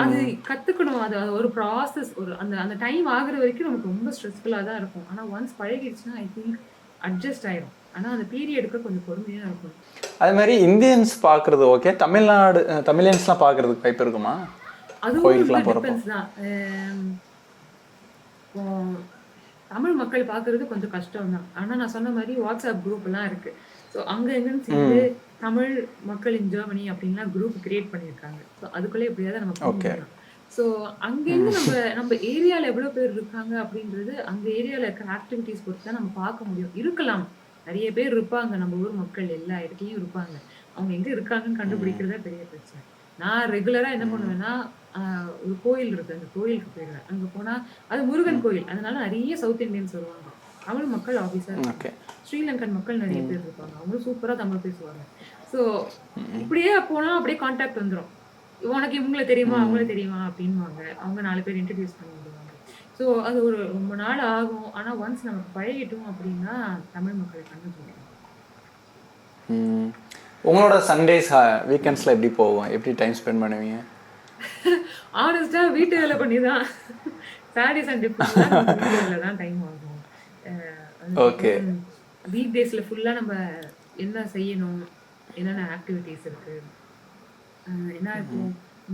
அது கத்துக்கணும். அது அது ஒரு ப்ராசஸ். ஒரு அந்த அந்த டைம் ஆகுற வரைக்கும் நமக்கு ரொம்ப ஸ்ட்ரெஸ்ஃபுல்லா தான் இருக்கும். ஆனா ஒன்ஸ் பழகிடுச்சுன்னா ஐ திங்க் அட்ஜஸ்ட் ஆயிரும். ஆனா அந்த பீரியடுக்கு கொஞ்சம் பொறுமையா இருக்கணும். அது மாதிரி இந்தியன்ஸ் பார்க்குறது ஓகே, தமிழ்நாடு தமிழியன்ஸ்லாம் பார்க்குறதுக்கு வாய்ப்பு இருக்குமா அதுவும் வந்து கோயிலுக்குலாம் போகிறப்போ? டிபெண்ட்ஸ் தான். இப்போ தமிழ் மக்கள் பார்க்கறது கொஞ்சம் கஷ்டம் தான். ஆனா நான் சொன்ன மாரி வாட்ஸ்அப் குரூப்லாம் இருக்கு. ஸோ அங்க எங்கன்னு சேர்ந்து தமிழ் மக்கள் இன் ஜெர்மனி அப்படின்லாம் குரூப் கிரியேட் பண்ணியிருக்காங்க. ஸோ அதுக்குள்ளே எப்படியாவது நம்ம ஓகே. போகலாம். ஸோ அங்கேருந்து நம்ம நம்ம ஏரியால எவ்வளோ பேர் இருக்காங்க அப்படின்றது அந்த ஏரியால இருக்கிற ஆக்டிவிட்டீஸ் பொறுத்து தான் நம்ம பார்க்க முடியும். இருக்கலாம். நெறைய பேர் இருப்பாங்க. நம்ம ஊர் மக்கள் எல்லா இடத்துலயும் இருப்பாங்க. அவங்க எங்க இருக்காங்கன்னு கண்டுபிடிக்கிறதே பெரிய பிரச்சனை. நான் ரெகுலரா என்ன பண்ணுவேன்னா, அ ஒரு கோயில் இருக்கு. அந்த கோயிலுக்கு போயிடுவேன். அங்க போனா அது முருகன் கோயில். அதனால நெறைய சவுத் இண்டியன்ஸ் வருவாங்க. தமிழ் மக்கள் ஆஃபீஸா இருப்பாங்க. ஓகே. ஸ்ரீலங்கன் மக்கள் நெறைய பேர் இருப்பாங்க. அவங்களும் சூப்பரா தமிழ் பேசுவாங்க. ஸோ இப்படியே போனா அப்படியே கான்டாக்ட் வந்துரும். "உனக்கு இவங்கள தெரியுமா? அவங்கள தெரியுமா?" அப்படின்னுவாங்க. அவங்க 4 பேர் இன்ட்ரோடியூஸ் பண்ணி விடுவாங்க. ஸோ அது ஒரு ரொம்ப நாள் ஆகும். ஆனா ஒன்ஸ் நமக்கு பழகிட்டோம் அப்படின்னா, தமிழ் மக்களை கண்டுபிடிக்கலாம். உங்களோட சண்டேஸ் வீக்கெண்ட்ஸில் எப்படி போகும், எப்படி டைம் ஸ்பெண்ட் பண்ணுவீங்க? ஹானஸ்ட்டா வீட்டு வேலை பண்ணி தான் சாட்டர்டே, சண்டே ஃபுல்லா நம்ம வீட்டு வேலை தான் டைம் ஆகும். ஓகே. அதுக்கப்புறம் வீக் டேஸ்ல ஃபுல்லா நம்ம என்ன செய்யணும்? என்னென்ன ஆக்டிவிட்டீஸ் இருக்கு? என்ன இப்போ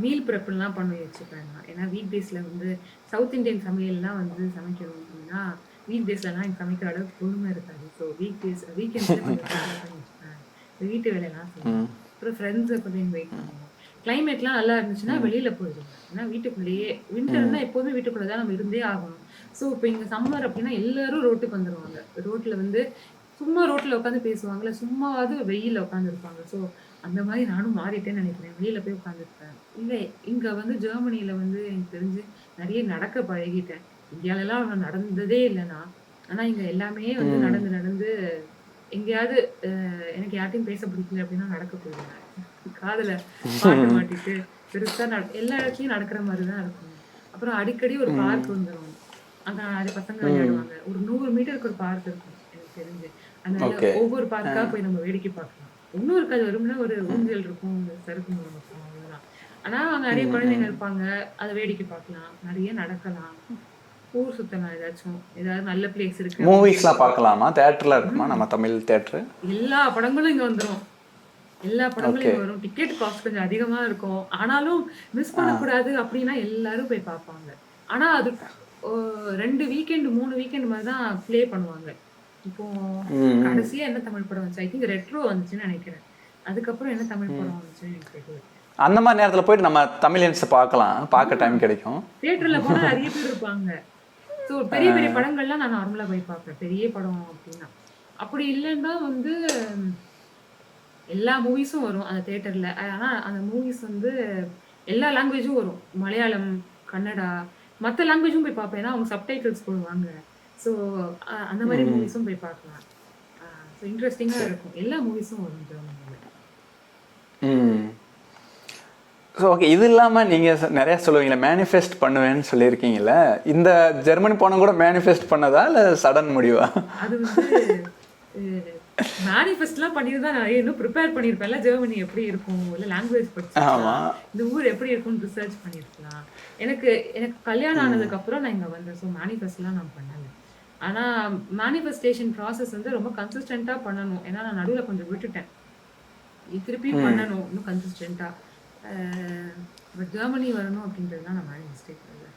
மீல் ப்ரெப்லாம் பண்ணி வச்சுப்பேன் நான். ஏன்னா வீக் டேஸ்ல வந்து சவுத் இண்டியன் சமையல்லாம் வந்து சமைக்கணும் அப்படின்னா, வீக் டேஸ்லலாம் எனக்கு சமைக்கிற அளவுக்கு பொறுமை இருக்காது. ஸோ வீக்கெண்ட்ஸ்ல கொஞ்சம் ப்ரிப்பேர் பண்ணி வச்சுப்பேன். வீட்டு வேலையெல்லாம் செய்வேன். அப்புறம் ஃப்ரெண்ட்ஸை கொஞ்சம் இன்வைட் பண்ணுவோம். கிளைமேட்லாம் நல்லா இருந்துச்சுன்னா வெளியில போயிடுவோம். ஏன்னா வீட்டுக்குள்ளேயே வின்டர்னா எப்போதுமே வீட்டுக்குள்ள தான் நம்ம இருந்தே ஆகணும். ஸோ இப்போ இங்க சம்மர் அப்படின்னா எல்லாரும் ரோட்டுக்கு வந்துருவாங்க. ரோட்ல வந்து சும்மா ரோட்ல உட்காந்து பேசுவாங்கல்ல, சும்மாவாவது வெயில்ல உட்காந்துருப்பாங்க. ஸோ அந்த மாதிரி நானும் மாறிட்டேன்னு நினைக்கிறேன். வெளியில போய் உட்காந்துருப்பேன். இல்ல இங்க வந்து ஜெர்மனில வந்து எனக்கு தெரிஞ்சு நெறைய நடக்க பழகிட்டேன். இந்தியாலலாம் நான் நடந்ததே இல்ல நான். ஆனா இங்க எல்லாமே வந்து நடந்து நடந்து எங்கேயாவது எனக்கு யார்ட்டயும் பேச பிடிக்கல அப்படின்னா நடக்க போயிடுவேன். காதுல பாட்டு மாட்டிட்டு பெருசா எல்லா இடத்துலயும் நடக்கிற மாதிரி தான் இருக்கும். அப்புறம் அடிக்கடி ஒரு பார்க் வந்துரும். அங்க நெறைய பசங்க விளையாடுவாங்க. ஒரு 100 மீட்டருக்கு ஒரு பார்க் இருக்கும் எனக்கு தெரிஞ்சு. அதனால ஓகே. ஒவ்வொரு பார்க்கா போய் நம்ம வேடிக்கை பார்க்கலாம். ஒண்ணும் இருக்காது. வெறுமனே ஒரு ஊஞ்சல் இருக்கும், சறுக்கு மரம் இருக்கும் அவ்வளவுதான். ஆனா அங்க நெறைய குழந்தைங்க இருப்பாங்க. அத வேடிக்கை பார்க்கலாம். நெறைய நடக்கலாம். ஊர் சுத்தலாம் ஏதாச்சும். ஏதாவது நல்ல பிளேஸ் இருக்கு. மூவிஸ்லாம் பார்க்கலாமா? தேட்டரில் இருக்குமா நம்ம தமிழ் தேட்டரு? எல்லா படங்களும் இங்க வந்துரும். எல்லா படங்களும் ஓகே. இங்க வரும். டிக்கெட் காஸ்ட் கொஞ்சம் அதிகமா இருக்கும். ஆனாலும் மிஸ் பண்ணக்கூடாது அப்படின்னா எல்லாரும் போய் பார்ப்பாங்க. ஆனா அது 2 வீக்கெண்ட் 3 வீக்கெண்ட் மாதிரி தான் ப்ளே பண்ணுவாங்க. இப்போ கடைசியா என்ன தமிழ் படம் வந்துச்சு? ஐ திங்க் ரெட்ரோ வந்துச்சுன்னு நினைக்கிறேன். அதுக்கப்புறம் என்ன தமிழ் படம் வந்துச்சுன்னு எனக்கு தெரியல. அந்த மாதிரி நேரத்தில் போயிட்டு நம்ம தமிழியன்ஸை பார்க்கலாம், பார்க்க டைம் கிடைக்கும். தியேட்டர்ல போனா நிறைய பேர் இருப்பாங்க. ஸோ பெரிய பெரிய படங்கள்லாம் நான் நார்மலா போய் பார்ப்பேன். பெரிய படம் அப்படின்னா. அப்படி இல்லைன்னா வந்து எல்லா மூவிஸும் வரும் அந்த தியேட்டர்ல. ஆனா அந்த மூவிஸ் வந்து எல்லா லாங்குவேஜும் வரும். மலையாளம், கன்னடா, மத்த லாங்குவேஜும் போய் பார்ப்பேன். ஏன்னா அவங்க சப்டைட்டில்ஸ் போடுவாங்க. ஸோ அந்த மாதிரி மூவிஸும் போய் பார்க்கலாம். ஸோ இன்ட்ரெஸ்டிங்கா இருக்கும். எல்லா மூவிஸும் வரும் ஜெர்மனில. ஸோ ஓகே, இது இல்லாமல் நீங்கள் நிறையா சொல்லுவீங்களே, மேனிஃபெஸ்ட் பண்ணுவேன்னு சொல்லியிருக்கீங்களே, இந்த ஜெர்மனி போனால் கூட மேனிஃபெஸ்ட் பண்ணதா இல்லை சடன் முடிவா? அது வந்து மேனிஃபெஸ்ட்லாம் பண்ணிட்டு தான் நான் இன்னும் ப்ரிப்பேர் பண்ணியிருப்பேன்ல. ஜெர்மனி எப்படி இருக்கும், இல்லை லாங்குவேஜ் படிச்சிருக்கலாம், இந்த ஊர் எப்படி இருக்கும்னு ரிசர்ச் பண்ணியிருக்கலாம். எனக்கு எனக்கு கல்யாணம் ஆனதுக்கு அப்புறம் நான் இங்கே வந்தேன். ஸோ மேனிஃபெஸ்ட்லாம் நான் பண்ணலை. ஆனால் மேனிஃபெஸ்டேஷன் ப்ராசஸ் வந்து ரொம்ப கன்சிஸ்டண்ட்டாக பண்ணணும். ஏன்னா நான் நடுவில் கொஞ்சம் விட்டுட்டேன். திருப்பியும் பண்ணணும் இன்னும் கன்சிஸ்டண்ட்டாக. பட் ஜெர்மனி வரணும் அப்படின்றது தான் நான் மிஸ்டேக் இல்லை.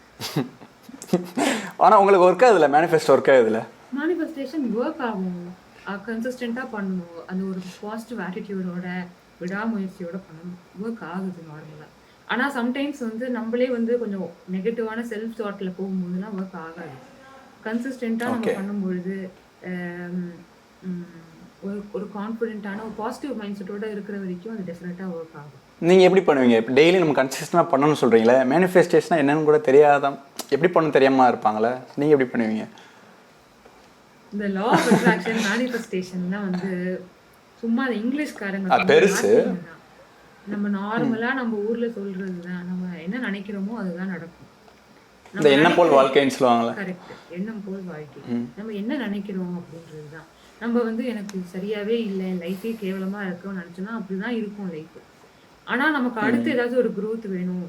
ஆனால் உங்களுக்கு ஒர்க் ஆகுதுல, மேனிஃபெஸ்டோ ஒர்க் ஆகுதுல? மேனிஃபெஸ்டேஷன் ஒர்க் ஆகும், கன்சிஸ்டண்ட்டாக பண்ணணும், அந்த ஒரு பாசிட்டிவ் ஆட்டிடியூடோட விடாமுயற்சியோட பண்ணணும், ஒர்க் ஆகுது நார்மலாக. ஆனால் சம்டைம்ஸ் வந்து நம்மளே வந்து கொஞ்சம் நெகட்டிவான செல்ஃப் தாட்டில் போகும்போதுலாம் ஒர்க் ஆகாது. கன்சிஸ்டண்ட்டாக நம்ம பண்ணும்பொழுது ஒரு கான்ஃபிடென்ட்டான ஒரு பாசிட்டிவ் மைண்ட் செட்டோட இருக்கிற வரைக்கும் அது டெஃபினட்டாக ஒர்க் ஆகும். நீங்கள் எப்படி பண்ணுவீங்க? இப்போ டெய்லி நம்ம கன்சிஸ்டண்டாக பண்ணணும்னு சொல்கிறீங்களே, மேனிஃபெஸ்டேஷனாக என்னன்னு கூட தெரியாதான், எப்படி பண்ணணும் தெரியாமல் இருப்பாங்களே, நீங்கள் எப்படி பண்ணுவீங்க? இந்த லா ஆஃப் அட்ராக்ஷன் மேனிஃபெஸ்டேஷன்லாம் வந்து சும்மா அந்த இங்கிலீஷ்காரங்க பெருசு. நம்ம நார்மலாக நம்ம ஊரில் சொல்கிறது தான். நம்ம என்ன நினைக்கிறோமோ அதுதான் நடக்கும். இந்த எண்ணம் போல் வாழ்க்கைன்னு சொல்லுவாங்களே. கரெக்ட், எண்ணம் போல் வாழ்க்கை. நம்ம என்ன நினைக்கிறோம் அப்படின்றது தான். நம்ம வந்து எனக்கு சரியாகவே இல்லை, லைஃபே கேவலமாக இருக்குன்னு நினச்சோன்னா அப்படி தான் இருக்கும் லைஃப். ஆனால் நமக்கு அடுத்து ஏதாவது ஒரு க்ரோத் வேணும்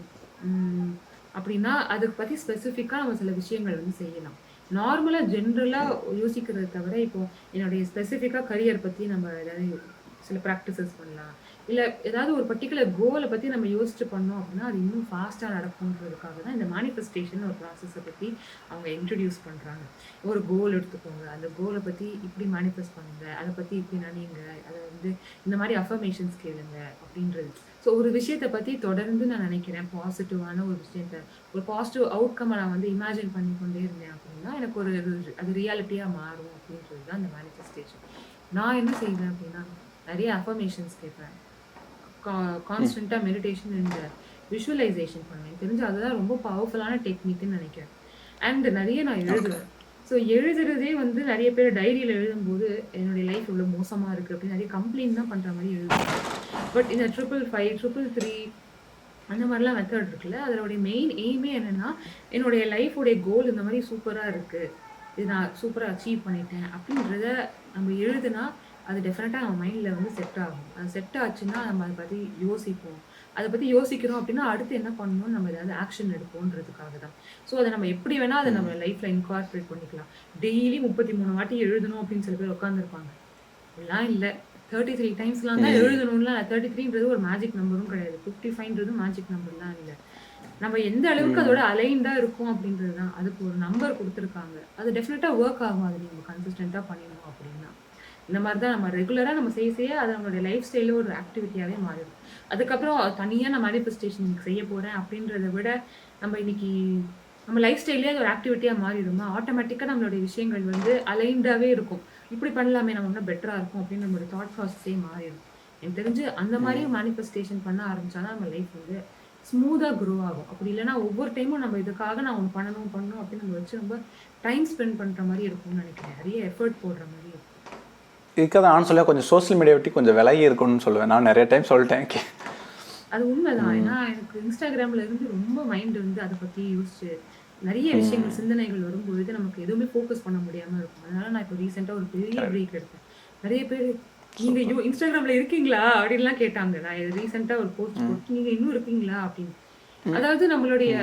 அப்படின்னா அதுக்கு பற்றி ஸ்பெசிஃபிக்காக நம்ம சில விஷயங்கள் வந்து செய்யலாம். நார்மலாக ஜென்ரலாக யோசிக்கிறத தவிர இப்போ என்னுடைய ஸ்பெசிஃபிக்காக கரியர் பற்றி நம்ம ஏதாவது சில ப்ராக்டிசஸ் பண்ணலாம், இல்லை ஏதாவது ஒரு பர்டிகுலர் கோலை பற்றி நம்ம யோசிச்சு பண்ணோம் அப்படின்னா அது இன்னும் ஃபாஸ்ட்டாக நடக்கும்ன்றதுக்காக தான் இந்த மேனிஃபெஸ்டேஷன் ஒரு ப்ராசஸை பற்றி அவங்க இன்ட்ரடியூஸ் பண்ணுறாங்க. ஒரு கோல் எடுத்துக்கோங்க, அந்த கோலை பற்றி இப்படி மேனிஃபெஸ்ட் பண்ணுங்க, அதை பற்றி இப்படி நினைங்க, அதை வந்து இந்த மாதிரி அஃபர்மேஷன்ஸ் கேளுங்க அப்படின்றது. ஸோ ஒரு விஷயத்தை பற்றி தொடர்ந்து நான் நினைக்கிறேன், பாசிட்டிவான ஒரு விஷயத்த, ஒரு பாசிட்டிவ் அவுட்கம்மை நான் வந்து இமேஜின் பண்ணிக்கொண்டே இருந்தேன் அப்படின்னா எனக்கு ஒரு அது ரியாலிட்டியாக மாறும் அப்படின்றது தான் இந்த மேனிஃபெஸ்டேஷன். நான் என்ன செய்வேன் அப்படின்னா நிறைய அஃபர்மேஷன்ஸ் கேட்பேன், கான்ஸ்டண்ட்டாக மெடிடேஷன் அண்ட் விஷுவலைசேஷன் பண்ணுவேன். தெரிஞ்சு அதுதான் ரொம்ப பவர்ஃபுல்லான டெக்னிக்னு நினைக்கிறேன். அண்ட் நிறைய நான் எழுதுவேன். ஸோ எழுதுறதே வந்து நிறைய பேர் டைரியில் எழுதும்போது என்னுடைய லைஃப் இவ்வளோ மோசமாக இருக்குது அப்படின்னு நிறைய கம்ப்ளைண்ட் தான் பண்ணுற மாதிரி எழுதுவேன். பட் இந்த 555, 333 அந்த மாதிரிலாம் மெத்தட் இருக்குல்ல, அதனுடைய மெயின் எய்மே என்னென்னா என்னுடைய லைஃபுடைய கோல் இந்த மாதிரி சூப்பராக இருக்குது, இது நான் சூப்பராக அச்சீவ் பண்ணிட்டேன் அப்படின்றத நம்ம எழுதுனா அது டெஃபினட்டாக நம்ம மைண்டில் வந்து செட் ஆகும். அது செட் ஆச்சுன்னா நம்ம அதை பற்றி யோசிப்போம். அதை பற்றி யோசிக்கிறோம் அப்படின்னா அடுத்து என்ன பண்ணணும்னு நம்ம ஏதாவது ஆக்ஷன் எடுப்போன்றதுக்காக தான். ஸோ அதை நம்ம எப்படி வேணால் அதை நம்ம லைஃப்பில் இன்கார்பரேட் பண்ணிக்கலாம். டெய்லி 33 வாட்டி எழுதணும் அப்படின்னு சில பேர் உட்காந்துருப்பாங்க. அப்படிலாம் இல்லை, 33 டைம்ஸ்லாம் தான் எழுதணும்லாம். 33ன்றது ஒரு மேஜிக் நம்பரும் கிடையாது, 55ன்றது மேஜிக் நம்பர்லாம் இல்லை. நம்ம எந்த அளவுக்கு அதோட அலைன்டாக இருக்கும் அப்படின்றது தான். அதுக்கு ஒரு நம்பர் கொடுத்துருக்காங்க, அது டெஃபினட்டாக ஒர்க் ஆகும். அது நம்ம கன்சிஸ்டண்ட்டாக பண்ணிடணும் அப்படின்னா இந்த மாதிரி தான் நம்ம ரெகுலராக நம்ம செய்ய அது நம்மளுடைய லைஃப் ஸ்டைலில் ஒரு ஆக்டிவிட்டியாகவே மாறிடும். அதுக்கப்புறம் தனியாக நான் மேனிஃபெஸ்டேஷன் செய்ய போகிறேன் அப்படின்றத விட நம்ம இன்னைக்கு நம்ம லைஃப் ஸ்டைலே அது ஒரு ஆக்டிவிட்டியாக மாறிடுமா, ஆட்டோமேட்டிக்காக நம்மளுடைய விஷயங்கள் வந்து அலைன்டாகவே இருக்கும். இப்படி பண்ணலாமே, நம்ம இன்னும் பெட்டராக இருக்கும் அப்படின்னு நம்மளுடைய தாட் ப்ராசஸே மாறிடும். எனக்கு தெரிஞ்சு அந்த மாதிரி மேனிஃபெஸ்டேஷன் பண்ண ஆரம்பிச்சாதான் நம்ம லைஃப் வந்து ஸ்மூத்தாக க்ரோ ஆகும். அப்படி இல்லைனா ஒவ்வொரு டைமும் நம்ம இதுக்காக நான் ஒன்று பண்ணணும் அப்படின்னு நம்ம வச்சு ரொம்ப டைம் ஸ்பெண்ட் பண்ணுற மாதிரி இருக்கும்னு நினைக்கிறேன், நிறைய எஃபர்ட் போடுற மாதிரி இருக்கும். இதுக்காக தான் சொல்ல கொஞ்சம் சோஷியல் மீடியா விட்டு கொஞ்சம் விலகி இருக்கணும்னு சொல்லுவேன். நான் நிறைய டைம் சொல்லிட்டேன். அது உண்மைதான். ஏன்னா எனக்கு இன்ஸ்டாகிராமில் இருந்து ரொம்ப மைண்ட் வந்து அதை பற்றி யோசிச்சு நிறைய விஷயங்கள் சிந்தனைகள் வரும்பொழுது நமக்கு எதுவுமே ஃபோக்கஸ் பண்ண முடியாமல் இருக்கும். அதனால நான் இப்போ ரீசெண்டாக ஒரு பெரிய பிரேக் எடுத்தேன். நிறைய பேர் நீங்கள் இன்ஸ்டாகிராமில் இருக்கீங்களா அப்படின்லாம் கேட்டாங்க. நான் ரீசெண்டாக ஒரு போஸ்ட் போட்டு நீங்கள் இன்னும் இருக்கீங்களா அப்படின்னு. அதாவது நம்மளுடைய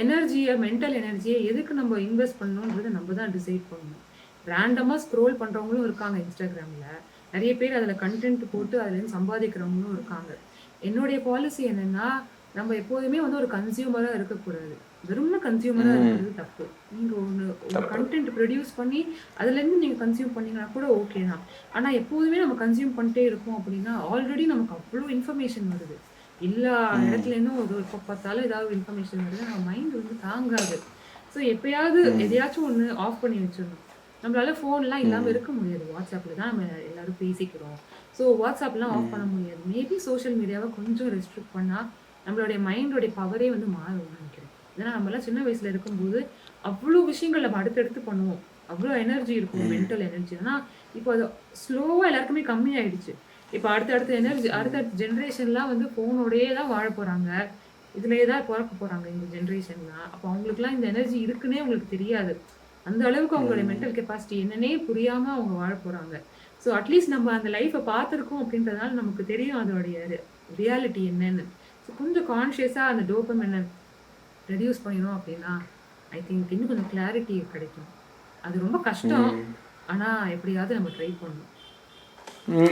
எனர்ஜியை, மென்டல் எனர்ஜியை எதுக்கு நம்ம இன்வெஸ்ட் பண்ணணுன்றதை நம்ம தான் டிசைட் பண்ணணும். ரேண்டமாக ஸ்க்ரோல் பண்ணுறவங்களும் இருக்காங்க இன்ஸ்டாகிராமில், நிறைய பேர் அதில் கண்டென்ட் போட்டு அதுலேருந்து சம்பாதிக்கிறவங்களும் இருக்காங்க. என்னுடைய பாலிசி என்னென்னா நம்ம எப்போதுமே வந்து ஒரு கன்சியூமராக இருக்கக்கூடாது, வெறும்னா கன்சியூமராக இருக்கிறது தப்பு. நீங்கள் ஒரு கண்டென்ட் ப்ரொடியூஸ் பண்ணி அதுலேருந்து நீங்கள் கன்சியூம் பண்ணிங்கன்னா கூட ஓகே தான். ஆனால் எப்போதுமே நம்ம கன்சியூம் பண்ணிட்டே இருக்கோம் அப்படின்னா ஆல்ரெடி நமக்கு அவ்வளோ இன்ஃபர்மேஷன் வருது, எல்லா இடத்துலேருந்தும் ஒரு எப்போ பார்த்தாலும் ஏதாவது இன்ஃபர்மேஷன் வருது, நம்ம மைண்ட் வந்து தாங்காது. ஸோ எப்பயாவது எதையாச்சும் ஒன்று ஆஃப் பண்ணி வச்சிடணும். நம்மளால ஃபோன்லாம் இல்லாமல் இருக்க முடியாது, வாட்ஸ்அப்பில் தான் நம்ம எல்லோரும் பேசிக்கிறோம். ஸோ வாட்ஸ்அப்லாம் ஆஃப் பண்ண முடியாது. மேபி சோஷியல் மீடியாவை கொஞ்சம் ரெஸ்ட்ரிக்ட் பண்ணால் நம்மளுடைய மைண்டோடைய பவரே வந்து மாறும்னு நினைக்கிறேன். ஏன்னா நம்மளாம் சின்ன வயசில் இருக்கும்போது அவ்வளோ விஷயங்கள் நம்ம அடுத்தடுத்து பண்ணுவோம், அவ்வளோ எனர்ஜி இருக்கும், மென்டல் எனர்ஜி. ஆனால் இப்போ அது ஸ்லோவாக எல்லாருக்குமே கம்மியாயிடுச்சு. இப்போ அடுத்தடுத்த எனர்ஜி, அடுத்தடுத்த ஜென்ரேஷன்லாம் வந்து ஃபோனோடையே தான் வாழ போகிறாங்க, இதுலேயே தான் பிறக்க போகிறாங்க இந்த ஜென்ரேஷன்லாம். அப்போ அவங்களுக்குலாம் இந்த எனர்ஜி இருக்குன்னே அவங்களுக்கு தெரியாது. அந்த அளவுக்கு அவங்களுடைய மென்டல் கெப்பாசிட்டி என்னன்னே புரியாமல் அவங்க வாழ போகிறாங்க. ஸோ அட்லீஸ்ட் நம்ம அந்த லைஃப்பை பார்த்துருக்கோம் அப்படின்றதுனால நமக்கு தெரியும் அதோடைய ரியாலிட்டி என்னன்னு. ஸோ கொஞ்சம் கான்ஷியஸாக அந்த டோபமைனை ரெடியூஸ் பண்ணிடும் அப்படின்னா ஐ திங்க் இன்னும் கொஞ்சம் கிளாரிட்டி கிடைக்கும். அது ரொம்ப கஷ்டம், ஆனால் எப்படியாவது நம்ம ட்ரை பண்ணணும்.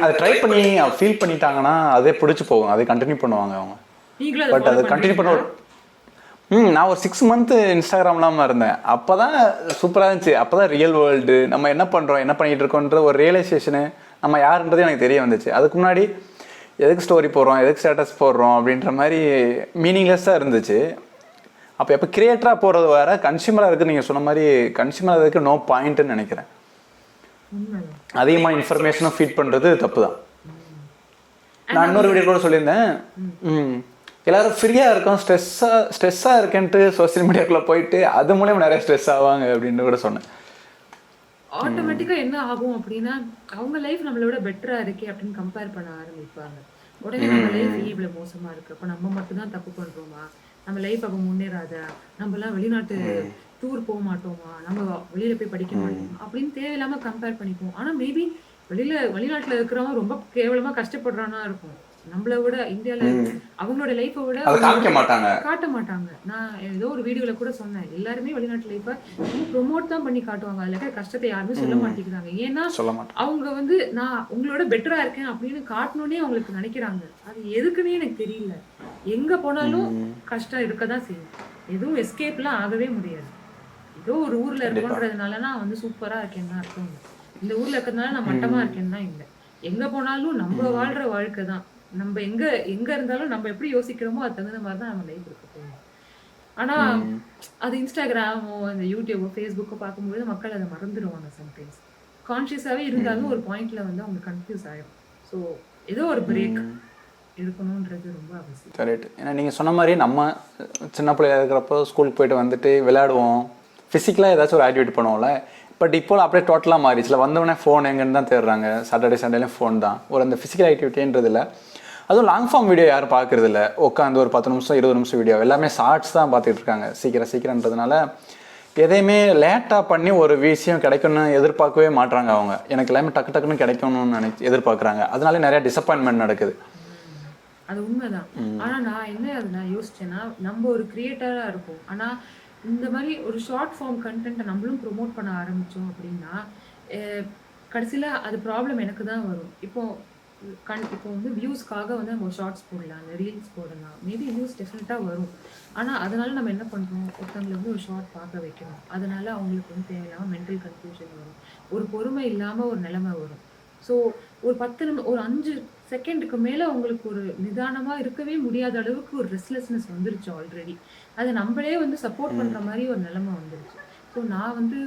அதை ட்ரை பண்ணி ஃபீல் பண்ணிட்டாங்கன்னா அதே பிடிச்சி போகும், அதை கண்டினியூ பண்ணுவாங்க அவங்க. நீங்களும் பட் அதை கண்டினியூ பண்ண நான் ஒரு 6 மந்த்து இன்ஸ்டாகிராம்லாமல் இருந்தேன். அப்போ தான் சூப்பராக இருந்துச்சு. அப்போ தான் ரியல் வேர்ல்டு நம்ம என்ன பண்ணுறோம் என்ன பண்ணிகிட்டு இருக்கோன்ற ஒரு ரியலைசேஷனு நம்ம யாருன்றது எனக்கு தெரிய வந்துச்சு. அதுக்கு முன்னாடி எதுக்கு ஸ்டோரி போடுறோம் எதுக்கு ஸ்டேட்டஸ் போடுறோம் அப்படின்ற மாதிரி மீனிங்லெஸ்ஸாக இருந்துச்சு. அப்போ எப்போ கிரியேட்டராக போகிறது வேறு, கன்சியூமராக இருக்குது நீங்கள் சொன்ன மாதிரி கன்சியூமராக இருக்குது நோ பாயிண்ட்டுன்னு நினைக்கிறேன். அதிகமாக இன்ஃபர்மேஷனும் ஃபீட் பண்ணுறது தப்பு தான். நான் இன்னொரு வீடியோ கூட சொல்லியிருந்தேன், எல்லாரும் ஃப்ரீயாக இருக்கும் ஸ்ட்ரெஸ்ஸாக இருக்கேன்ட்டு சோசியல் மீடியாக்குள்ளே போயிட்டு அது மூலயமா நிறைய ஸ்ட்ரெஸ் ஆவாங்க அப்படின்னு கூட சொன்னேன். ஆட்டோமேட்டிக்காக என்ன ஆகும் அப்படின்னா அவங்க லைஃப் நம்மளோட பெட்டராக இருக்கே அப்படின்னு கம்பேர் பண்ண ஆரம்பிப்பாங்க. உடனே நம்ம லைஃப் இவ்வளோ மோசமாக இருக்குது, அப்போ நம்ம மட்டும்தான் தப்பு பண்ணுறோமா, நம்ம லைஃப் அப்போ முன்னேறாதா, நம்மலாம் வெளிநாட்டு டூர் போக மாட்டோமா, நம்ம வெளியில் போய் படிக்க மாட்டோமா அப்படின்னு தேவையில்லாமல் கம்பேர் பண்ணிப்போம். ஆனால் மேபி வெளிநாட்டில் இருக்கிறவங்க ரொம்ப கேவலமாக கஷ்டப்படுறானா இருக்கும். நம்மளை விட இந்தியாவில் அவங்களோட லைஃப்பை விட காட்ட மாட்டாங்க. நான் ஏதோ ஒரு வீடியோவில் கூட சொன்னேன், எல்லாருமே வெளிநாட்டு லைஃப்பை ப்ரொமோட் தான் பண்ணி காட்டுவாங்க. அதில் இருக்கிற கஷ்டத்தை யாருமே சொல்ல மாட்டேங்கிறாங்க. ஏன்னா அவங்க வந்து நான் உங்களோட பெட்டராக இருக்கேன் அப்படின்னு காட்டணுன்னே அவங்களுக்கு நினைக்கிறாங்க. அது எதுக்குன்னே எனக்கு தெரியல. எங்கே போனாலும் கஷ்டம் இருக்க தான் செய்யும். எதுவும் எஸ்கேப்லாம் ஆகவே முடியாது. ஏதோ ஒரு ஊரில் இருக்கோன்றதுனால நான் வந்து சூப்பராக இருக்கேன்னு தான் அர்த்தம். இந்த ஊரில் இருக்கிறதுனால நான் மட்டமாக இருக்கேன்னு தான் இல்லை. எங்கே போனாலும் நம்ம வாழ்கிற வாழ்க்கை தான். நம்ம எங்க இருந்தாலும் நம்ம எப்படி யோசிக்கிறோமோ அது தகுந்த மாதிரி தான் நம்ம லைஃப் இருக்க போகும். ஆனா அது இன்ஸ்டாகிராமோ அந்த யூடியூபோ ஃபேஸ்புக்கோ பார்க்கும்போது மக்கள் அதை மறந்துடுவாங்க. சம்டைம்ஸ் கான்ஷியஸாவே இருந்தாலும் ஒரு பாயிண்ட்ல வந்து அவங்க கன்ஃபியூஸ் ஆயிடும். ஸோ ஏதோ ஒரு பிரேக் இருக்கணும்ன்றது ரொம்ப அவசியம். கரெக்ட். ஏன்னா நீங்கள் சொன்ன மாதிரி நம்ம சின்ன பிள்ளையா இருக்கிறப்போ ஸ்கூலுக்கு போயிட்டு வந்துட்டு விளையாடுவோம், ஃபிசிக்கலாக ஏதாச்சும் ஒரு ஆக்டிவிட்டி பண்ணுவோம்ல. பட் இப்போ அப்படியே டோட்டலாக மாறிச்சுல, வந்தவொடனே ஃபோன் எங்கன்னு தான் தேடுறாங்க. சாட்டர்டே சண்டேலையும் ஃபோன் தான். ஒரு அந்த ஃபிசிக்கல் ஆக்டிவிட்டின்றதில்ல. அதுவும் லாங் ஃபார்ம் வீடியோ யாரும் பார்க்குறது இல்லை. உட்காந்து ஒரு 10 நிமிஷம் 20 நிமிஷம் வீடியோ எல்லாமே ஷார்ட்ஸ் தான் பார்த்துட்டு இருக்காங்க. சீக்கிரன்றதுனால எதையுமே லேட்டாக பண்ணி ஒரு விஷயம் கிடைக்கணும்னு எதிர்பார்க்கவே மாட்டுறாங்க அவங்க. எனக்கு எல்லாமே டக்குன்னு கிடைக்கணும்னு எதிர்பார்க்குறாங்க. அதனால நிறைய டிசப்பாயின்மெண்ட் நடக்குது. அது உண்மைதான். ஆனால் நான் என்ன அதை யோசிச்சேன்னா, நம்ம ஒரு கிரியேட்டராக இருக்கும். ஆனால் இந்த மாதிரி ஒரு ஷார்ட் ஃபார்ம் கண்டென்ட்டை நம்மளும் ப்ரொமோட் பண்ண ஆரம்பித்தோம் அப்படின்னா கடைசியில் அது ப்ராப்ளம் எனக்கு தான் வரும். இப்போ வந்து வியூஸ்க்காக வந்து நம்ம ஷார்ட்ஸ் போடலாம், ரீல்ஸ் போடலாம், மேபி வியூஸ் டெஃபினட்டாக வரும். ஆனால் அதனால நம்ம என்ன பண்ணுறோம், ஒருத்தவங்களை வந்து ஒரு ஷார்ட் பார்க்க வைக்கிறோம். அதனால அவங்களுக்கு வந்து தேவையில்லாமல் மென்டல் கன்ஃபியூஷன் வரும், ஒரு பொறுமை இல்லாமல் ஒரு நிலைமை வரும். ஸோ ஒரு 10 நிமிஷம் ஒரு 5 செகண்டுக்கு மேலே அவங்களுக்கு ஒரு நிதானமாக இருக்கவே முடியாத அளவுக்கு ஒரு ரெஸ்ட்லெஸ்னஸ் வந்துருச்சு ஆல்ரெடி. அதை நம்மளே வந்து சப்போர்ட் பண்ணுற மாதிரி ஒரு நிலைமை வந்துருச்சு. ஸோ நான் வந்து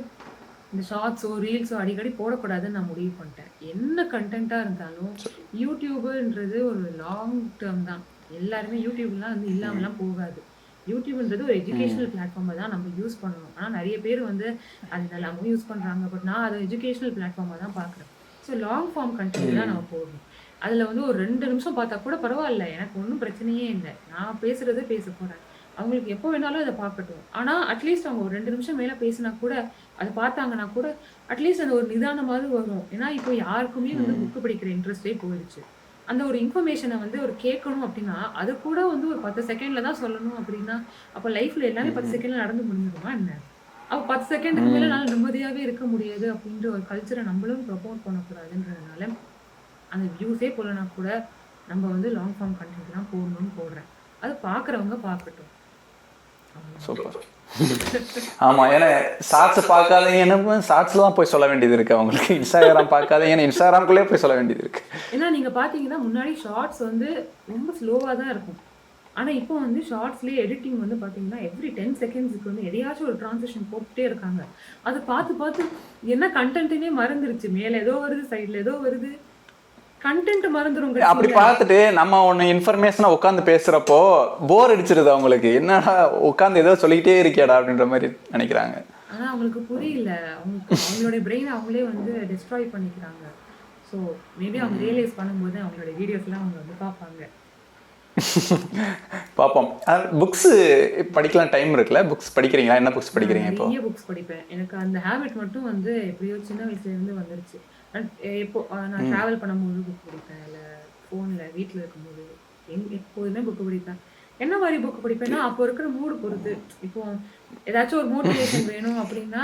இந்த ஷார்ட்ஸோ ரீல்ஸோ அடிக்கடி போடக்கூடாதுன்னு நான் முடிவு பண்ணிட்டேன். என்ன கண்டென்ட்டாக இருந்தாலும் யூடியூபுன்றது ஒரு லாங் டேர்ம் தான். எல்லாருமே யூடியூப்லாம் வந்து இல்லாமலாம் போகாது. யூடியூப்ன்றது ஒரு எஜுகேஷனல் பிளாட்ஃபார்மை தான் நம்ம யூஸ் பண்ணணும். ஆனால் நிறைய பேர் வந்து அது நல்லாவும் யூஸ் பண்ணுறாங்க. பட் நான் அதை எஜுகேஷனல் பிளாட்ஃபார்மாக தான் பார்க்குறேன். ஸோ லாங் ஃபார்ம் கண்டென்ட் தான் நம்ம போடணும். அதில் வந்து ஒரு 2 நிமிஷம் பார்த்தா கூட பரவாயில்ல, எனக்கு ஒன்றும் பிரச்சனையே இல்லை. நான் பேசுகிறதே பேச போகிறேன், அவங்களுக்கு எப்போ வேணாலும் அதை பார்க்கட்டும். ஆனால் அட்லீஸ்ட் அவங்க ஒரு 2 நிமிஷம் மேலே பேசினா கூட அதை பார்த்தாங்கன்னா கூட அட்லீஸ்ட் அந்த ஒரு நிதானமாவது வரும். ஏன்னா இப்போ யாருக்குமே வந்து புக்கு படிக்கிற இன்ட்ரெஸ்டே போயிடுச்சு. அந்த ஒரு இன்ஃபர்மேஷனை வந்து ஒரு கேட்கணும் அப்படின்னா அது கூட வந்து ஒரு 10 செகண்டில் தான் சொல்லணும் அப்படின்னா அப்போ லைஃப்பில் எல்லாமே 10 செகண்டில் நடந்து முடிஞ்சிடுமா என்ன? அப்போ 10 செகண்டுக்கு மேலே நான் நிம்மதியாகவே இருக்க முடியாது அப்படின்ற ஒரு கல்ச்சரை நம்மளும் ப்ரொமோட் பண்ணக்கூடாதுன்றதுனால அந்த வியூஸே போலனா கூட நம்ம வந்து லாங் ஃபார்ம் கண்டென்ட் தான் போடணும்னு போடுறேன். அது பார்க்குறவங்க பார்க்கட்டும். சூப்பர். ஆமாம், ஏன்னா ஷார்ட்ஸ் பார்க்காதீங்கன்னு ஷார்ட்ஸில் தான் போய் சொல்ல வேண்டியது இருக்குது அவங்களுக்கு. இன்ஸ்டாகிராம் பார்க்காதீங்கன்னு இன்ஸ்டாகிராம்குள்ளேயே போய் சொல்ல வேண்டியது இருக்குது. ஏன்னா நீங்கள் பார்த்தீங்கன்னா முன்னாடி ஷார்ட்ஸ் வந்து ரொம்ப ஸ்லோவாக தான் இருக்கும். ஆனால் இப்போ வந்து ஷார்ட்ஸ்லேயே எடிட்டிங் வந்து பார்த்தீங்கன்னா எவ்ரி 10 செகண்ட்ஸுக்கு வந்து எதையாச்சும் ஒரு ட்ரான்ஸ்லேஷன் போட்டுகிட்டே இருக்காங்க. அது பார்த்து என்ன கண்டென்ட்டுன்னே மறந்துருச்சு. மேலே ஏதோ வருது, சைடில் ஏதோ வருது, கண்டென்ட் மறந்துடும். அப்படி பார்த்துட்டு நம்ம ஒன்று இன்ஃபர்மேஷனாக உட்காந்து பேசுகிறப்போ போர் அடிச்சிருது அவங்களுக்கு. என்னடா உட்காந்து ஏதோ சொல்லிக்கிட்டே இருக்கியாடா அப்படின்ற மாதிரி நினைக்கிறாங்க. ஆனால் அவங்களுக்கு புரியல. அவங்களோட பிரெயின் அவங்களே வந்து டிஸ்ட்ராய் பண்ணிக்கிறாங்க. ஸோ மேபி அவங்க ரியலைஸ் பண்ணும்போது அவங்களோட வீடியோஸ்லாம் அவங்க வந்து பார்ப்பாங்க. பார்ப்போம். புக்ஸ் படிக்கலாம் டைம் இருக்குல்ல? புக்ஸ் படிக்கிறீங்களா? என்ன புக்ஸ் படிக்கிறீங்க இப்போ? நிறைய புக்ஸ் படிப்பேன். எனக்கு அந்த ஹேபிட் மட்டும் வந்து எப்படியோ சின்ன வயசுலேருந்து வந்துருச்சு. எப்போ நான் ட்ராவல் பண்ணும்போது புக் படிப்பேன், இல்லை ஃபோனில் வீட்டில் இருக்கும்போது எப்போதுமே புக்கு படிப்பேன். என்ன மாதிரி புக்கு படிப்பேன்னா அப்போ இருக்கிற மூடு பொறுத்து. இப்போ ஏதாச்சும் ஒரு மோட்டிவேஷன் வேணும் அப்படின்னா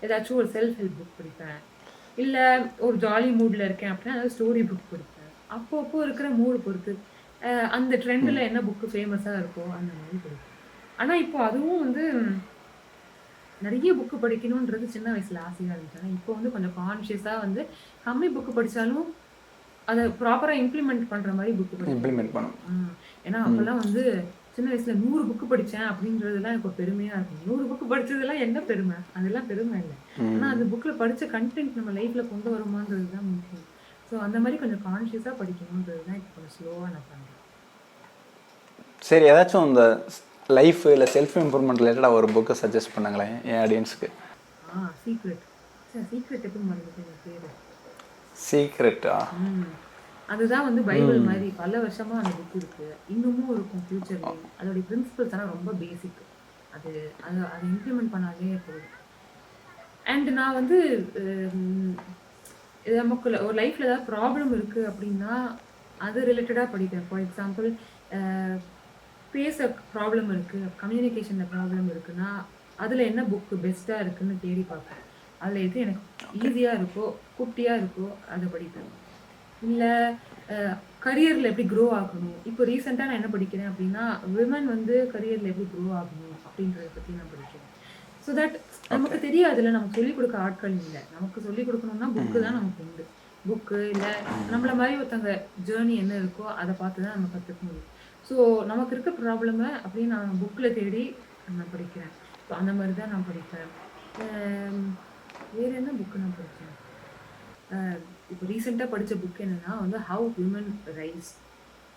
ஏதாச்சும் ஒரு செல்ஃப் ஹெல்ப் புக் படிப்பேன். இல்லை ஒரு ஜாலி மூடில் இருக்கேன் அப்படின்னா அதாவது ஸ்டோரி புக் படிப்பேன். அப்பப்போ இருக்கிற மூடு பொறுத்து அந்த ட்ரெண்டில் என்ன புக்கு ஃபேமஸாக இருக்கோ அந்த மாதிரி படிப்பேன். ஆனால் இப்போ அதுவும் வந்து நிறைய புக்கு படிக்கணுன்றது சின்ன வயசில் ஆசையாக இருந்துச்சு. ஆனால் இப்போ வந்து கொஞ்சம் கான்ஷியஸாக வந்து கம்மி புக்கு படித்தாலும் அதை ப்ராப்பராக இம்ப்ளிமெண்ட் பண்ணுற மாதிரி புக்கு படிக்கணும். இம்ப்ளிமெண்ட் பண்ணும். ஏன்னா அப்போல்லாம் வந்து சின்ன வயசுல 100 புக்கு படித்தேன் அப்படின்றதுலாம் எனக்கு பெருமையாக இருக்கும். 100 புக்கு படித்ததெல்லாம் என்ன பெருமை, அதெல்லாம் பெருமை இல்லை. ஆனால் அந்த புக்கில் படித்த கண்டென்ட் நம்ம லைஃப்பில் கொண்டு வருமானது தான் முக்கியம். ஸோ அந்த மாதிரி கொஞ்சம் கான்ஷியஸாக படிக்கணுன்றது தான் இப்போ கொஞ்சம் ஸ்லோவாக நான் பண்ணுறேன். சரி, ஏதாச்சும் இந்த லைஃப் இல்லை செல்ஃப் இம்ப்ரூவ்மெண்ட் ரிலேட்டடாக ஒரு புக்கை சஜஸ்ட் பண்ணுங்களேன் என் ஆடியன்ஸுக்கு. சீக்ரெட். சார் சீக்ரெட் எப்படி மறந்துட்டு பேர்? சீக்ரெட்டா? அதுதான் வந்து பைபிள் மாதிரி பல வருஷமா அந்த புக் இருக்கு, இன்னமும் இருக்கும் ஃபியூச்சர்ல. அதோடைய பிரின்சிபல்ஸ் எல்லாம் ரொம்ப பேசிக். அது அது அதை இம்ப்ளிமெண்ட் பண்ணாலே போதும். அண்ட் நான் வந்து நமக்கு ஒரு லைஃப்ல ஏதாவது ப்ராப்ளம் இருக்கு அப்படின்னா அது ரிலேட்டடா படிப்பேன். ஃபார் எக்ஸாம்பிள் பேச ப்ராப்ளம் இருக்கு, கம்யூனிகேஷன்ல ப்ராப்ளம் இருக்குன்னா அதுல என்ன புக்கு பெஸ்டா இருக்குன்னு தேடி பார்ப்பேன். அதுல எது எனக்கு ஈஸியா இருக்கோ குட்டியா இருக்கோ அதை படிப்பேன். இல்லை கரியரில் எப்படி க்ரோ ஆகணும். இப்போ ரீசெண்டாக நான் என்ன படிக்கிறேன் அப்படின்னா விமன் வந்து கரியரில் எப்படி க்ரோ ஆகணும் அப்படின்றத பற்றி நான் படிக்கிறேன். ஸோ தட் நமக்கு தெரியாதுல்ல, நமக்கு சொல்லிக் கொடுக்க ஆட்கள் இல்லை. நமக்கு சொல்லிக் கொடுக்கணும்னா புக்கு தான் நமக்கு உண்டு. புக்கு இல்லை நம்மள மாதிரி ஒருத்தங்க ஜேர்னி என்ன இருக்கோ அதை பார்த்து தான் நம்ம கற்றுக்க முடியும். ஸோ நமக்கு இருக்க ப்ராப்ளமை அப்படின்னு நான் புக்கில் தேடி நான் படிக்கிறேன். ஸோ அந்த மாதிரி தான் நான் படிப்பேன். வேறு என்ன புக்கு நான் படிக்கிறேன்? இப்போ ரீசெண்டாக படித்த புக் என்னென்னா வந்து ஹவு விமன் ரைஸ்.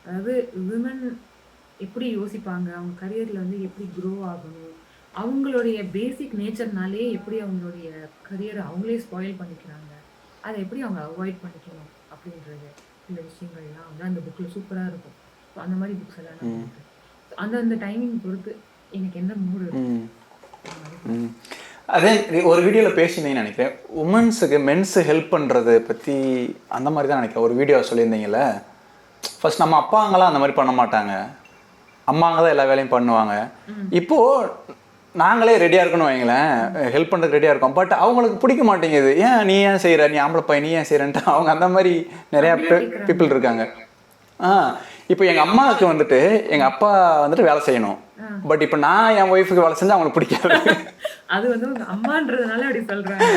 அதாவது விமன் எப்படி யோசிப்பாங்க, அவங்க கரியரில் வந்து எப்படி க்ரோ ஆகணும், அவங்களுடைய பேசிக் நேச்சர்னாலே எப்படி அவங்களுடைய கரியரை அவங்களே ஸ்பாயில் பண்ணிக்கிறாங்க, அதை எப்படி அவங்க அவாய்ட் பண்ணிக்கணும் அப்படின்றது இந்த விஷயங்கள்லாம் வந்து அந்த புக்கில் சூப்பராக இருக்கும். ஸோ அந்த மாதிரி புக்ஸ் எல்லாம் நான் படிப்பேன். அந்தந்த டைமிங் பொறுத்து எனக்கு என்ன மூடு இருக்கும். அதே ஒரு வீடியோவில் பேசியிருந்தீங்கன்னு நினைக்கிறேன், உமன்ஸுக்கு மென்ஸு ஹெல்ப் பண்ணுறது பற்றி அந்த மாதிரி தான் நினைக்கிறேன். ஒரு வீடியோ சொல்லியிருந்தீங்கல்ல, ஃபர்ஸ்ட் நம்ம அப்பாங்களாம் அந்த மாதிரி பண்ண மாட்டாங்க, அம்மாங்க தான் எல்லா வேலையும் பண்ணுவாங்க. இப்போது நாங்களே ரெடியாக இருக்கணும் வைங்களேன், ஹெல்ப் பண்ணுறதுக்கு ரெடியாக இருக்கோம். பட் அவங்களுக்கு பிடிக்க மாட்டேங்குது. ஏன் நீ ஏன் செய்கிற, நீ ஆம்பளை பையன் நீ ஏன் செய்கிறன்ட்டு அவங்க அந்த மாதிரி நிறையா பீப்புள் இருக்காங்க. இப்போ எங்கள் அம்மாவுக்கு வந்துட்டு எங்கள் அப்பா வந்துட்டு வேலை செய்யணும், பட் இப்போ நான் என் ஒய்ஃபுக்கு வேலை செஞ்சு அவங்களுக்கு பிடிக்காது. அது வந்து உங்க அம்மான்றதுனால அப்படி சொல்றாங்க.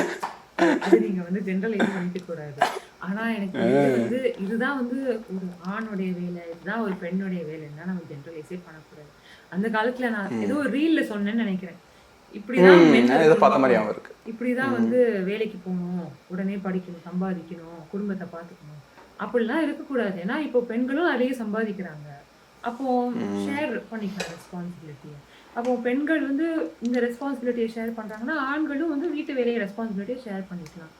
அது நீங்க வந்து ஜெனரலைஸ் பண்ணிக்க கூடாது. ஆனா எனக்கு வந்து இதுதான் வந்து ஒரு ஆணுடைய வேலை, இதுதான் ஒரு பெண்ணுடைய வேலைன்னா நம்ம ஜெனரலைஸே பண்ணக்கூடாது. அந்த காலத்துல நான் ஏதோ ஒரு ரீல்ல சொன்னேன்னு நினைக்கிறேன், இப்படிதான் வந்து வேலைக்கு போகணும், உடனே படிக்கணும், சம்பாதிக்கணும், குடும்பத்தை பார்த்துக்கணும் அப்படிலாம் இருக்கக்கூடாது. ஏன்னா இப்போ பெண்களும் நிறைய சம்பாதிக்கிறாங்க, அப்போ ஷேர் பண்ணிக்கலாம் ரெஸ்பான்சிபிலிட்டியை. அப்போ பெண்கள் வந்து இந்த ரெஸ்பான்சிபிலிட்டியை ஷேர் பண்ணுறாங்கன்னா ஆண்களும் வந்து வீட்டு வேலையை ரெஸ்பான்சிபிலிட்டியை ஷேர் பண்ணிக்கலாம்.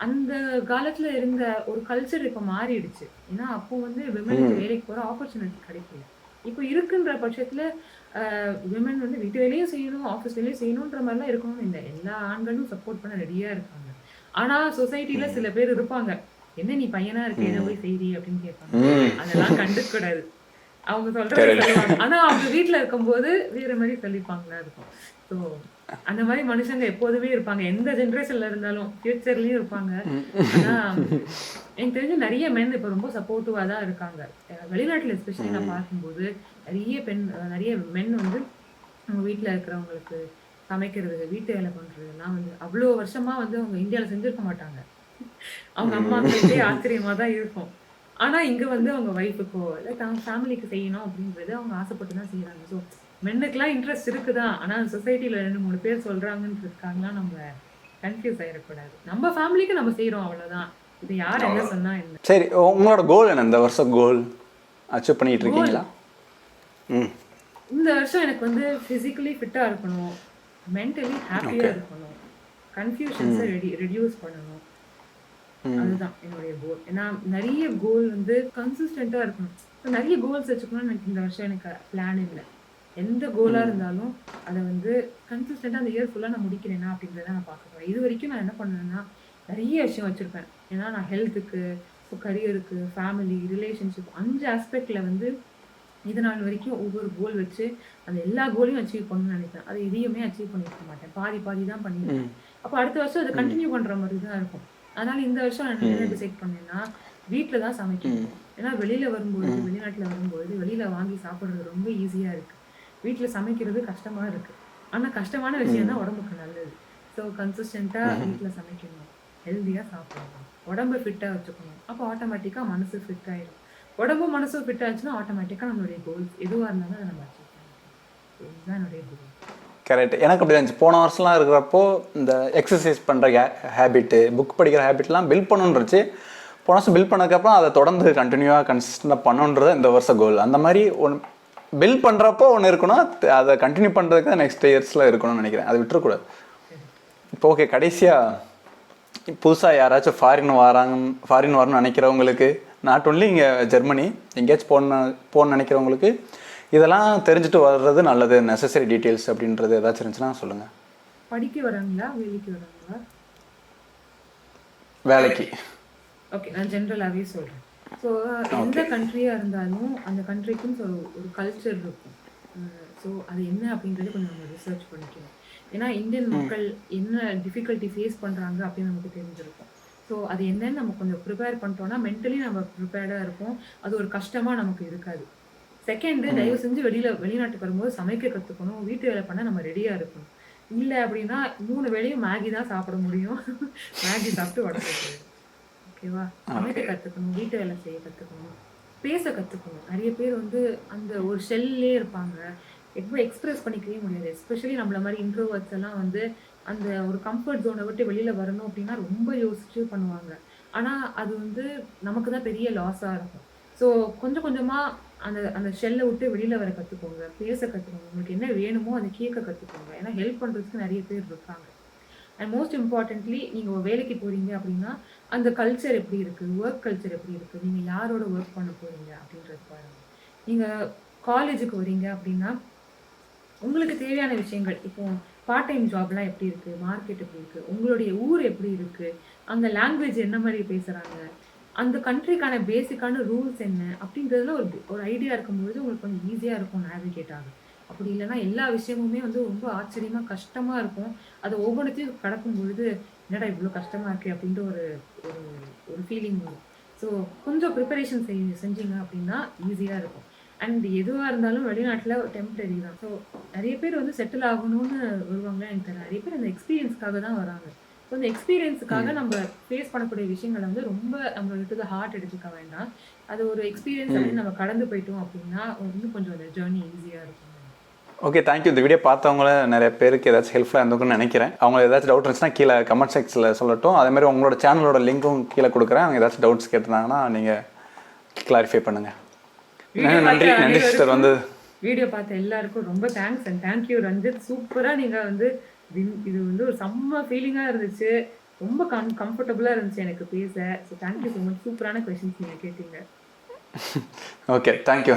அந்த காலத்தில் இருந்த ஒரு கல்ச்சர் இப்போ மாறிடுச்சு. ஏன்னா அப்போ வந்து விமனுக்கு வேலைக்கு போகிற ஆப்பர்ச்சுனிட்டி கிடைக்கல. இப்போ இருக்குன்ற பட்சத்தில் விமன் வந்து வீட்டு வேலையும் செய்யணும், ஆஃபீஸ் வேலையும் செய்யணுன்ற மாதிரிலாம் இருக்கணும்னு இல்லை, எல்லா ஆண்களும் சப்போர்ட் பண்ண ரெடியாக இருக்காங்க. ஆனால் சொசைட்டியில் சில பேர் இருப்பாங்க, என்ன நீ பையனா இருக்க என்ன போய் செய்றி அப்படின்னு கேட்பாங்க. அதெல்லாம் கண்டுக்கூடாது, அவங்க சொல்றாங்க. ஆனா அவங்க வீட்டுல இருக்கும்போது வேற மாதிரி சொல்லிப்பாங்களா இருக்கும். ஸோ அந்த மாதிரி மனுஷங்க எப்போதுமே இருப்பாங்க, எந்த ஜென்ரேஷன்ல இருந்தாலும் ஃபியூச்சர்லயும் இருப்பாங்க. ஆனா எனக்கு தெரிஞ்ச நிறைய மென் இப்ப ரொம்ப சப்போர்ட்டிவா தான் இருக்காங்க. வெளிநாட்டுல எஸ்பெஷலி நான் பார்க்கும்போது நிறைய மென் வந்து அவங்க வீட்டுல இருக்கிறவங்களுக்கு சமைக்கிறது, வீட்டு வேலை பண்றதுலாம் வந்து அவ்வளோ வருஷமா வந்து அவங்க இந்தியாவில் செஞ்சிருக்க மாட்டாங்க. அவங்க அம்மாக்களுக்கே ஆச்சரியமா தான் இருக்கும். ஆனா இங்க வந்து அவங்க ஒய்ஃபுக்கோ இல்லை தங்க ஃபேமிலிக்கு செய்யணும் அப்படின்றது அவங்க ஆசைப்பட்டு தான் செய்யறாங்க. ஸோ மென்னுக்குலாம் இன்ட்ரெஸ்ட் இருக்குதான், ஆனா சொசைட்டில 2-3 பேர் சொல்றாங்கன்றதுக்காகலாம் நம்ம கன்ஃபியூஸ் ஆயிடக்கூடாது. நம்ம ஃபேமிலிக்கு நம்ம செய்யறோம், அவ்வளவுதான். இது யார் என்ன சொன்னா என்ன. சரி, உங்களோட கோல் என்ன இந்த வருஷம்? கோல் அச்சீவ் பண்ணிட்டு இருக்கீங்களா? இந்த வருஷம் எனக்கு வந்து பிசிக்கலி ஃபிட்டா இருக்கணும், மென்டலி ஹாப்பியா இருக்கணும், கன்ஃபியூஷன்ஸை ரெடியூஸ் பண்ணணும். அதுதான் என்னுடைய கோல். ஏன்னா நிறைய கோல் வந்து கன்சிஸ்டண்டா இருக்கணும். நிறைய கோல்ஸ் வச்சுக்கணும்னு எனக்கு இந்த வருஷம் எனக்கு பிளான் இல்லை. எந்த கோலா இருந்தாலும் அதை வந்து கன்சிஸ்டண்டா அந்த இயர் ஃபுல்லா நான் முடிக்கிறேன்னா அப்படின்றத நான் பார்க்க போறேன். இது வரைக்கும் நான் என்ன பண்ணுவேன்னா நிறைய விஷயம் வச்சிருப்பேன். ஏன்னா நான் ஹெல்த்துக்கு, கரியருக்கு, ஃபேமிலி, ரிலேஷன்ஷிப் 5 ஆஸ்பெக்ட்ல வந்து இது நாள் வரைக்கும் ஒவ்வொரு கோல் வச்சு அந்த எல்லா கோலையும் அச்சீவ் பண்ணணும்னு நினைப்பேன். அதை எதையுமே அச்சீவ் பண்ணிருக்க மாட்டேன், பாதி தான் பண்ணிருக்கேன். அப்போ அடுத்த வருஷம் அதை கண்டினியூ பண்ற மாதிரி தான் இருக்கும். அதனால இந்த வருஷம் நான் என்ன டிசைட் பண்ணேன்னா வீட்டில் தான் சமைக்கணும். ஏன்னா வெளியில வரும்போது வெளிநாட்டில் வரும்போது வெளியில வாங்கி சாப்பிட்றது ரொம்ப ஈஸியா இருக்கு. வீட்டில் சமைக்கிறது கஷ்டமா இருக்கு. ஆனா கஷ்டமான விஷயம் தான் உடம்புக்கு நல்லது. ஸோ கன்சிஸ்டண்டா வீட்டில் சமைக்கணும், ஹெல்தியா சாப்பிடணும், உடம்பை ஃபிட்டா வச்சுக்கணும். அப்போ ஆட்டோமேட்டிக்கா மனசு ஃபிட் ஆயிடும். உடம்பும் மனசும் ஃபிட் ஆச்சுன்னா ஆட்டோமேட்டிக்கா நம்மளுடைய கோல்ஸ் எதுவா இருந்தாலும் அதை நம்ம அச்சீவ் பண்ணிக்கலாம். இதுதான் என்னுடைய கோல். கரெக்ட். எனக்கு அப்படி இருந்துச்சு. போன வருஷம்லாம் இருக்கிறப்போ இந்த எக்ஸசைஸ் பண்ணுற ஹேபிட்டு, புக் படிக்கிற ஹேபிட்லாம் பில்ட் பண்ணணுன்றுச்சு. போன வருஷம் பில்ட் பண்ணதுக்கப்புறம் அதை தொடர்ந்து கண்டினியூவாக கன்சிஸ்டண்டாக பண்ணணுன்றது இந்த வருஷம் கோல். அந்த மாதிரி பில்ட் பண்ணுறப்போ ஒன்று இருக்கணும், அதை கண்டினியூ பண்ணுறதுக்கு தான் நெக்ஸ்ட் இயர்ஸில் இருக்கணும்னு நினைக்கிறேன். அதை விட்டுறக்கூடாது. இப்போ ஓகே, கடைசியாக புதுசாக யாராச்சும் ஃபாரின் வரணும்னு நினைக்கிறவங்களுக்கு, நாட் ஒன்லி இங்கே ஜெர்மனி எங்கேயாச்சும் போகணுன்னு நினைக்கிறவங்களுக்கு இதெல்லாம் தெரிஞ்சுட்டு வர்றது நல்லது, நெசசரி டீட்டெயில்ஸ் அப்படின்றது ஏதாச்சும் இருந்துச்சுன்னா சொல்லுங்கள். படிக்க வராங்களா வேலைக்கு வராங்களா? வேலைக்கு. ஓகே, நான் ஜென்ரலாகவே சொல்கிறேன். ஸோ எந்த கண்ட்ரியாக இருந்தாலும் அந்த கண்ட்ரிக்கும் ஒரு கல்ச்சர் இருக்கும். ஸோ அது என்ன அப்படின்றது கொஞ்சம் நம்ம ரிசர்ச் பண்ணிக்கணும். ஏன்னா இந்தியன் மக்கள் என்ன டிஃபிகல்ட்டி ஃபேஸ் பண்ணுறாங்க அப்படின்னு நமக்கு தெரிஞ்சிருக்கும். ஸோ அது என்னன்னு நம்ம கொஞ்சம் ப்ரிப்பேர் பண்ணிட்டோம்னா மென்டலி நம்ம ப்ரிப்பேர்டாக இருப்போம். அது ஒரு கஷ்டமாக நமக்கு இருக்காது. செகண்டு, தயவு செஞ்சு வெளிநாட்டுக்கு வரும்போது சமைக்க கற்றுக்கணும், வீட்டு வேலை பண்ண நம்ம ரெடியாக இருக்கணும். இல்லை அப்படின்னா 3 வேளையும் மேகி தான் சாப்பிட முடியும். மேகி சாப்பிட்டு உடம்பு போயிடும். ஓகேவா? சமைக்க கற்றுக்கணும், வீட்டு வேலை செய்ய கற்றுக்கணும், பேச கற்றுக்கணும். நிறைய பேர் வந்து அந்த ஒரு ஷெல்லே இருப்பாங்க, எப்போ எக்ஸ்பிரஸ் பண்ணிக்கவே முடியாது. எஸ்பெஷலி நம்மள மாதிரி இன்ட்ரோவர்ட்ஸ் எல்லாம் வந்து அந்த ஒரு கம்ஃபர்ட் ஜோனை விட்டு வெளியில் வரணும் அப்படின்னா ரொம்ப யோசிச்சு பண்ணுவாங்க. ஆனால் அது வந்து நமக்கு தான் பெரிய லாஸாக இருக்கும். ஸோ கொஞ்சம் கொஞ்சமாக அந்த அந்த ஷெல்லை விட்டு வெளியில் வர கற்றுக்கோங்க, பேச கற்றுக்கோங்க, உங்களுக்கு என்ன வேணுமோ அதை கேட்க கற்றுக்கோங்க. ஏன்னா ஹெல்ப் பண்ணுறதுக்கு நிறைய பேர் இருக்காங்க. அண்ட் மோஸ்ட் இம்பார்ட்டன்ட்லி நீங்கள் ஒரு வேலைக்கு போகிறீங்க அப்படின்னா அந்த கல்ச்சர் எப்படி இருக்குது, ஒர்க் கல்ச்சர் எப்படி இருக்குது, நீங்கள் யாரோட ஒர்க் பண்ண போகிறீங்க அப்படின்றது பாருங்கள். நீங்கள் காலேஜுக்கு வரீங்க அப்படின்னா உங்களுக்கு தேவையான விஷயங்கள், இப்போ பார்ட் டைம் ஜாப்லாம் எப்படி இருக்குது, மார்க்கெட் எப்படி இருக்குது, உங்களுடைய ஊர் எப்படி இருக்குது, அங்கே லாங்குவேஜ் என்ன மாதிரி பேசுகிறாங்க, அந்த கண்ட்ரிக்கான பேசிக்கான ரூல்ஸ் என்ன அப்படின்றதுல ஒரு ஐடியா இருக்கும்பொழுது உங்களுக்கு கொஞ்சம் ஈஸியாக இருக்கும் நேவிகேட் ஆகும். அப்படி இல்லைன்னா எல்லா விஷயமுமே வந்து ரொம்ப ஆச்சரியமாக கஷ்டமாக இருக்கும். அதை ஒவ்வொன்றத்தையும் கடக்கும் பொழுது என்னடா இவ்வளோ கஷ்டமாக இருக்குது அப்படின்ற ஒரு ஒரு ஒரு ஃபீலிங் வரும். ஸோ கொஞ்சம் ப்ரிப்பரேஷன் செஞ்சீங்க அப்படின்னா ஈஸியாக இருக்கும். அண்ட் எதுவாக இருந்தாலும் வெளிநாட்டில் டெம்பரரி தான். ஸோ நிறைய பேர் வந்து செட்டில் ஆகணும்னு வருவாங்களே எனக்கு தெரியல. நிறைய பேர் அந்த எக்ஸ்பீரியன்ஸ்க்காக தான் வராங்க. ஸோ அந்த எக்ஸ்பீரியன்ஸுக்காக நம்ம ஃபேஸ் பண்ணக்கூடிய விஷயங்களை வந்து ரொம்ப நம்ம விட்டு ஹார்ட் எடுத்துக்க வேண்டாம். அது ஒரு எக்ஸ்பீரியன்ஸ் அப்படின்னு நம்ம கடந்து போயிட்டோம் அப்படின்னா இன்னும் கொஞ்சம் அந்த ஜேர்னி ஈஸியாக இருக்கும். Okay, thank you. இந்த வீடியோ பார்த்தவங்கள நிறைய பேருக்கு ஏதாச்சும் ஹெல்ப்ஃபுல்லாக இருந்திருக்குன்னு நினைக்கிறேன். அவங்க ஏதாச்சும் டவுட் இருந்துச்சுன்னா கீழே கமெண்ட் செக்ஷனில் சொல்லட்டும். அதேமாதிரி உங்களோட சேனலோட லிங்க்கும் கீழே கொடுக்குறேன். அவங்க ஏதாச்சும் டவுட்ஸ் கேட்டிருந்தாங்கன்னா நீங்கள் கிளாரிஃபை பண்ணுங்கள். நன்றி சிஸ்டர். வந்து வீடியோ பார்த்த எல்லாருக்கும் ரொம்ப தேங்க்ஸ் அண்ட் தேங்க்யூ ரஞ்சித். சூப்பராக நீங்கள் வந்து இது வந்து ஒரு செம்ம ஃபீலிங்காக இருந்துச்சு, ரொம்ப கம்ஃபர்டபுளாக இருந்துச்சு எனக்கு பேச. So thank you so much. சூப்பரான கொஷின்ஸ் நீங்கள் கேட்டீங்க. Okay, thank you.